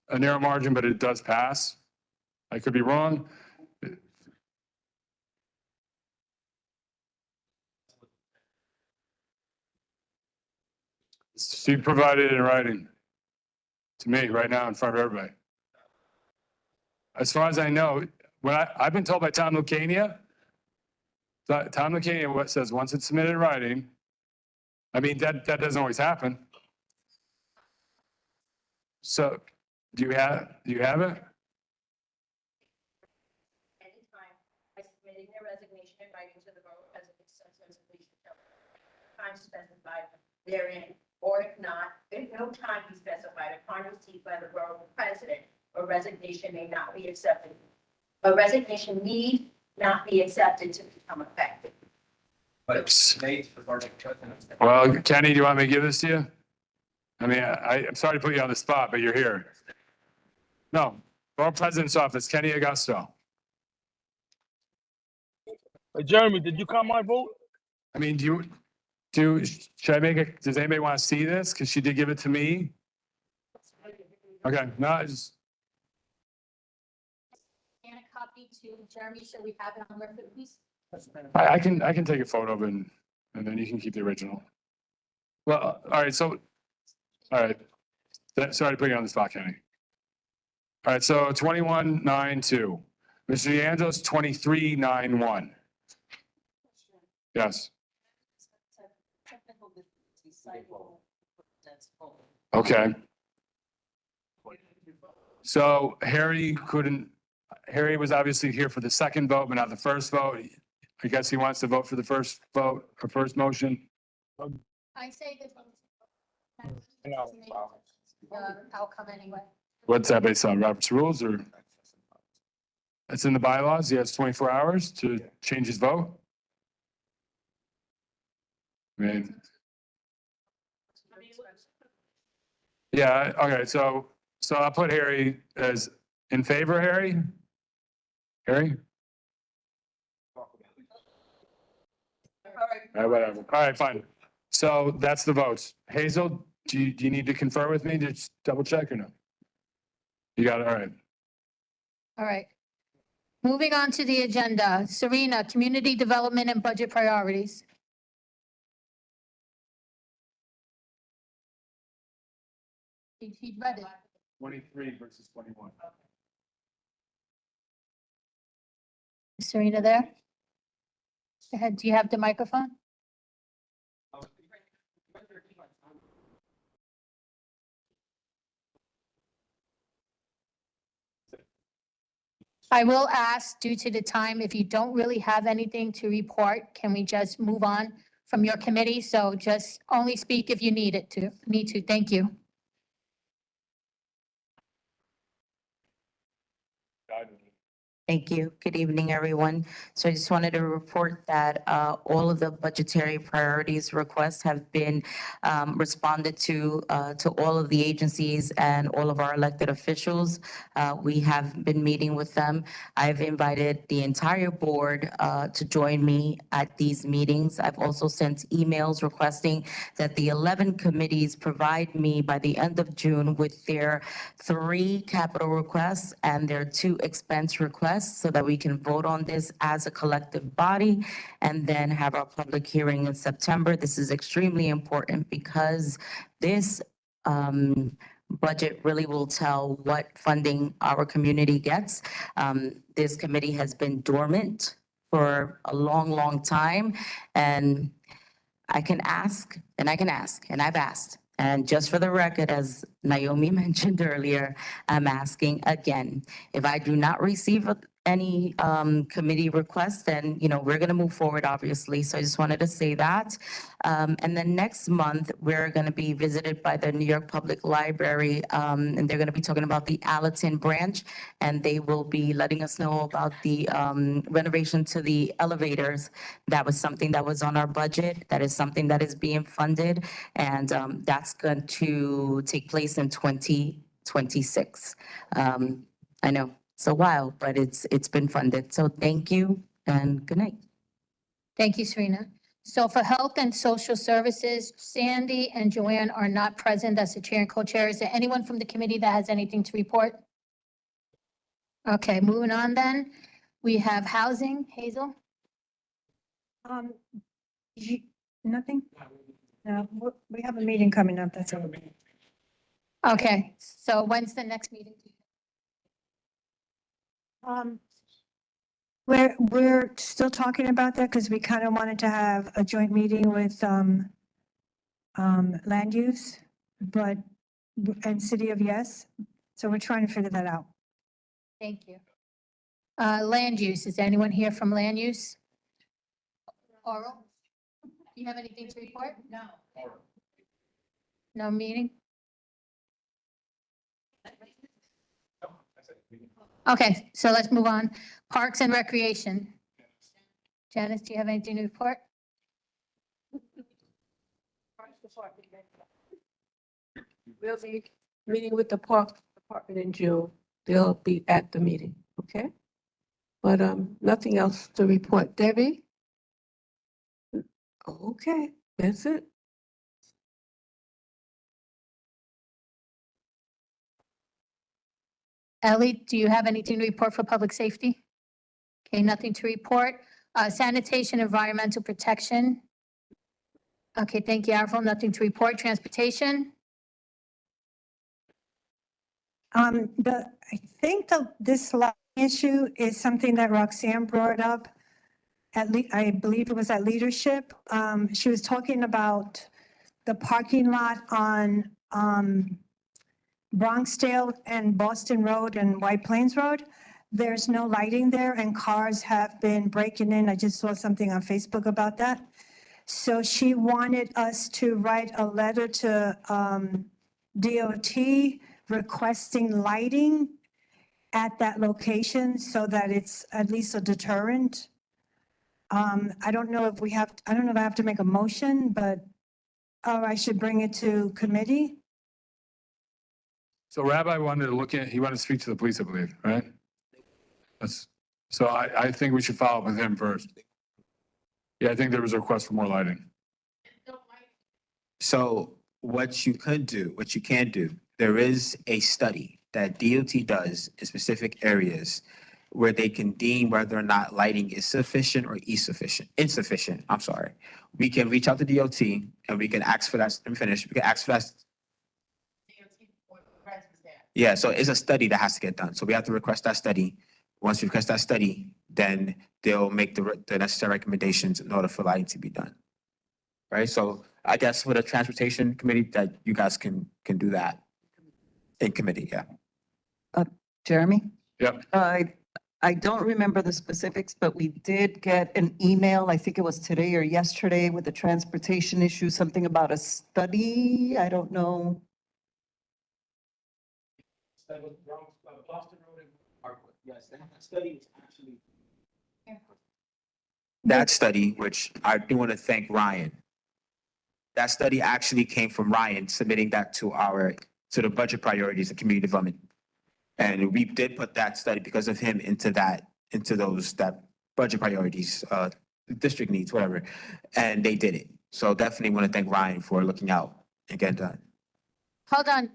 a narrow margin, but it does pass. I could be wrong. She provided it in writing to me right now in front of everybody. As far as I know, I've been told by Tom Lucania, what says once it's submitted in writing, I mean, that doesn't always happen. So do you have it? Anytime by submitting their resignation in writing to the Borough President, such resolution shall time specified therein, or if not, if no time be specified upon receipt by the Borough President, a resignation may not be accepted. A resignation need not be accepted to become effective. Well, Kenny, do you want me to give this to you? I mean, I'm sorry to put you on the spot, but you're here. No, Borough President's office, Kenny Augusto. Jeremy, did you count my vote? I mean, should I make it, does anybody want to see this? Because she did give it to me. Okay, no, And a copy to Jeremy, so we have it on record, please. I can take a photo of it and then you can keep the original. Well, all right, so, all right. Sorry to put you on the spot, Kenny. All right, so 21-9-2. Mr. D'Angelo's 23-9-1. Yes. Okay. So Harry was obviously here for the second vote, but not the first vote. I guess he wants to vote for the first vote or first motion. I say that. No. Outcome anyway. What's that based on, Robert's rules or? It's in the bylaws. He has 24 hours to change his vote. I mean. Yeah, okay, so I'll put Harry as in favor, Harry? Harry? All right, whatever. All right, fine. So that's the votes. Hazel, do you need to confer with me to just double check or no? You got it, all right. All right. Moving on to the agenda. Serena, community development and budget priorities. He read it. 23 versus 21. Serena there? Go ahead. Do you have the microphone? I will ask, due to the time, if you don't really have anything to report, can we just move on from your committee? So just only speak if you need to. Thank you. Thank you. Good evening, everyone. So I just wanted to report that all of the budgetary priorities requests have been responded to all of the agencies and all of our elected officials. We have been meeting with them. I've invited the entire board to join me at these meetings. I've also sent emails requesting that the 11 committees provide me by the end of June with their 3 capital requests and their 2 expense requests, so that we can vote on this as a collective body and then have our public hearing in September. This is extremely important because this budget really will tell what funding our community gets. This committee has been dormant for a long, long time, and I can ask, and I've asked. And just for the record, as Naomi mentioned earlier, I'm asking again. If I do not receive any committee requests, then, we're gonna move forward, obviously. So I just wanted to say that. And then next month, we're gonna be visited by the New York Public Library, and they're gonna be talking about the Allerton branch, and they will be letting us know about the renovation to the elevators. That was something that was on our budget. That is something that is being funded, and that's going to take place in 2026. I know it's a while, but it's been funded. So thank you and good night. Thank you, Serena. So for Health and Social Services, Sandy and Joanne are not present as the chair and co-chair. Is there anyone from the committee that has anything to report? Okay, moving on then. We have Housing, Hazel. Nothing? No, we have a meeting coming up, that's all. Okay, so when's the next meeting? We're still talking about that because we kind of wanted to have a joint meeting with land use, and City of Yes. So we're trying to figure that out. Thank you. Land use, is anyone here from land use? Oral? Do you have anything to report? No. No meeting? Okay, so let's move on. Parks and Recreation. Janice, do you have anything to report? We'll be meeting with the Park Department in June. They'll be at the meeting, okay? But nothing else to report. Debbie? Okay, that's it. Ellie, do you have anything to report for public safety? Okay, nothing to report. Sanitation, environmental protection. Okay, thank you, Avril. Nothing to report. Transportation. I think this last issue is something that Roxanne brought up. I believe it was at leadership. She was talking about the parking lot on Bronxdale and Boston Road and White Plains Road. There's no lighting there and cars have been breaking in. I just saw something on Facebook about that. So she wanted us to write a letter to DOT requesting lighting at that location so that it's at least a deterrent. I don't know if I have to make a motion, but, I should bring it to committee. So Rabbi wanted to speak to the police, I believe, right? So I think we should follow up with him first. Yeah, I think there was a request for more lighting. So what you can do, there is a study that DOT does in specific areas where they can deem whether or not lighting is sufficient or insufficient. I'm sorry. We can reach out to DOT and we can ask for that. Let me finish. We can ask for that. Yeah, so it's a study that has to get done. So we have to request that study. Once we request that study, then they'll make the necessary recommendations in order for lighting to be done. Right? So I guess with a transportation committee that you guys can do that in committee, yeah. Jeremy? Yep. I don't remember the specifics, but we did get an email, I think it was today or yesterday, with the transportation issue, something about a study. I don't know. Yes, that study is actually. That study, which I do want to thank Ryan. That study actually came from Ryan submitting that to the budget priorities of community development. And we did put that study because of him into that budget priorities, district needs, whatever. And they did it. So definitely want to thank Ryan for looking out and getting done. Hold on.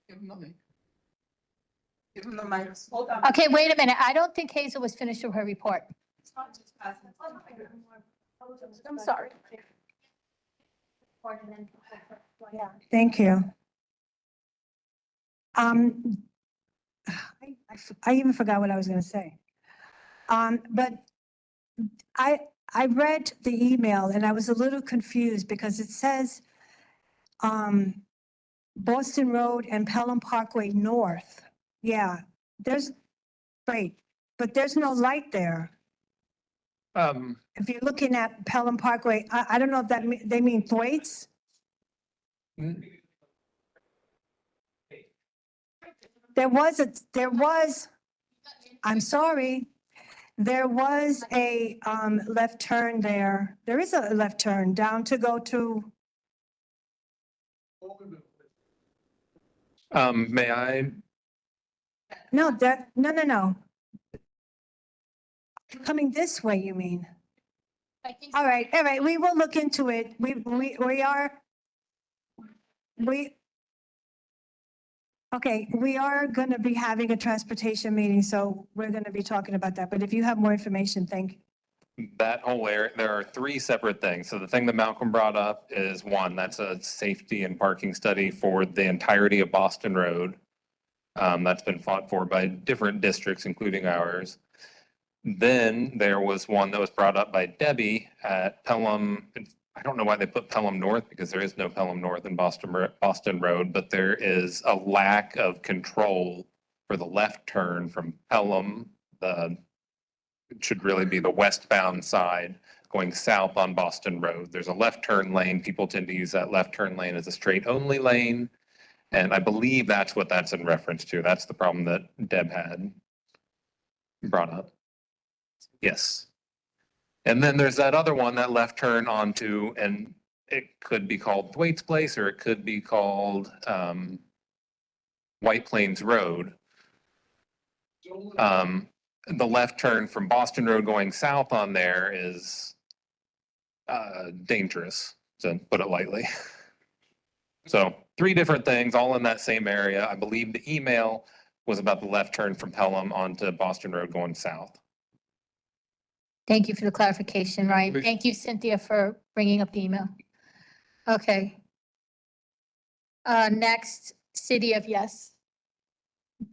Give him the mic. Give him the mic. Hold on. Okay, wait a minute. I don't think Hazel was finished with her report. I'm sorry. Yeah, thank you. I even forgot what I was gonna say. But I read the email and I was a little confused because it says, Boston Road and Pelham Parkway North. Yeah, right, but there's no light there. If you're looking at Pelham Parkway, I don't know if they mean Thwaites? I'm sorry. There was a left turn there. There is a left turn down to go to, May I? no. Coming this way, you mean? All right, we will look into it. Okay, we are going to be having a transportation meeting, so we're going to be talking about that. But if you have more information, thank you. That whole area, there are three separate things. So the thing that Malcolm brought up is one, that's a safety and parking study for the entirety of Boston Road. That's been fought for by different districts, including ours. Then there was one that was brought up by Debbie at Pelham. I don't know why they put Pelham North because there is no Pelham North in Boston Road, but there is a lack of control for the left turn from Pelham. It should really be the westbound side going south on Boston Road. There's a left turn lane. People tend to use that left turn lane as a straight only lane. And I believe that's what that's in reference to. That's the problem that Deb had brought up. Yes. And then there's that other one, that left turn onto, and it could be called Thwaites Place or it could be called White Plains Road. The left turn from Boston Road going south on there is dangerous, to put it lightly. So 3 different things, all in that same area. I believe the email was about the left turn from Pelham onto Boston Road going south. Thank you for the clarification, Ryan. Thank you, Cynthia, for bringing up the email. Okay. Next, City of Yes.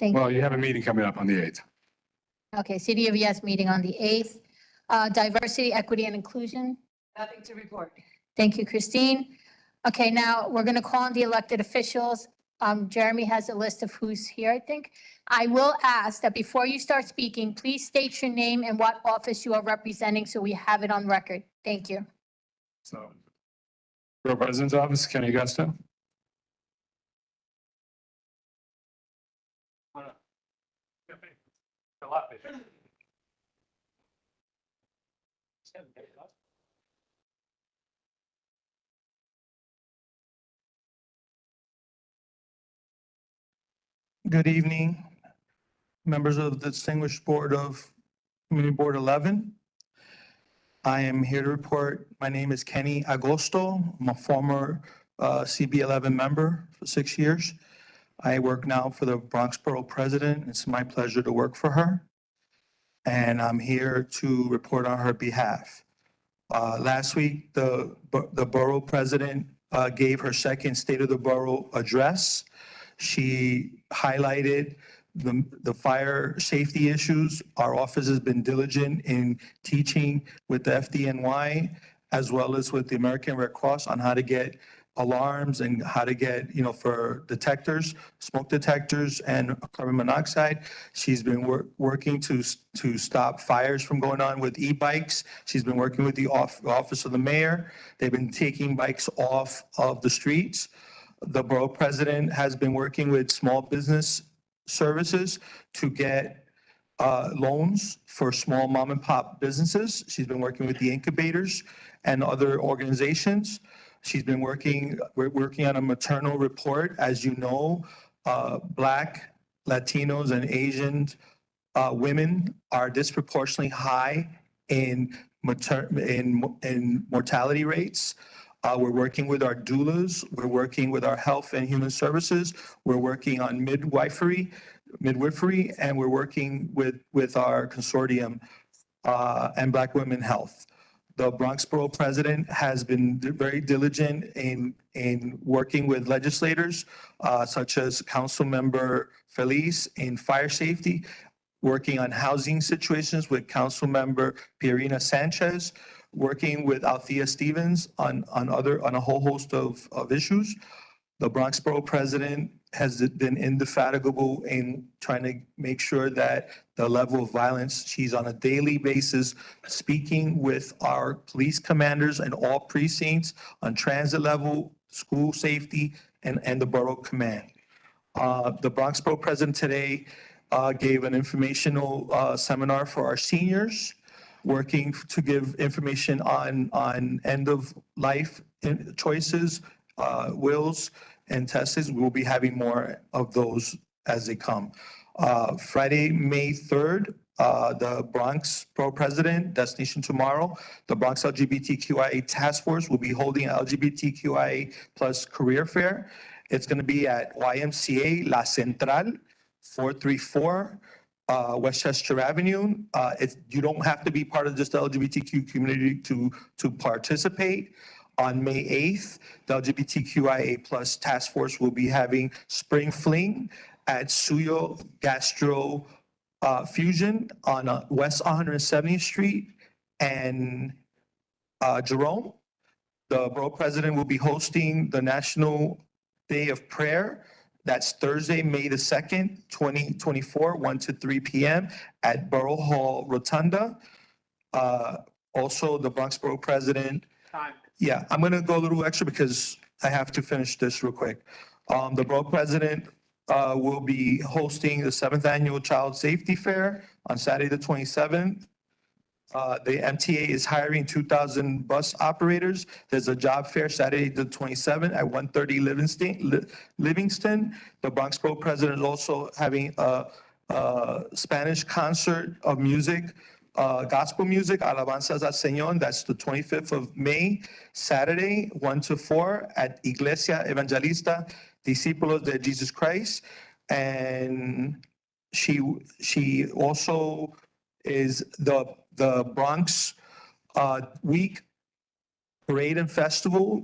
Thank Well, you. you have a meeting coming up on the 8th. Okay, City of Yes meeting on the 8th. Diversity, Equity, and Inclusion. Nothing to report. Thank you, Christine. Okay, now we're going to call on the elected officials. Jeremy has a list of who's here, I think. I will ask that before you start speaking, please state your name and what office you are representing so we have it on record. Thank you. So, Borough President's Office, Kenny Augusto. Good evening, members of the distinguished board of Community Board 11. I am here to report. My name is Kenny Agosto. I'm a former CB11 member for 6 years. I work now for the Bronx Borough President. It's my pleasure to work for her. And I'm here to report on her behalf. Last week, the Borough President gave her second State of the Borough address. She highlighted the fire safety issues. Our office has been diligent in teaching with the FDNY as well as with the American Red Cross on how to get alarms and how to get, for detectors, smoke detectors and carbon monoxide. She's been working to stop fires from going on with e-bikes. She's been working with the office of the mayor. They've been taking bikes off of the streets. The borough president has been working with small business services to get loans for small mom and pop businesses. She's been working with the incubators and other organizations. We're working on a maternal report. As you know, Black, Latinos, and Asian women are disproportionately high in mortality rates. We're working with our doulas. We're working with our health and human services. We're working on midwifery, and we're working with our consortium and Black Women Health. The Bronx Borough President has been very diligent in working with legislators, such as Councilmember Feliz in fire safety, working on housing situations with Councilmember Pierina Sanchez, working with Althea Stevens on a whole host of issues. The Bronx Borough President has been indefatigable in trying to make sure that the level of violence, she's on a daily basis speaking with our police commanders in all precincts on transit level, school safety, and the borough command. The Bronx Borough President today gave an informational seminar for our seniors, working to give information on end of life choices, wills, and tests. We'll be having more of those as they come. Friday, May 3rd, the Bronx Borough President, Destination Tomorrow, the Bronx LGBTQIA Task Force will be holding an LGBTQIA plus career fair. It's going to be at YMCA La Central, 434 Westchester Avenue. You don't have to be part of just the LGBTQ community to participate. On May 8th, the LGBTQIA plus task force will be having Spring Fling at Suyo Gastro Fusion on West 170th Street and Jerome. The Borough President will be hosting the National Day of Prayer. That's Thursday, May the 2nd, 2024, 1 to 3 p.m. at Borough Hall Rotunda. Also, the Bronx Borough President. Yeah, I'm gonna go a little extra because I have to finish this real quick. The Borough President will be hosting the 7th Annual Child Safety Fair on Saturday, the 27th. The MTA is hiring 2,000 bus operators. There's a job fair Saturday, the 27th at 130 Livingston. The Bronx Borough President is also having a Spanish concert of music, gospel music, Alabanzas al Señor. That's the 25th of May, Saturday, 1 to 4 at Iglesia Evangelista Discípulos de Jesus Christ. And she also is the Bronx Week Parade and Festival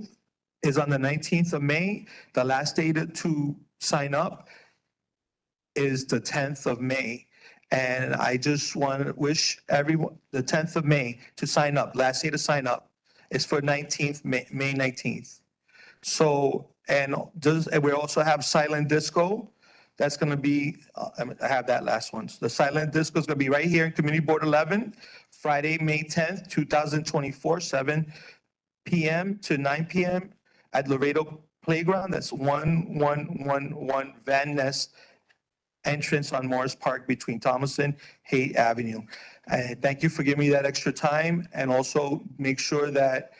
is on the 19th of May. The last day to sign up is the 10th of May. And I just want to wish everyone, the 10th of May to sign up, last day to sign up is for May 19th. So, and we also have silent disco. That's going to be, I have that last one. The silent disco is going to be right here in Community Board 11, Friday, May 10th, 2024, 7 p.m. to 9 p.m. at Laredo Playground. That's 1111 Van Ness entrance on Morris Park between Thomas and Haight Avenue. Thank you for giving me that extra time. And also make sure that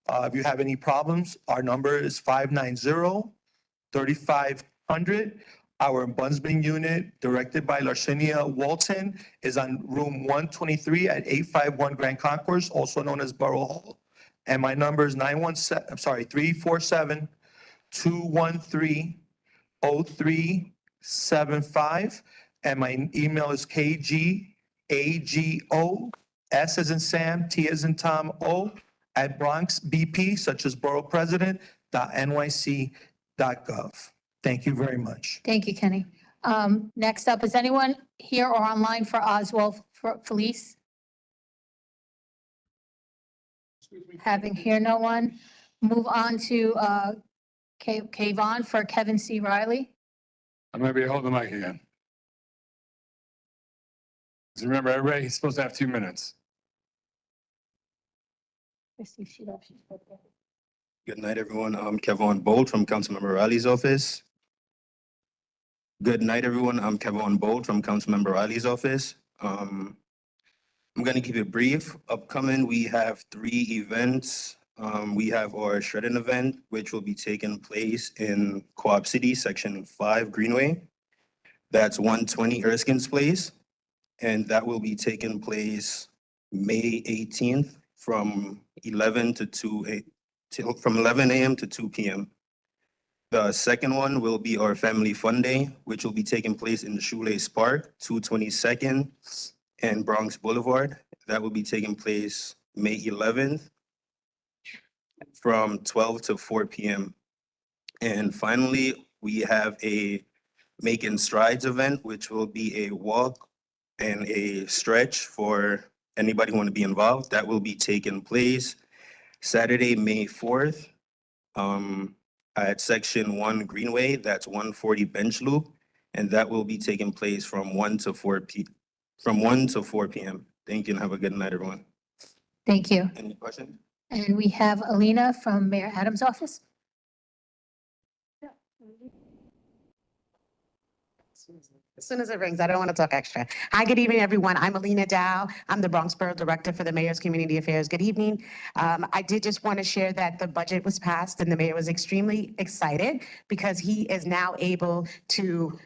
if you have any problems, our number is 590-3500. Our Bunsman unit, directed by Larcenia Walton, is on room 123 at 851 Grand Concourse, also known as Borough Hall. And my number is 347-213-0375. And my email is kgago, S as in Sam, T as in Tom, O, at BronxBP, such as Borough President.nyc.gov. Thank you very much. Thank you, Kenny. Next up, is anyone here or online for Oswald Felice? Having here no one. Move on to Kayvon for Kevin C. Riley. I'm gonna be holding the mic again. Just remember, everybody's supposed to have 2 minutes. Let's see if she left. She's right there. Good night, everyone. I'm Kevon Bolt from Councilmember Riley's office. Good night, everyone. I'm Kevin Bolt from Councilmember Riley's office. I'm gonna keep it brief. Upcoming, we have 3 events. We have our shredding event, which will be taking place in Co-op City, Section 5, Greenway. That's 120 Erskine's Place, and that will be taking place May 18th from 11 to 2 from 11 a.m. to 2 p.m. The second one will be our Family Fun Day, which will be taking place in the Shoelace Park, 222nd and Bronx Boulevard. That will be taking place May 11th from 12 to 4 p.m. And finally, we have a Making Strides event, which will be a walk and a stretch for anybody who want to be involved. That will be taking place Saturday, May 4th, at Section 1 Greenway, that's 140 Bench Loop, and that will be taking place from 1 to 4 p.m. Thank you and have a good night, everyone. Thank you. Any questions? And we have Alina from Mayor Adams' office. As soon as it rings, I don't want to talk extra. Hi, good evening, everyone. I'm Alina Dow. I'm the Bronx Borough Director for the Mayor's Community Affairs. Good evening. I did just want to share that the budget was passed and the mayor was extremely excited because he is now able to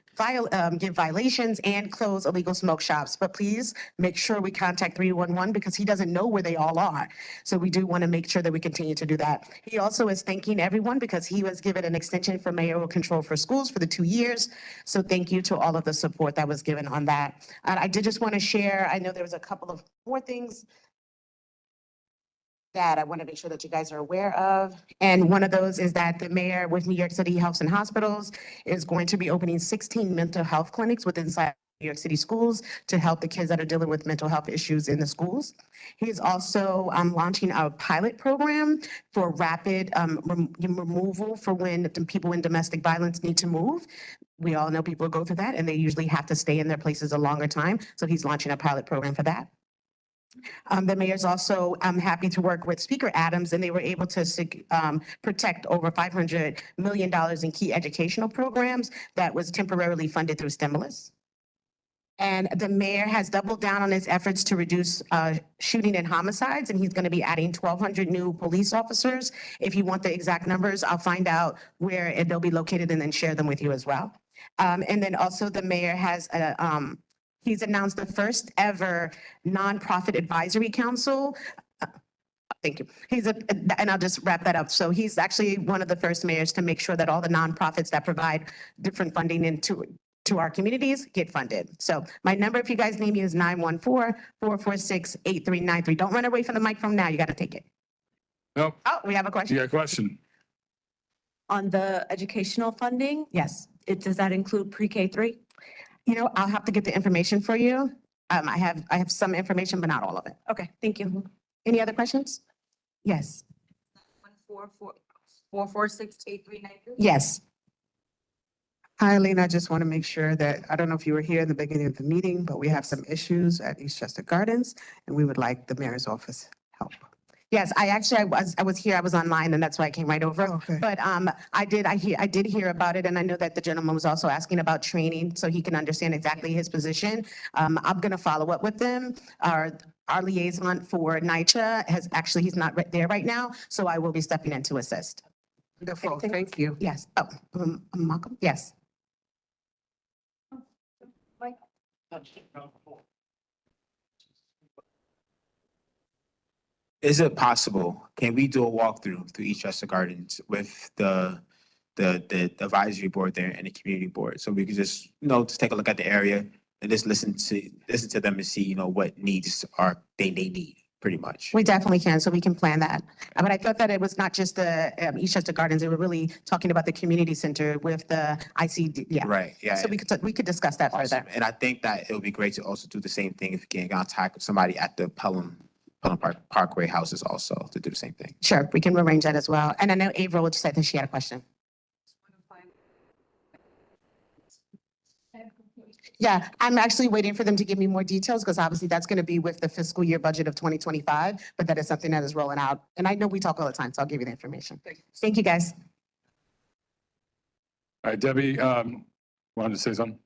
give violations and close illegal smoke shops. But please make sure we contact 311 because he doesn't know where they all are. So we do want to make sure that we continue to do that. He also is thanking everyone because he was given an extension for mayoral control for schools for the 2 years. So thank you to all of the support that was given on that. I did just want to share, I know there was a couple of more things that I want to make sure that you guys are aware of. And one of those is that the mayor with New York City Health and Hospitals is going to be opening 16 mental health clinics within New York City schools to help the kids that are dealing with mental health issues in the schools. He is also launching a pilot program for rapid removal for when people in domestic violence need to move. We all know people go through that and they usually have to stay in their places a longer time. So he's launching a pilot program for that. The mayor's also happy to work with Speaker Adams, and they were able to protect over $500 million in key educational programs that was temporarily funded through stimulus. And the mayor has doubled down on his efforts to reduce shooting and homicides, and he's going to be adding 1,200 new police officers. If you want the exact numbers, I'll find out where they'll be located and then share them with you as well. And then also the mayor has he's announced the first ever nonprofit advisory council. Thank you. And I'll just wrap that up. So he's actually one of the first mayors to make sure that all the nonprofits that provide different funding into our communities get funded. So my number, if you guys need me, is 914-446-8393. Don't run away from the mic from now. You got to take it. Nope. Oh, we have a question. You got a question? On the educational funding, Yes. does that include pre-K 3? You know, I'll have to get the information for you. I have some information, but not all of it. Okay, thank you. Any other questions? Yes. 446-8393? Yes. Hi, Alina. I just want to make sure that, I don't know if you were here in the beginning of the meeting, but we have some issues at Eastchester Gardens, and we would like the mayor's office help. Yes, I was here, I was online, and that's why I came right over. Okay. But I did hear about it, and I know that the gentleman was also asking about training, so he can understand exactly his position. I'm gonna follow up with them. Our liaison for NYCHA he's not there right now, so I will be stepping in to assist. Wonderful, thank you. Yes. Oh, Malcolm? Yes. Is it possible, can we do a walkthrough through Eastchester Gardens with the advisory board there and the community board? So we could just, just take a look at the area and just listen to them and see, what needs they need, pretty much. We definitely can, so we can plan that. But I thought that it was not just the Eastchester Gardens, they were really talking about the community center with the ICD, yeah. Right, yeah. So we could discuss that further. And I think that it would be great to also do the same thing if you can contact somebody at the Pelham Parkway houses also to do the same thing. Sure, we can arrange that as well. And I know April just said that she had a question. Yeah, I'm actually waiting for them to give me more details because obviously that's going to be with the fiscal year budget of 2025, but that is something that is rolling out. And I know we talk all the time, so I'll give you the information. Thank you, guys. All right, Debbie, Wanted to say something?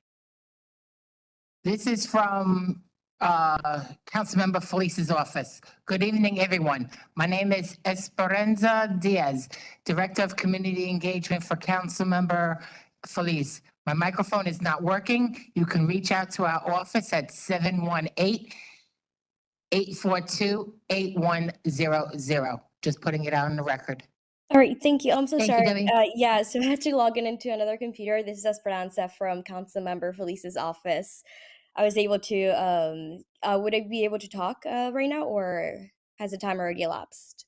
This is from Councilmember Felice's office. Good evening, everyone. My name is Esperanza Diaz, Director of Community Engagement for Councilmember Felice. My microphone is not working. You can reach out to our office at 718-842-8100. Just putting it out on the record. All right, thank you. I'm so Thank you, sorry. Debbie. Yeah, so I had to log in into another computer. This is Esperanza from Councilmember Felice's office. I was able to, would I be able to talk right now, or has the time already elapsed?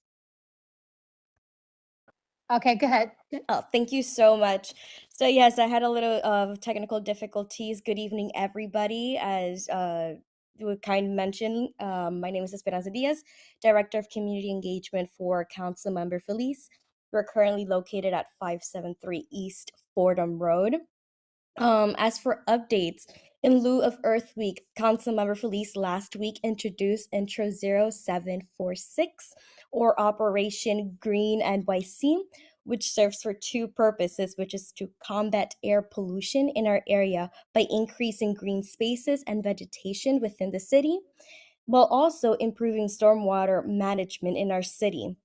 Okay, go ahead. Oh, thank you so much. So yes, I had a little technical difficulties. Good evening, everybody. As you kind mentioned, my name is Esperanza Diaz, Director of Community Engagement for Councilmember Felice. We're currently located at 573 East Fordham Road. As for updates, in lieu of Earth Week, Councilmember Felice last week introduced Intro 0746, or Operation Green NYC, which serves for two purposes, which is to combat air pollution in our area by increasing green spaces and vegetation within the city, while also improving stormwater management in our city.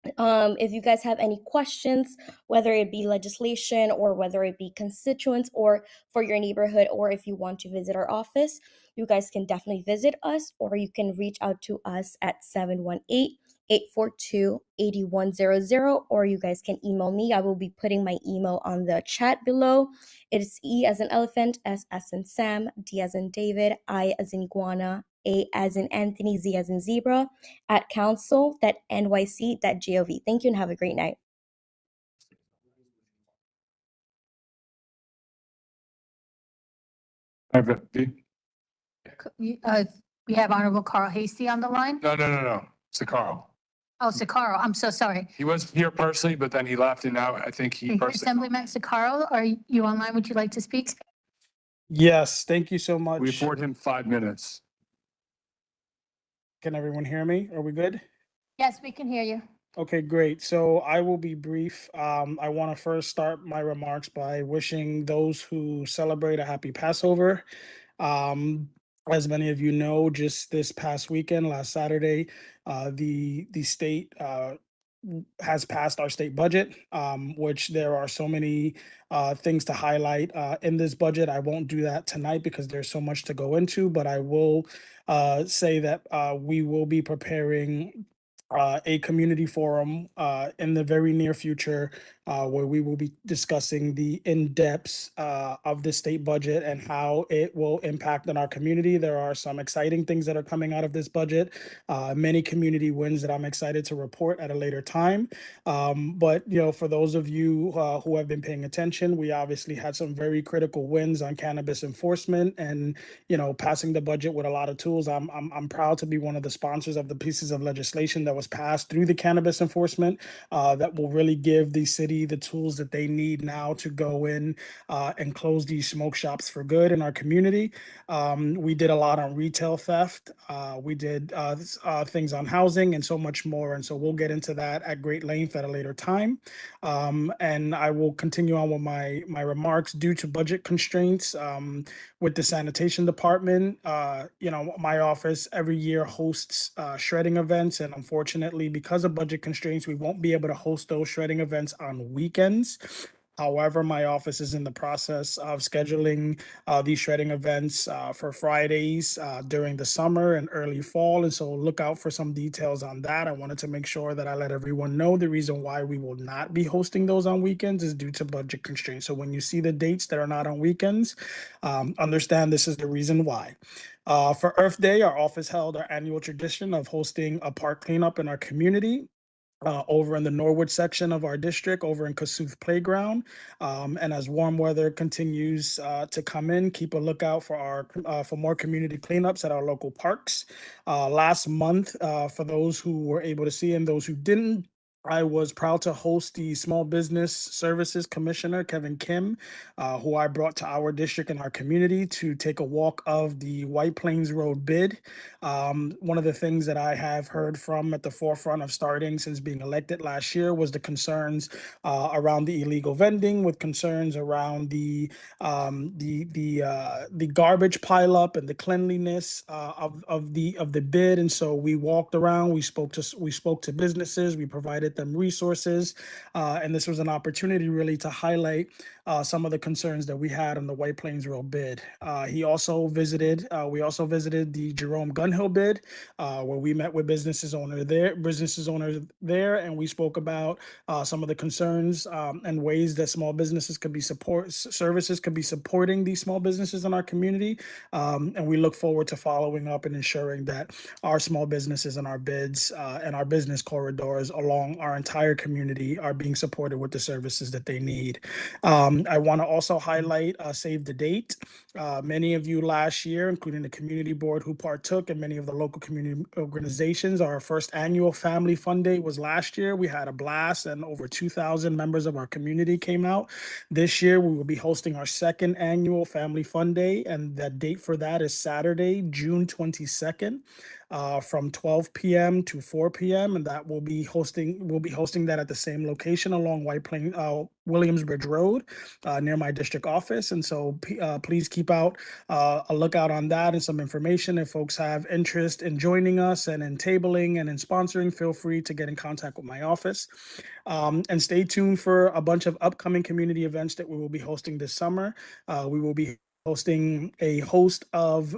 If you guys have any questions, whether it be legislation or whether it be constituents or for your neighborhood, or if you want to visit our office, you guys can definitely visit us, or you can reach out to us at 718-842-8100, or you guys can email me. I will be putting my email on the chat below. It is E as in elephant, S as in Sam, D as in David, I as in iguana, A as in Anthony, Z as in zebra, at council.nyc.gov. Thank you and have a great night. We have Honorable Carl Hasty on the line. No. It's Carl. Oh, Sakaro, I'm so sorry. He was here personally, but then he left, and now I think he personally. Assemblyman Sakaro, are you online? Would you like to speak? Yes, thank you so much. We afford him 5 minutes. Can everyone hear me? Are we good? Yes, we can hear you. Okay, great. So I will be brief. I want to first start my remarks by wishing those who celebrate a happy Passover. As many of you know, just this past weekend, last Saturday, the state has passed our state budget, which there are so many things to highlight in this budget. I won't do that tonight because there's so much to go into, but I will say that we will be preparing a community forum in the very near future where we will be discussing the in-depths of the state budget and how it will impact on our community. There are some exciting things that are coming out of this budget, many community wins that I'm excited to report at a later time. But for those of you who have been paying attention, we obviously had some very critical wins on cannabis enforcement and passing the budget with a lot of tools. I'm proud to be one of the sponsors of the pieces of legislation that was passed through the cannabis enforcement that will really give the city the tools that they need now to go in and close these smoke shops for good in our community. We did a lot on retail theft. We did things on housing and so much more. And so we'll get into that at great length at a later time. And I will continue on with my remarks. Due to budget constraints with the sanitation department, my office every year hosts shredding events. And unfortunately, because of budget constraints, we won't be able to host those shredding events on weekends. However, my office is in the process of scheduling these shredding events for Fridays during the summer and early fall. And so look out for some details on that. I wanted to make sure that I let everyone know the reason why we will not be hosting those on weekends is due to budget constraints. So when you see the dates that are not on weekends, understand this is the reason why. For Earth Day, our office held our annual tradition of hosting a park cleanup in our community. Over in the Norwood section of our district, over in Kasuth Playground. And as warm weather continues to come in, keep a lookout for for more community cleanups at our local parks. Last month, for those who were able to see and those who didn't, I was proud to host the Small Business Services Commissioner, Kevin Kim, who I brought to our district and our community to take a walk of the White Plains Road bid. One of the things that I have heard from at the forefront of starting since being elected last year was the concerns around the illegal vending, with concerns around the garbage pileup and the cleanliness of the bid. And so we walked around, we spoke to businesses, we provided them resources, and this was an opportunity really to highlight some of the concerns that we had on the White Plains Road bid. We also visited the Jerome Gunhill bid, where we met with businesses owners there, and we spoke about some of the concerns and ways that small businesses could be services could be supporting these small businesses in our community. And we look forward to following up and ensuring that our small businesses and our bids and our business corridors along our entire community are being supported with the services that they need. I want to also highlight Save the Date. Many of you last year, including the community board who partook, and many of the local community organizations, our first annual Family Fun Day was last year. We had a blast and over 2,000 members of our community came out. This year, we will be hosting our second annual Family Fun Day, and the date for that is Saturday, June 22nd. From 12 p.m. to 4 p.m. and we'll be hosting that at the same location along Williamsbridge Road near my district office. And so please keep a lookout on that and some information. If folks have interest in joining us and in tabling and in sponsoring, feel free to get in contact with my office. And stay tuned for a bunch of upcoming community events that we will be hosting this summer. We will be hosting a host of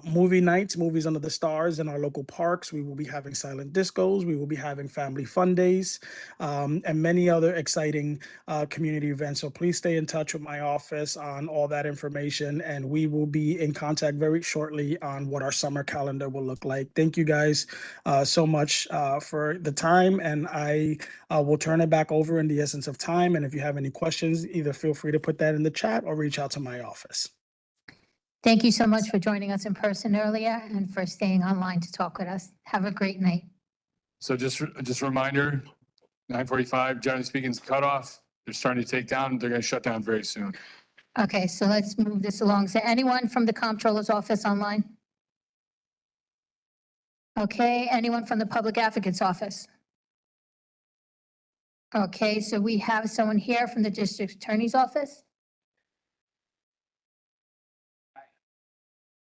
movie nights, movies under the stars in our local parks. We will be having silent discos. We will be having family fun days, and many other exciting community events. So please stay in touch with my office on all that information, and we will be in contact very shortly on what our summer calendar will look like. Thank you guys so much for the time, and I will turn it back over in the essence of time. And if you have any questions, either feel free to put that in the chat or reach out to my office. Thank you so much for joining us in person earlier and for staying online to talk with us. Have a great night. So just a reminder, 9:45, generally speaking, is cutoff. They're starting to take down. They're going to shut down very soon. Okay, so let's move this along. Is there anyone from the comptroller's office online? Okay, anyone from the public advocate's office? Okay, so we have someone here from the district attorney's office.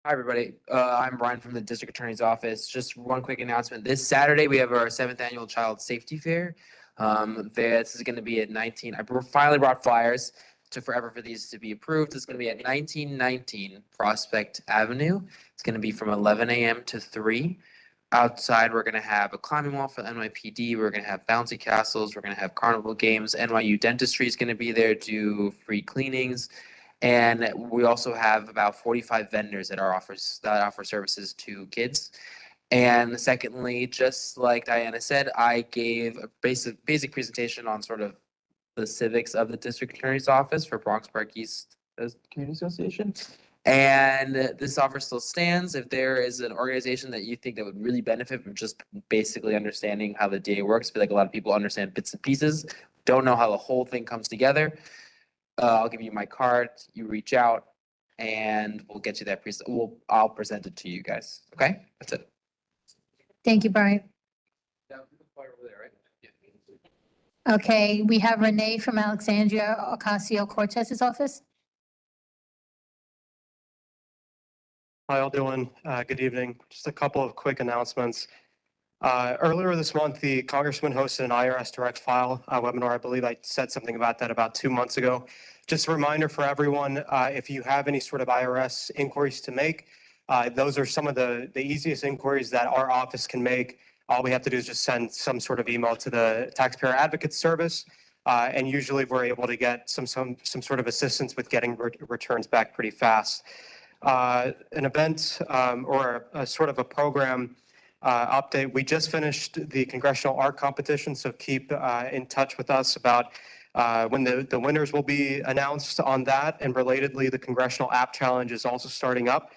Hi, everybody. I'm Brian from the District Attorney's Office. Just one quick announcement. This Saturday, we have our 7th Annual Child Safety Fair. This is going to be at 19. I finally brought flyers. Took forever for these to be approved. It's going to be at 1919 Prospect Avenue. It's going to be from 11 a.m. to 3. Outside, we're going to have a climbing wall for NYPD. We're going to have bouncy castles. We're going to have carnival games. NYU Dentistry is going to be there, do free cleanings. And we also have about 45 vendors that offer services to kids. And secondly, just like Diana said, I gave a basic presentation on sort of the civics of the district attorney's office for Bronx Park East Community Association. And this offer still stands. If there is an organization that you think that would really benefit from just basically understanding how the DA works, I feel like a lot of people understand bits and pieces, don't know how the whole thing comes together. I'll give you my card, you reach out, and we'll get you that I'll present it to you guys. Okay, that's it. Thank you, Brian. Okay, we have Renee from Alexandria Ocasio-Cortez's office. How y'all doing? Good evening. Just a couple of quick announcements. Earlier this month, the Congressman hosted an IRS Direct File webinar. I believe I said something about that about 2 months ago. Just a reminder for everyone, if you have any sort of IRS inquiries to make, those are some of the easiest inquiries that our office can make. All we have to do is just send some sort of email to the Taxpayer Advocate Service, and usually we're able to get some sort of assistance with getting returns back pretty fast. An event or a sort of a program update. We just finished the Congressional Art Competition, so keep in touch with us about when the winners will be announced on that. And relatedly, the Congressional App Challenge is also starting up.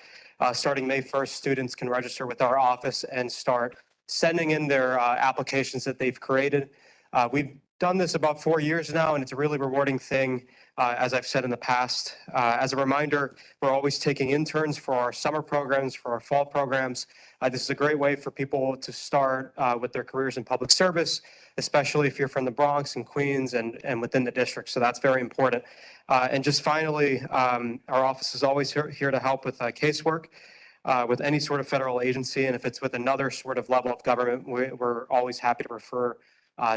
Starting May 1st, students can register with our office and start sending in their applications that they've created. We've done this about 4 years now, and it's a really rewarding thing, as I've said in the past. As a reminder, we're always taking interns for our summer programs, for our fall programs. This is a great way for people to start with their careers in public service, especially if you're from the Bronx and Queens and within the district. So that's very important. And just finally, our office is always here to help with casework. With any sort of federal agency, and if it's with another sort of level of government, we're always happy to refer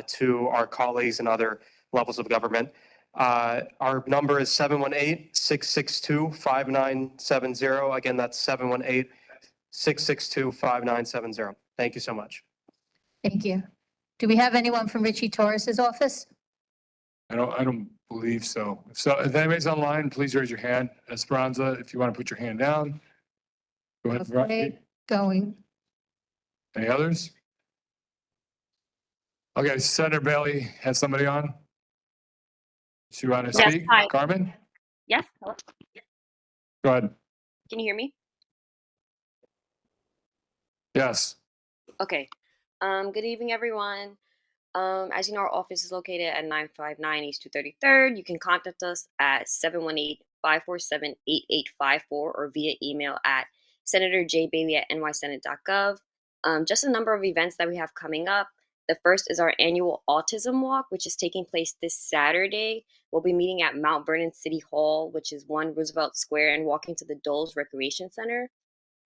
to our colleagues in other levels of government. Our number is 718-662-5970. Again, that's 718-662-5970. Thank you so much. Thank you. Do we have anyone from Richie Torres's office? I don't believe so. So if anybody's online, please raise your hand. Esperanza, if you want to put your hand down. Go ahead. Okay, going. Any others? Okay, Senator Bailey has somebody on. She want to Yes, speak? hi. Carmen? Yes, hello. Go ahead. Can you hear me? Yes. Okay. Good evening, everyone. As you know, our office is located at 959 East 233rd. You can contact us at 718-547-8854 or via email at senatorjbailey@nysenate.gov. Just a number of events that we have coming up. The first is our annual Autism Walk, which is taking place this Saturday. We'll be meeting at Mount Vernon City Hall, which is 1 Roosevelt Square, and walking to the Doles Recreation Center.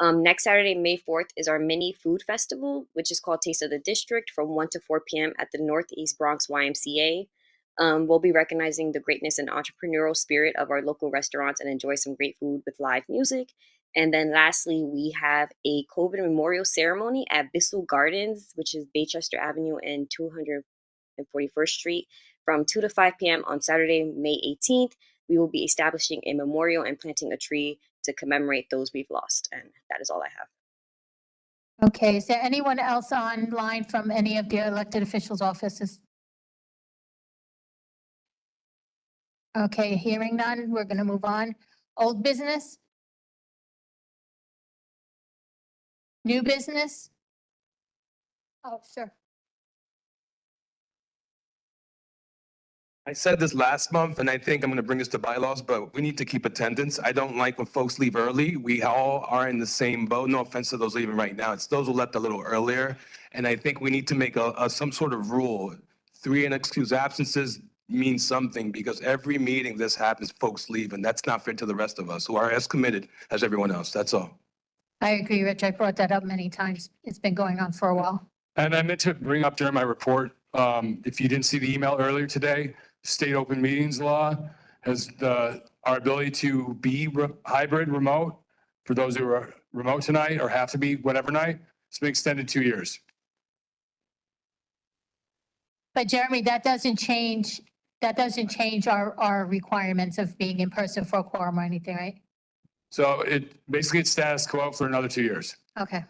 Next Saturday, May 4th, is our mini food festival, which is called Taste of the District, from 1 to 4 p.m. at the Northeast Bronx YMCA. We'll be recognizing the greatness and entrepreneurial spirit of our local restaurants and enjoy some great food with live music. And then lastly, we have a COVID memorial ceremony at Eastchester Gardens, which is Baychester Avenue and 241st Street, from 2 to 5 p.m. on Saturday, May 18th. We will be establishing a memorial and planting a tree to commemorate those we've lost. And that is all I have. Okay, is there anyone else online from any of the elected officials' offices? Okay, hearing none, we're going to move on. Old business? New business? Oh, sure. I said this last month, and I think I'm going to bring this to bylaws, but we need to keep attendance. I don't like when folks leave early. We all are in the same boat. No offense to those leaving right now. It's those who left a little earlier. And I think we need to make some sort of rule. 3 unexcused absences means something, because every meeting this happens, folks leave, and that's not fair to the rest of us who are as committed as everyone else. That's all. I agree, Rich. I brought that up many times. It's been going on for a while. And I meant to bring up during my report, if you didn't see the email earlier today, state open meetings law has our ability to be hybrid remote for those who are remote tonight or have to be whatever night. It's been extended 2 years. But Jeremy, that doesn't change our requirements of being in person for a quorum or anything, right? So it's status quo for another 2 years. Okay.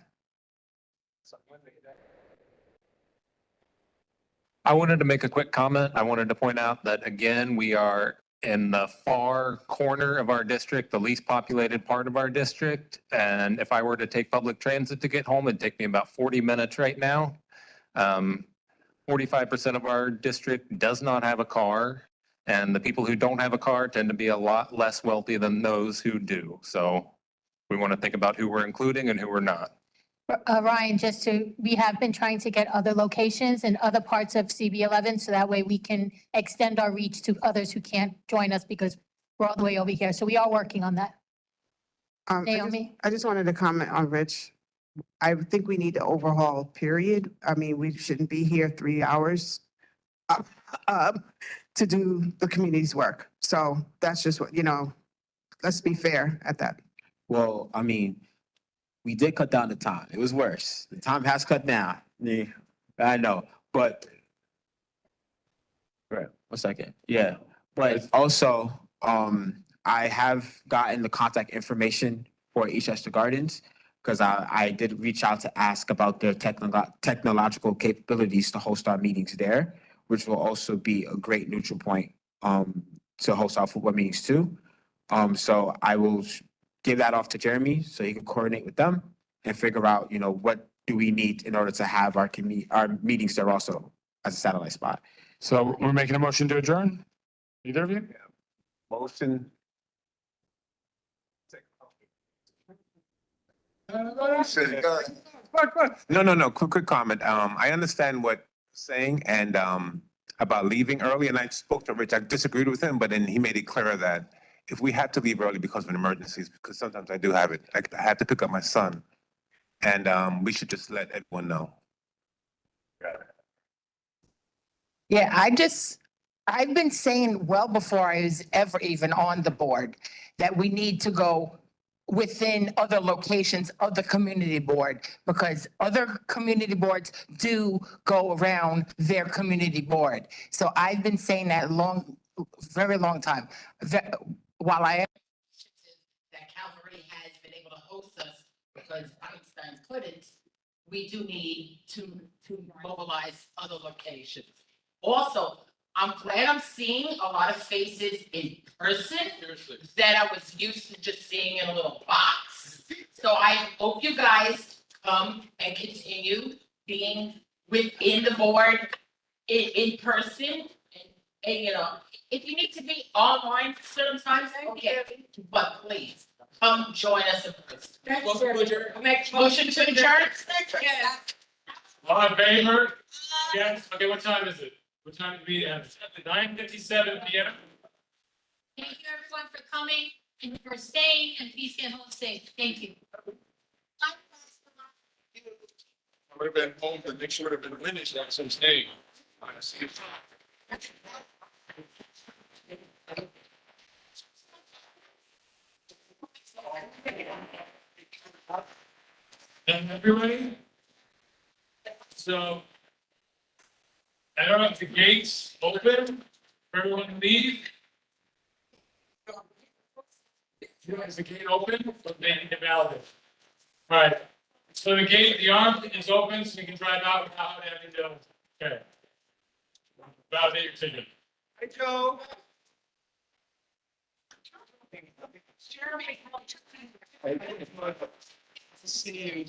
I wanted to make a quick comment. I wanted to point out that, again, we are in the far corner of our district, the least populated part of our district. And if I were to take public transit to get home, it'd take me about 40 minutes right now. 45% of our district does not have a car. And the people who don't have a car tend to be a lot less wealthy than those who do. So we want to think about who we're including and who we're not. Ryan, we have been trying to get other locations in other parts of CB11, so that way we can extend our reach to others who can't join us because we're all the way over here. So we are working on that. Naomi? I just wanted to comment on Rich. I think we need to overhaul, period. I mean, we shouldn't be here 3 hours to do the community's work. So that's just what, let's be fair at that. Well, I mean, we did cut down the time. It was worse. The time has cut down. Yeah, I know, but right. 1 second. Yeah, but also, I have gotten the contact information for Eastchester Gardens because I did reach out to ask about their technological capabilities to host our meetings there, which will also be a great neutral point to host our football meetings too. So I will give that off to Jeremy so he can coordinate with them and figure out, what do we need in order to have our our meetings there also as a satellite spot? So we're making a motion to adjourn? Either of you? Motion. No. Quick comment. I understand what you're saying and about leaving early, and I spoke to Rich. I disagreed with him, but then he made it clear that if we had to leave early because of an emergency, because sometimes I do have it, like I had to pick up my son, and we should just let everyone know. Yeah, I've been saying well before I was ever even on the board that we need to go within other locations of the community board because other community boards do go around their community board. So I've been saying that very long time. While I am that Calvary has been able to host us because Einstein couldn't, we do need to mobilize other locations. Also, I'm glad I'm seeing a lot of faces in person that I was used to just seeing in a little box. So I hope you guys come and continue being within the board in person. And you know, if you need to be online certain times, okay, but please come join us in person. Make motion to adjourn. All in favor? Yes. Okay, what time is it? What time do we end? 9:57 p.m. Thank you, everyone, for coming and for staying, and please get home safe. Thank you. I would have been home, the Knicks would have been winning that since day. And everybody? So, I don't know if the gates open for everyone to leave. Is the gate open? Or they need to validate? All right. So the gate, the arm is open, so you can drive out without having to, okay. Validate your ticket. Hey, Joe. See you.